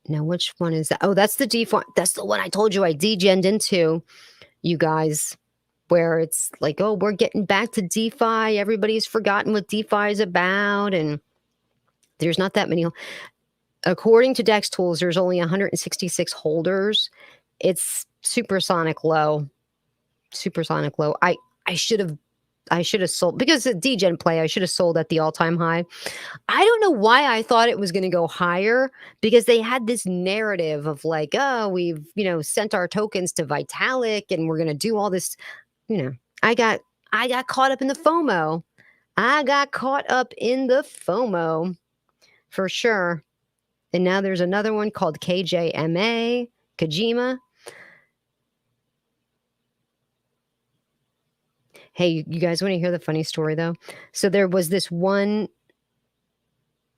Now, which one is that? Oh, that's the DeFi. That's the one I told you I degened into, you guys, where it's like, oh, we're getting back to DeFi. Everybody's forgotten what DeFi is about. And there's not that many. According to Dex Tools, there's only 166 holders. It's supersonic low. Supersonic low. I should have sold, because the degen play, I should have sold at the all-time high. I don't know why I thought it was going to go higher, because they had this narrative of like, oh, we've, sent our tokens to Vitalik and we're going to do all this, I got caught up in the FOMO. I got caught up in the FOMO for sure. And now there's another one called KJMA, Kojima. Hey, you guys want to hear the funny story, though? So there was this one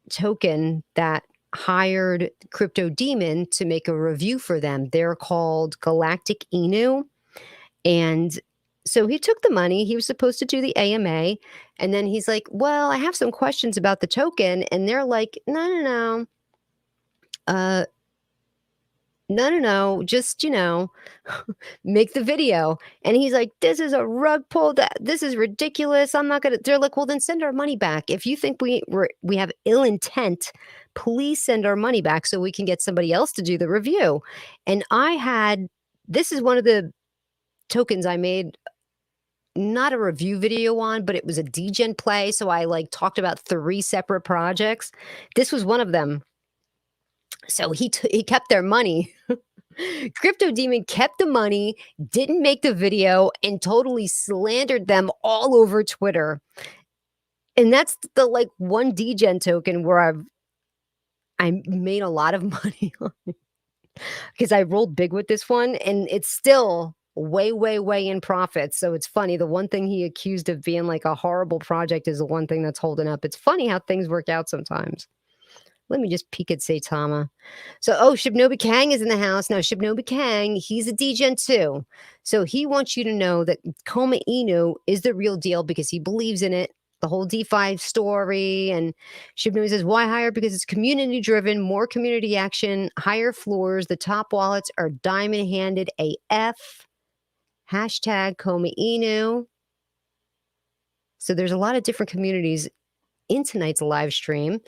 token that hired Crypto Demon to make a review for them. They're called Galactic Inu. And so he took the money. He was supposed to do the AMA. And then he's like, well, I have some questions about the token. And they're like, no. No, just, make the video. And he's like, this is a rug pull. This is ridiculous. I'm not going to, they're like, well, then send our money back. If you think we have ill intent, please send our money back so we can get somebody else to do the review. And this is one of the tokens I made, not a review video on, but it was a degen play. So I talked about 3 separate projects. This was one of them. So he kept their money. Crypto Demon kept the money, didn't make the video, and totally slandered them all over Twitter. And that's the one degen token where I made a lot of money on it, because I rolled big with this one, and it's still way, way, way in profit. So it's funny. The one thing he accused of being like a horrible project is the one thing that's holding up. It's funny how things work out sometimes. Let me just peek at Saitama. So, Shibnobi Kang is in the house. Now, Shibnobi Kang, he's a degen too. So he wants you to know that Koma Inu is the real deal because he believes in it, the whole DeFi story. And Shibnobi says, why higher? Because it's community driven, more community action, higher floors. The top wallets are diamond handed AF. Hashtag Koma Inu. So there's a lot of different communities in tonight's live stream.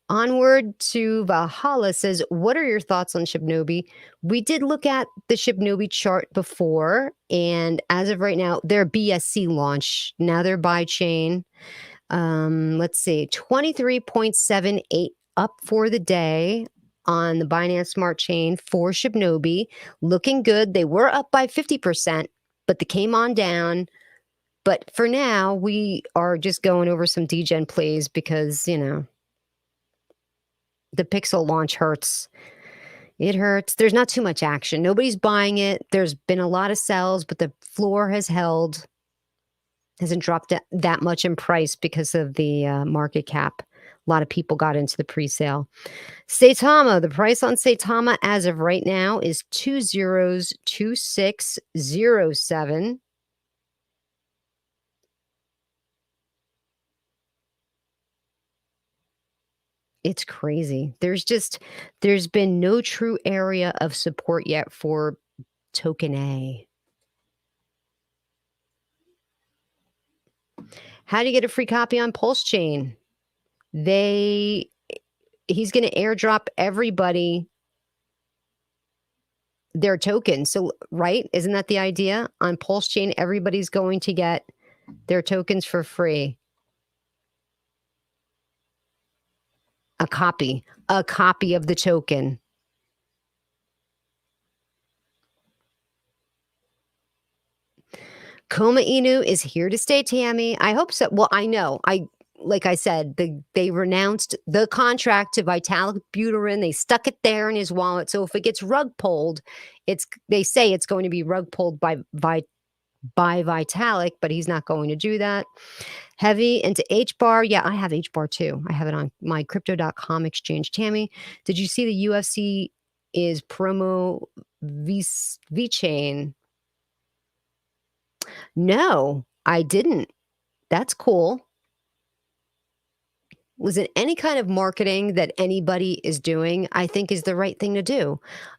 Onward to Valhalla says, what are your thoughts on Shibnobi? We did look at the Shibnobi chart before, and as of right now, their BSC launch. Now they're buy chain. Let's see, 23.78 up for the day. on the Binance Smart Chain for Shibnobi, looking good. They were up by 50%, but they came on down. But for now, we are just going over some degen plays because, the pixel launch hurts. It hurts. There's not too much action. Nobody's buying it. There's been a lot of sells, but the floor has held, hasn't dropped that much in price because of the market cap. A lot of people got into the pre-sale. Saitama, the price on Saitama as of right now is 202607. It's crazy. There's been no true area of support yet for token A. How do you get a free copy on Pulse Chain? He's going to airdrop everybody their token. So, right? Isn't that the idea? On Pulse Chain, everybody's going to get their tokens for free. A copy of the token. Koma Inu is here to stay, Tammy. I hope so. Well, I know. Like I said, they renounced the contract to Vitalik Buterin. They stuck it there in his wallet. So if it gets rug pulled, they say it's going to be rug pulled by Vitalik, but he's not going to do that. Heavy into H-bar. Yeah, I have H-bar too. I have it on my crypto.com exchange. Tammy, did you see the UFC is promo V-Chain? No, I didn't. That's cool. Listen, any kind of marketing that anybody is doing, I think is the right thing to do.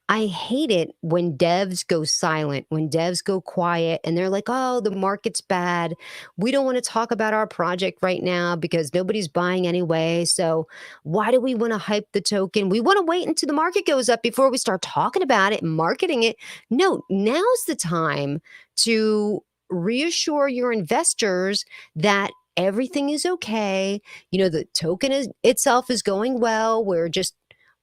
I hate it when devs go silent, when devs go quiet, and they're like, oh, the market's bad. We don't want to talk about our project right now because nobody's buying anyway. So why do we want to hype the token? We want to wait until the market goes up before we start talking about it and marketing it. No, now's the time to reassure your investors that everything is okay. The token itself is going well. We're just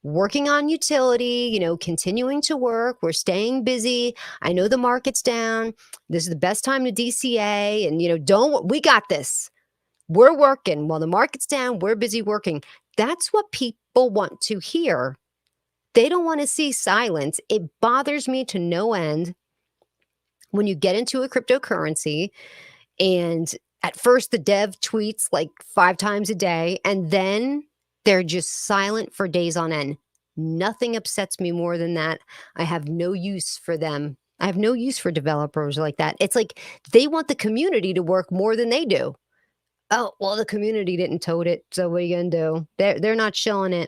working on utility, continuing to work. We're staying busy. I know the market's down. This is the best time to DCA. And, we got this. We're working. While the market's down, we're busy working. That's what people want to hear. They don't want to see silence. It bothers me to no end when you get into a cryptocurrency and at first the dev tweets like 5 times a day, and then they're just silent for days on end. Nothing upsets me more than that. I have no use for them. I have no use for developers like that. It's like they want the community to work more than they do. Oh, well, the community didn't tote it, so what are you gonna do? They're not showing it.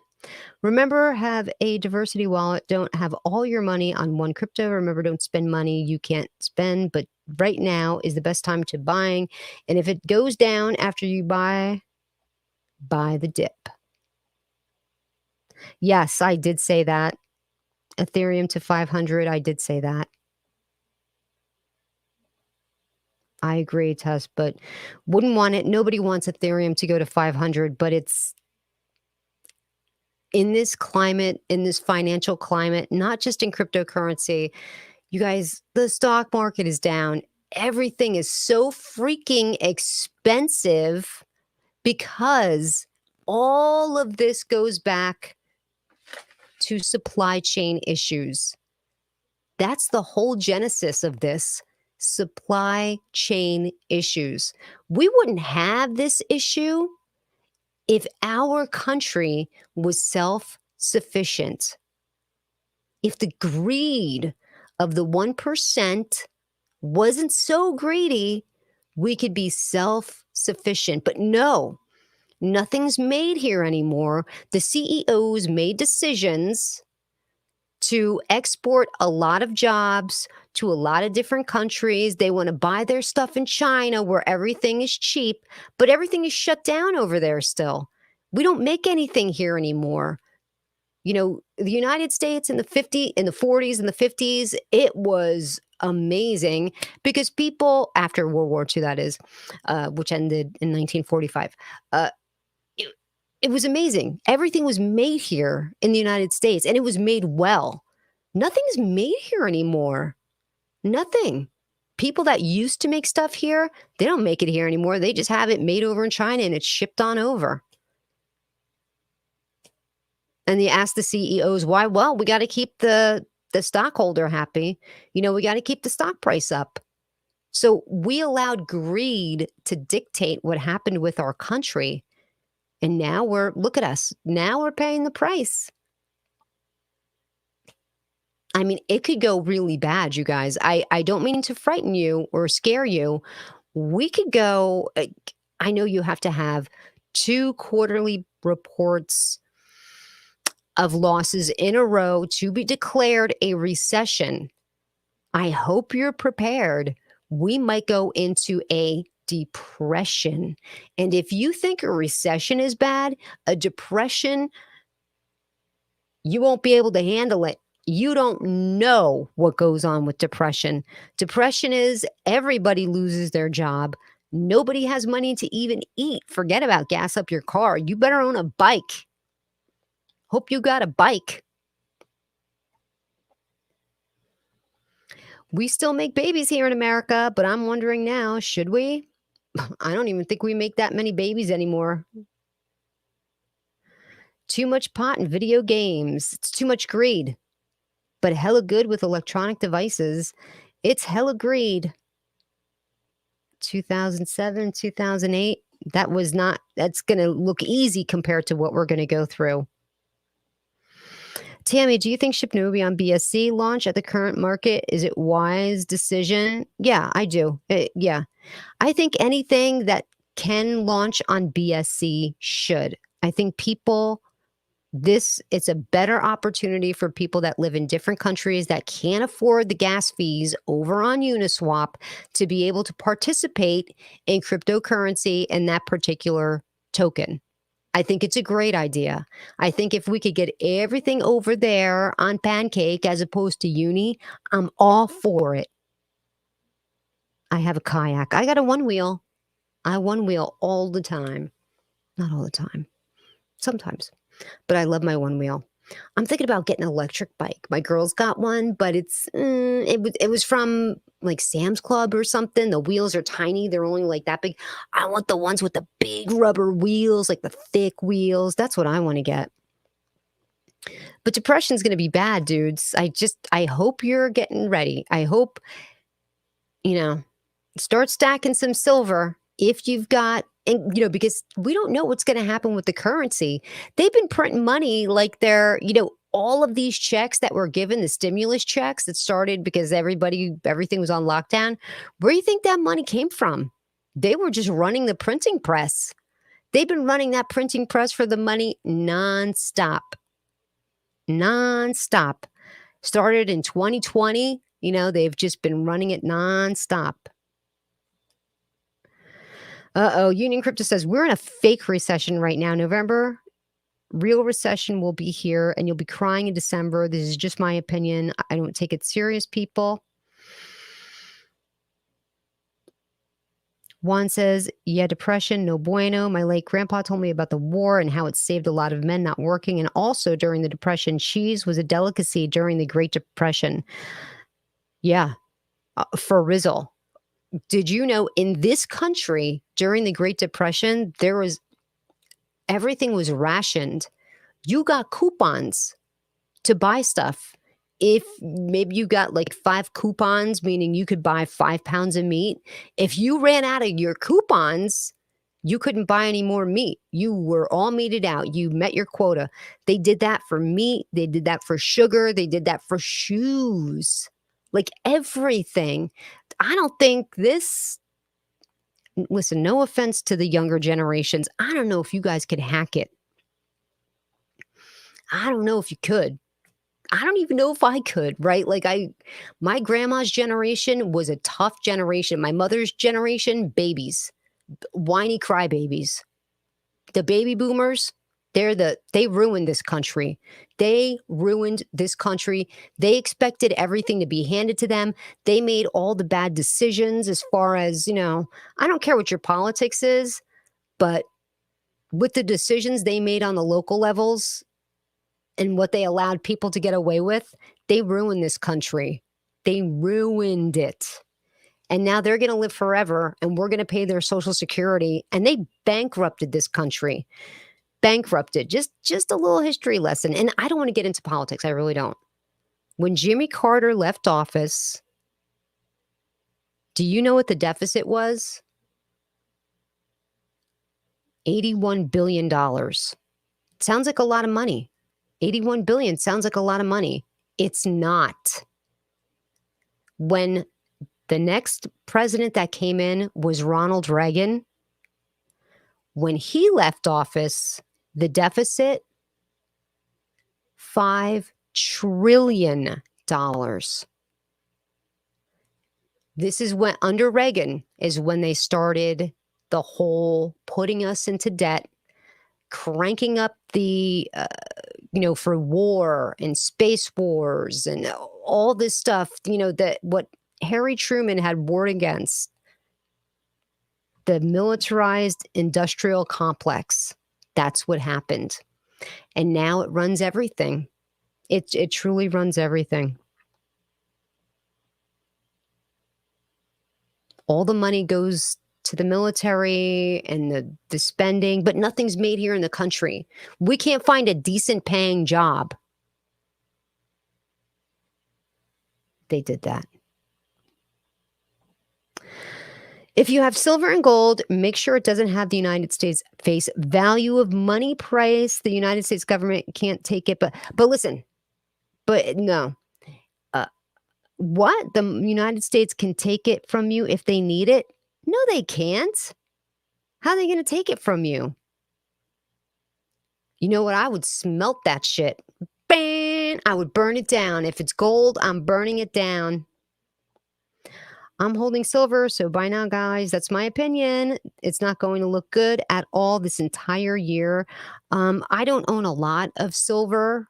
Remember, have a diversity wallet. Don't have all your money on one crypto. Remember, don't spend money you can't spend. But right now is the best time to buying. And if it goes down after you buy the dip. Yes, I did say that. Ethereum to 500. I did say that. I agree, Tess, but wouldn't want it. Nobody wants Ethereum to go to 500, but it's in this climate, in this financial climate, not just in cryptocurrency. You guys, the stock market is down. Everything is so freaking expensive because all of this goes back to supply chain issues. That's the whole genesis of this. Supply chain issues. We wouldn't have this issue if our country was self-sufficient. If the greed of the 1% wasn't so greedy, we could be self-sufficient. But no, nothing's made here anymore. The CEOs made decisions to export a lot of jobs to a lot of different countries. They want to buy their stuff in China where everything is cheap, but everything is shut down over there still. We don't make anything here anymore. The United States in the 40s and the 50s, it was amazing because people, after World War II, that is, which ended in 1945, It was amazing. Everything was made here in the United States, and it was made well. Nothing's made here anymore. Nothing. People that used to make stuff here, they don't make it here anymore. They just have it made over in China and it's shipped on over. And they ask the CEOs why. Well, we got to keep the stockholder happy. We got to keep the stock price up. So we allowed greed to dictate what happened with our country. And now look at us. Now we're paying the price. I mean, it could go really bad, you guys. I don't mean to frighten you or scare you. We could go, I know you have to have 2 quarterly reports of losses in a row to be declared a recession. I hope you're prepared. We might go into a depression. And if you think a recession is bad, a depression, you won't be able to handle it. You don't know what goes on with depression. Depression is everybody loses their job. Nobody has money to even eat. Forget about gas up your car. You better own a bike. Hope you got a bike. We still make babies here in America, but I'm wondering now, should we? I don't even think we make that many babies anymore. Too much pot and video games. It's too much greed. But hella good with electronic devices. It's hella greed. 2007, 2008. That's going to look easy compared to what we're going to go through. Tammy, do you think Shipnobi on BSC launch at the current market? Is it wise decision? Yeah, I do. Yeah. I think anything that can launch on BSC should. I think it's a better opportunity for people that live in different countries that can't afford the gas fees over on Uniswap to be able to participate in cryptocurrency and that particular token. I think it's a great idea. I think if we could get everything over there on Pancake as opposed to Uni, I'm all for it. I have a kayak. I got a one wheel. I one wheel all the time. Not all the time. Sometimes. But I love my one wheel. I'm thinking about getting an electric bike. My girl's got one, but it was from like Sam's Club or something. The wheels are tiny. They're only like that big. I want the ones with the big rubber wheels, like the thick wheels. That's what I want to get. But depression's going to be bad, dudes. I hope you're getting ready. I hope, start stacking some silver if you've got, and because we don't know what's going to happen with the currency. They've been printing money like they're, all of these checks that were given, the stimulus checks that started because everything was on lockdown. Where do you think that money came from? They were just running the printing press. They've been running that printing press for the money nonstop. Nonstop. Started in 2020. They've just been running it nonstop. Union Crypto says, we're in a fake recession right now. November, real recession will be here and you'll be crying in December. This is just my opinion. I don't take it serious, people. Juan says, yeah, depression, no bueno. My late grandpa told me about the war and how it saved a lot of men not working. And also during the Depression, cheese was a delicacy during the Great Depression. Yeah, for Rizzle. Did you know in this country during the Great Depression, everything was rationed. You got coupons to buy stuff. If maybe you got like 5 coupons, meaning you could buy 5 pounds of meat. If you ran out of your coupons, you couldn't buy any more meat. You were all meated out. You met your quota. They did that for meat. They did that for sugar. They did that for shoes. Like everything. I don't think listen, no offense to the younger generations. I don't know if you guys could hack it. I don't know if you could. I don't even know if I could, right? Like my grandma's generation was a tough generation. My mother's generation, babies, whiny crybabies. The baby boomers, they ruined this country. They ruined this country. They expected everything to be handed to them. They made all the bad decisions as far as, I don't care what your politics is, but with the decisions they made on the local levels and what they allowed people to get away with, they ruined this country. They ruined it. And now they're going to live forever and we're going to pay their social security, and they bankrupted this country. Bankrupted. Just a little history lesson. And I don't want to get into politics. I really don't. When Jimmy Carter left office, do you know what the deficit was? $81 billion. Sounds like a lot of money. 81 billion sounds like a lot of money. It's not. When the next president that came in was Ronald Reagan, when he left office, the deficit, $5 trillion. This is when, under Reagan, is when they started the whole putting us into debt, cranking up the, for war and space wars and all this stuff, that what Harry Truman had warred against, the militarized industrial complex. That's what happened. And now it runs everything. It truly runs everything. All the money goes to the military and the spending, but nothing's made here in the country. We can't find a decent paying job. They did that. If you have silver and gold, make sure it doesn't have the United States face value of money price. The United States government can't take it, but listen, but no. What? The United States can take it from you if they need it? No, they can't. How are they going to take it from you? You know what? I would smelt that shit. Bang! I would burn it down. If it's gold, I'm burning it down. I'm holding silver, so by now, guys, that's my opinion. It's not going to look good at all this entire year. I don't own a lot of silver.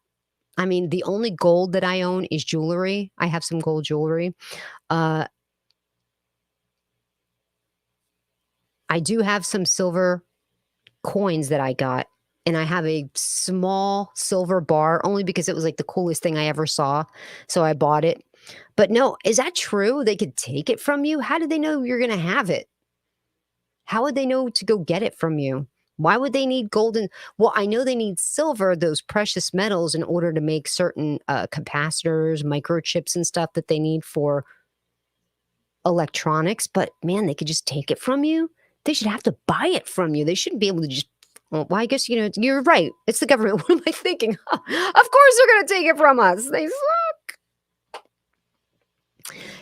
I mean, the only gold that I own is jewelry. I have some gold jewelry. I do have some silver coins that I got, and I have a small silver bar only because it was like the coolest thing I ever saw. So I bought it. But no, is that true? They could take it from you? How did they know you're going to have it? How would they know to go get it from you? Why would they need gold? Well, I know they need silver, those precious metals, in order to make certain capacitors, microchips and stuff that they need for electronics. But man, they could just take it from you. They should have to buy it from you. They shouldn't be able to just, well, I guess, you're right. It's the government. What am I thinking? Of course they're going to take it from us. They suck.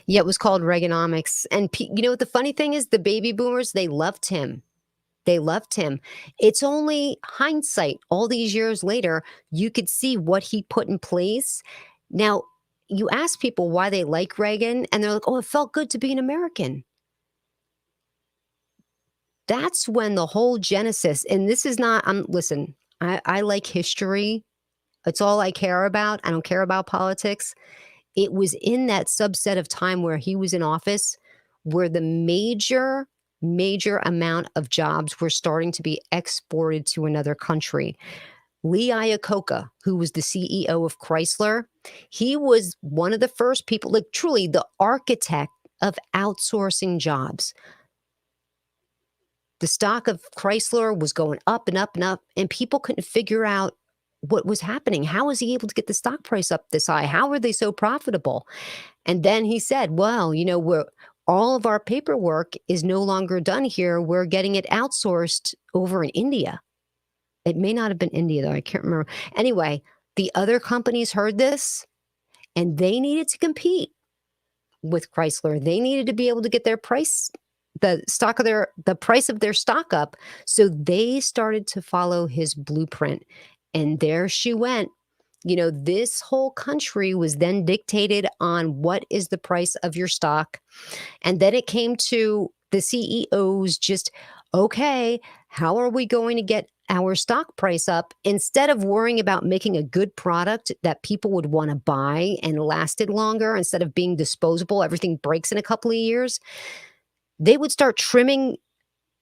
Yeah, it was called Reaganomics. And you know what the funny thing is? The baby boomers, they loved him. They loved him. It's only hindsight. All these years later, you could see what he put in place. Now, you ask people why they like Reagan, and they're like, oh, it felt good to be an American. That's when the whole genesis, and this is not, listen, I like history. It's all I care about. I don't care about politics. It was in that subset of time where he was in office where the major amount of jobs were starting to be exported to another country. Lee Iacocca, who was the CEO of Chrysler, he was one of the first people, like truly the architect of outsourcing jobs. The stock of Chrysler was going up and up and up, and people couldn't figure out what was happening. How was he able to get the stock price up this high? How were they so profitable? And then he said, well, all of our paperwork is no longer done here. We're getting it outsourced over in India. It may not have been India, though. I can't remember. Anyway, the other companies heard this, and they needed to compete with Chrysler. They needed to be able to get their price, the price of their stock up. So they started to follow his blueprint. And there she went. This whole country was then dictated on what is the price of your stock. And then it came to the CEOs just, okay, how are we going to get our stock price up? Instead of worrying about making a good product that people would want to buy and lasted longer, instead of being disposable, everything breaks in a couple of years, they would start trimming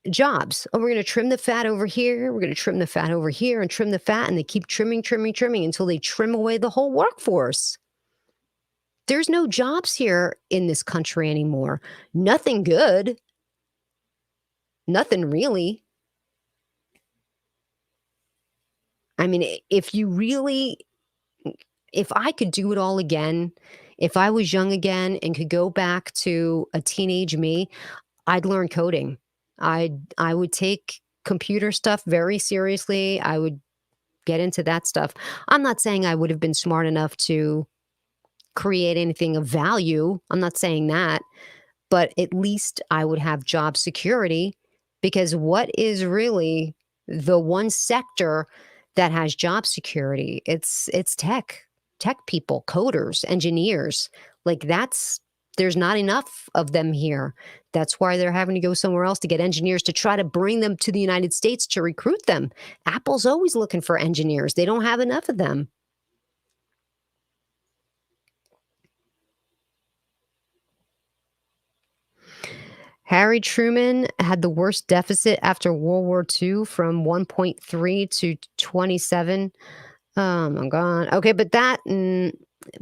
jobs. Oh, we're going to trim the fat over here. We're going to trim the fat over here and trim the fat. And they keep trimming, trimming, trimming until they trim away the whole workforce. There's no jobs here in this country anymore. Nothing good. Nothing really. I mean, if I could do it all again, if I was young again and could go back to a teenage me, I'd learn coding. I would take computer stuff very seriously. I would get into that stuff. I'm not saying I would have been smart enough to create anything of value. I'm not saying that, but at least I would have job security, because what is really the one sector that has job security? It's tech people, coders, engineers. Like there's not enough of them here. That's why they're having to go somewhere else to get engineers to try to bring them to the United States to recruit them. Apple's always looking for engineers. They don't have enough of them. Harry Truman had the worst deficit after World War II from 1.3 to 27. Oh my God. Okay,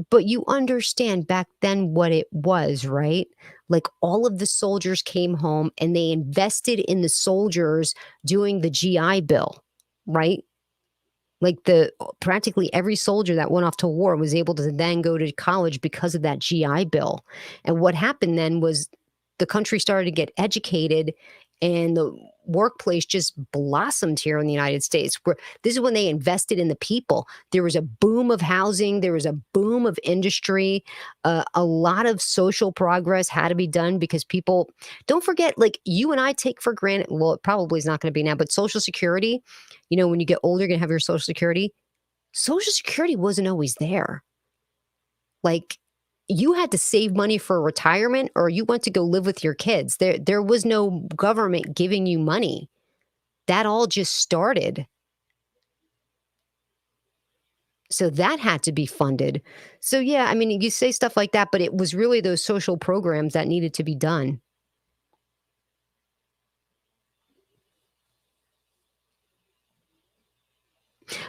but you understand back then what it was, right? Like all of the soldiers came home and they invested in the soldiers doing the GI Bill, right? Like the practically every soldier that went off to war was able to then go to college because of that GI Bill. And what happened then was the country started to get educated, and the workplace just blossomed here in the United States. Where this is when they invested in the people. There was a boom of housing, there was a boom of industry. A lot of social progress had to be done because people don't forget, like you and I take for granted. Well, it probably is not going to be now, but Social Security. When you get older, you're going to have your Social Security. Social Security wasn't always there. Like you had to save money for retirement or you went to go live with your kids. There was no government giving you money. That all just started. So that had to be funded. So yeah, I mean, you say stuff like that, but it was really those social programs that needed to be done.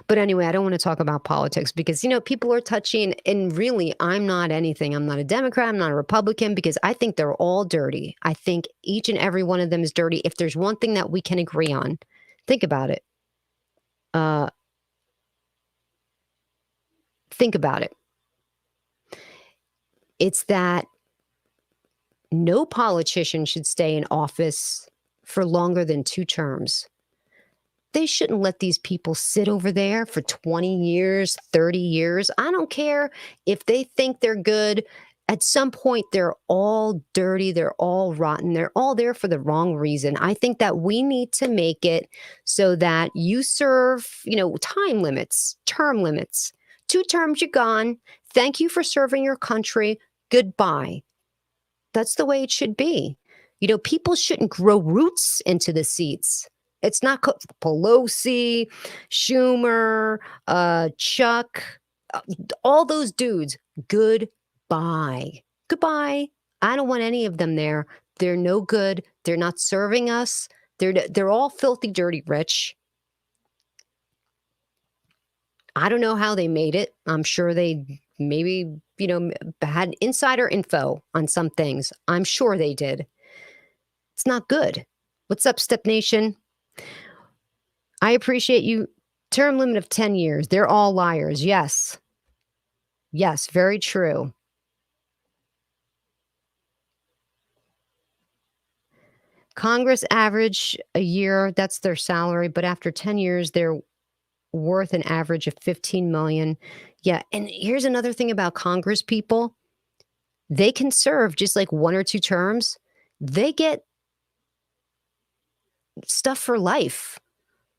But anyway, I don't want to talk about politics because, people are touching, and really, I'm not anything. I'm not a Democrat. I'm not a Republican because I think they're all dirty. I think each and every one of them is dirty. If there's one thing that we can agree on, think about it. Uh, think about it. It's that no politician should stay in office for longer than 2 terms. They shouldn't let these people sit over there for 20 years, 30 years. I don't care if they think they're good. At some point, they're all dirty. They're all rotten. They're all there for the wrong reason. I think that we need to make it so that you serve, time limits, term limits. 2 terms, you're gone. Thank you for serving your country. Goodbye. That's the way it should be. People shouldn't grow roots into the seats. It's not Pelosi, Schumer, Chuck, uh, all those dudes. Goodbye. Goodbye. I don't want any of them there. They're no good. They're not serving us. They're all filthy, dirty rich. I don't know how they made it. I'm sure they maybe, had insider info on some things. I'm sure they did. It's not good. What's up, Step Nation? I appreciate you. Term limit of 10 years. They're all liars. Yes. Yes, very true. Congress average a year, that's their salary, but after 10 years, they're worth an average of 15 million. Yeah, and here's another thing about Congress people. They can serve just like 1 or 2 terms. They get stuff for life.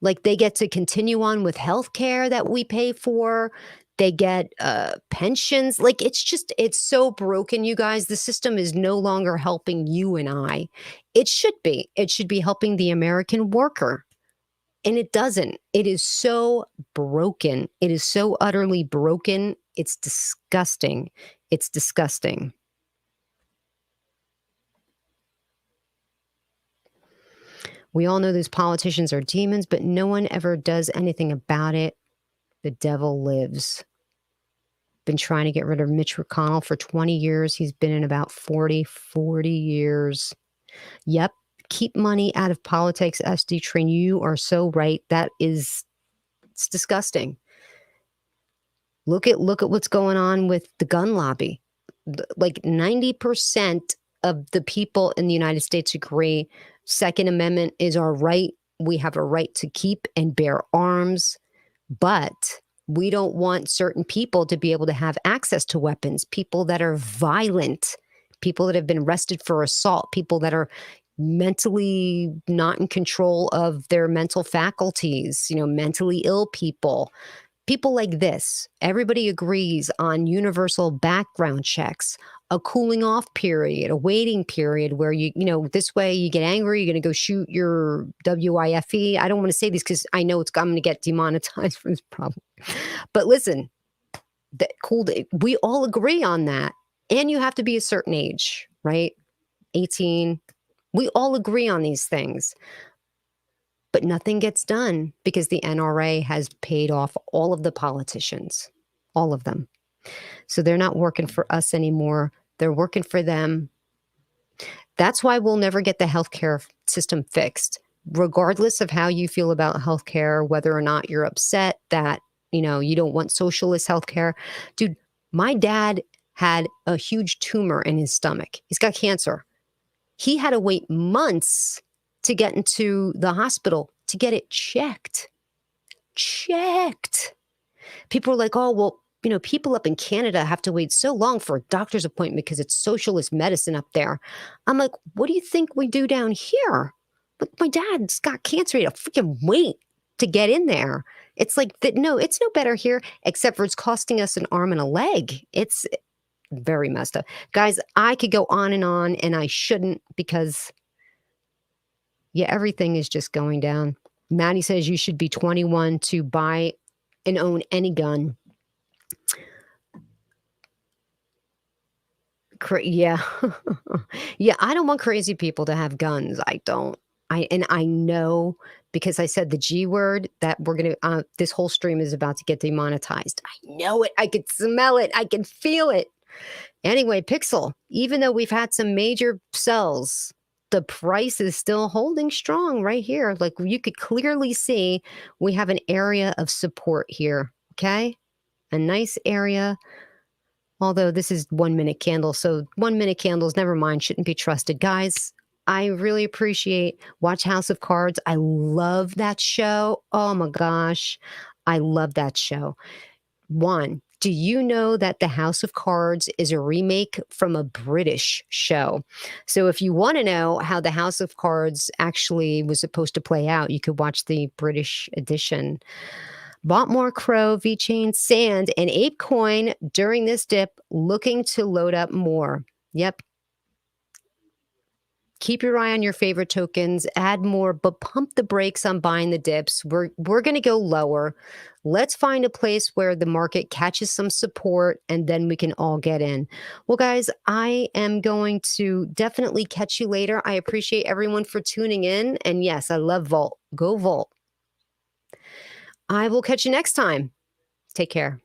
Like they get to continue on with health care that we pay for. They get pensions. Like it's so broken, you guys. The system is no longer helping you and I. It should be. It should be helping the American worker. And it doesn't. It is so broken. It is so utterly broken. It's disgusting. It's disgusting. We all know those politicians are demons, but no one ever does anything about it. The devil lives. Been trying to get rid of Mitch McConnell for 20 years. He's been in about 40 years. Yep. Keep money out of politics, SD Train. You are so right. It's disgusting. Look at what's going on with the gun lobby. Like 90% of the people in the United States agree Second Amendment is our right. We have a right to keep and bear arms, but we don't want certain people to be able to have access to weapons, people that are violent, people that have been arrested for assault, people that are mentally not in control of their mental faculties, mentally ill people. People like this, everybody agrees on universal background checks, a cooling off period, a waiting period where this way you get angry, you're going to go shoot your WIFE. I don't want to say this because I know I'm going to get demonetized for this problem. But listen, we all agree on that. And you have to be a certain age, right? 18. We all agree on these things. But nothing gets done because the NRA has paid off all of the politicians, all of them. So they're not working for us anymore. They're working for them. That's why we'll never get the healthcare system fixed, regardless of how you feel about healthcare, whether or not you're upset that, you don't want socialist healthcare. Dude, my dad had a huge tumor in his stomach. He's got cancer. He had to wait months to get into the hospital to get it checked. People are like, oh, well, people up in Canada have to wait so long for a doctor's appointment because it's socialist medicine up there. I'm like, what do you think we do down here? But my dad's got cancer. He had to freaking wait to get in there. It's like, no, it's no better here, except for it's costing us an arm and a leg. It's very messed up. Guys, I could go on, and I shouldn't because everything is just going down. Maddie says you should be 21 to buy and own any gun. Yeah. Yeah, I don't want crazy people to have guns. I don't. I know because I said the G word that we're going to, this whole stream is about to get demonetized. I know it. I could smell it. I can feel it. Anyway, Pixel, even though we've had some major sells, the price is still holding strong right here. Like you could clearly see we have an area of support here. Okay. A nice area. Although this is 1 minute candle. So 1 minute candles, never mind, shouldn't be trusted. Guys, I really appreciate Watch House of Cards. I love that show. Oh my gosh. I love that show. One, do you know that the House of Cards is a remake from a British show? So if you want to know how the House of Cards actually was supposed to play out, you could watch the British edition. Bought more Crow, VeChain, Sand, and ApeCoin during this dip, looking to load up more. Yep. Keep your eye on your favorite tokens, add more, but pump the brakes on buying the dips. We're going to go lower. Let's find a place where the market catches some support and then we can all get in. Well, guys, I am going to definitely catch you later. I appreciate everyone for tuning in. And yes, I love Vault. Go Vault. I will catch you next time. Take care.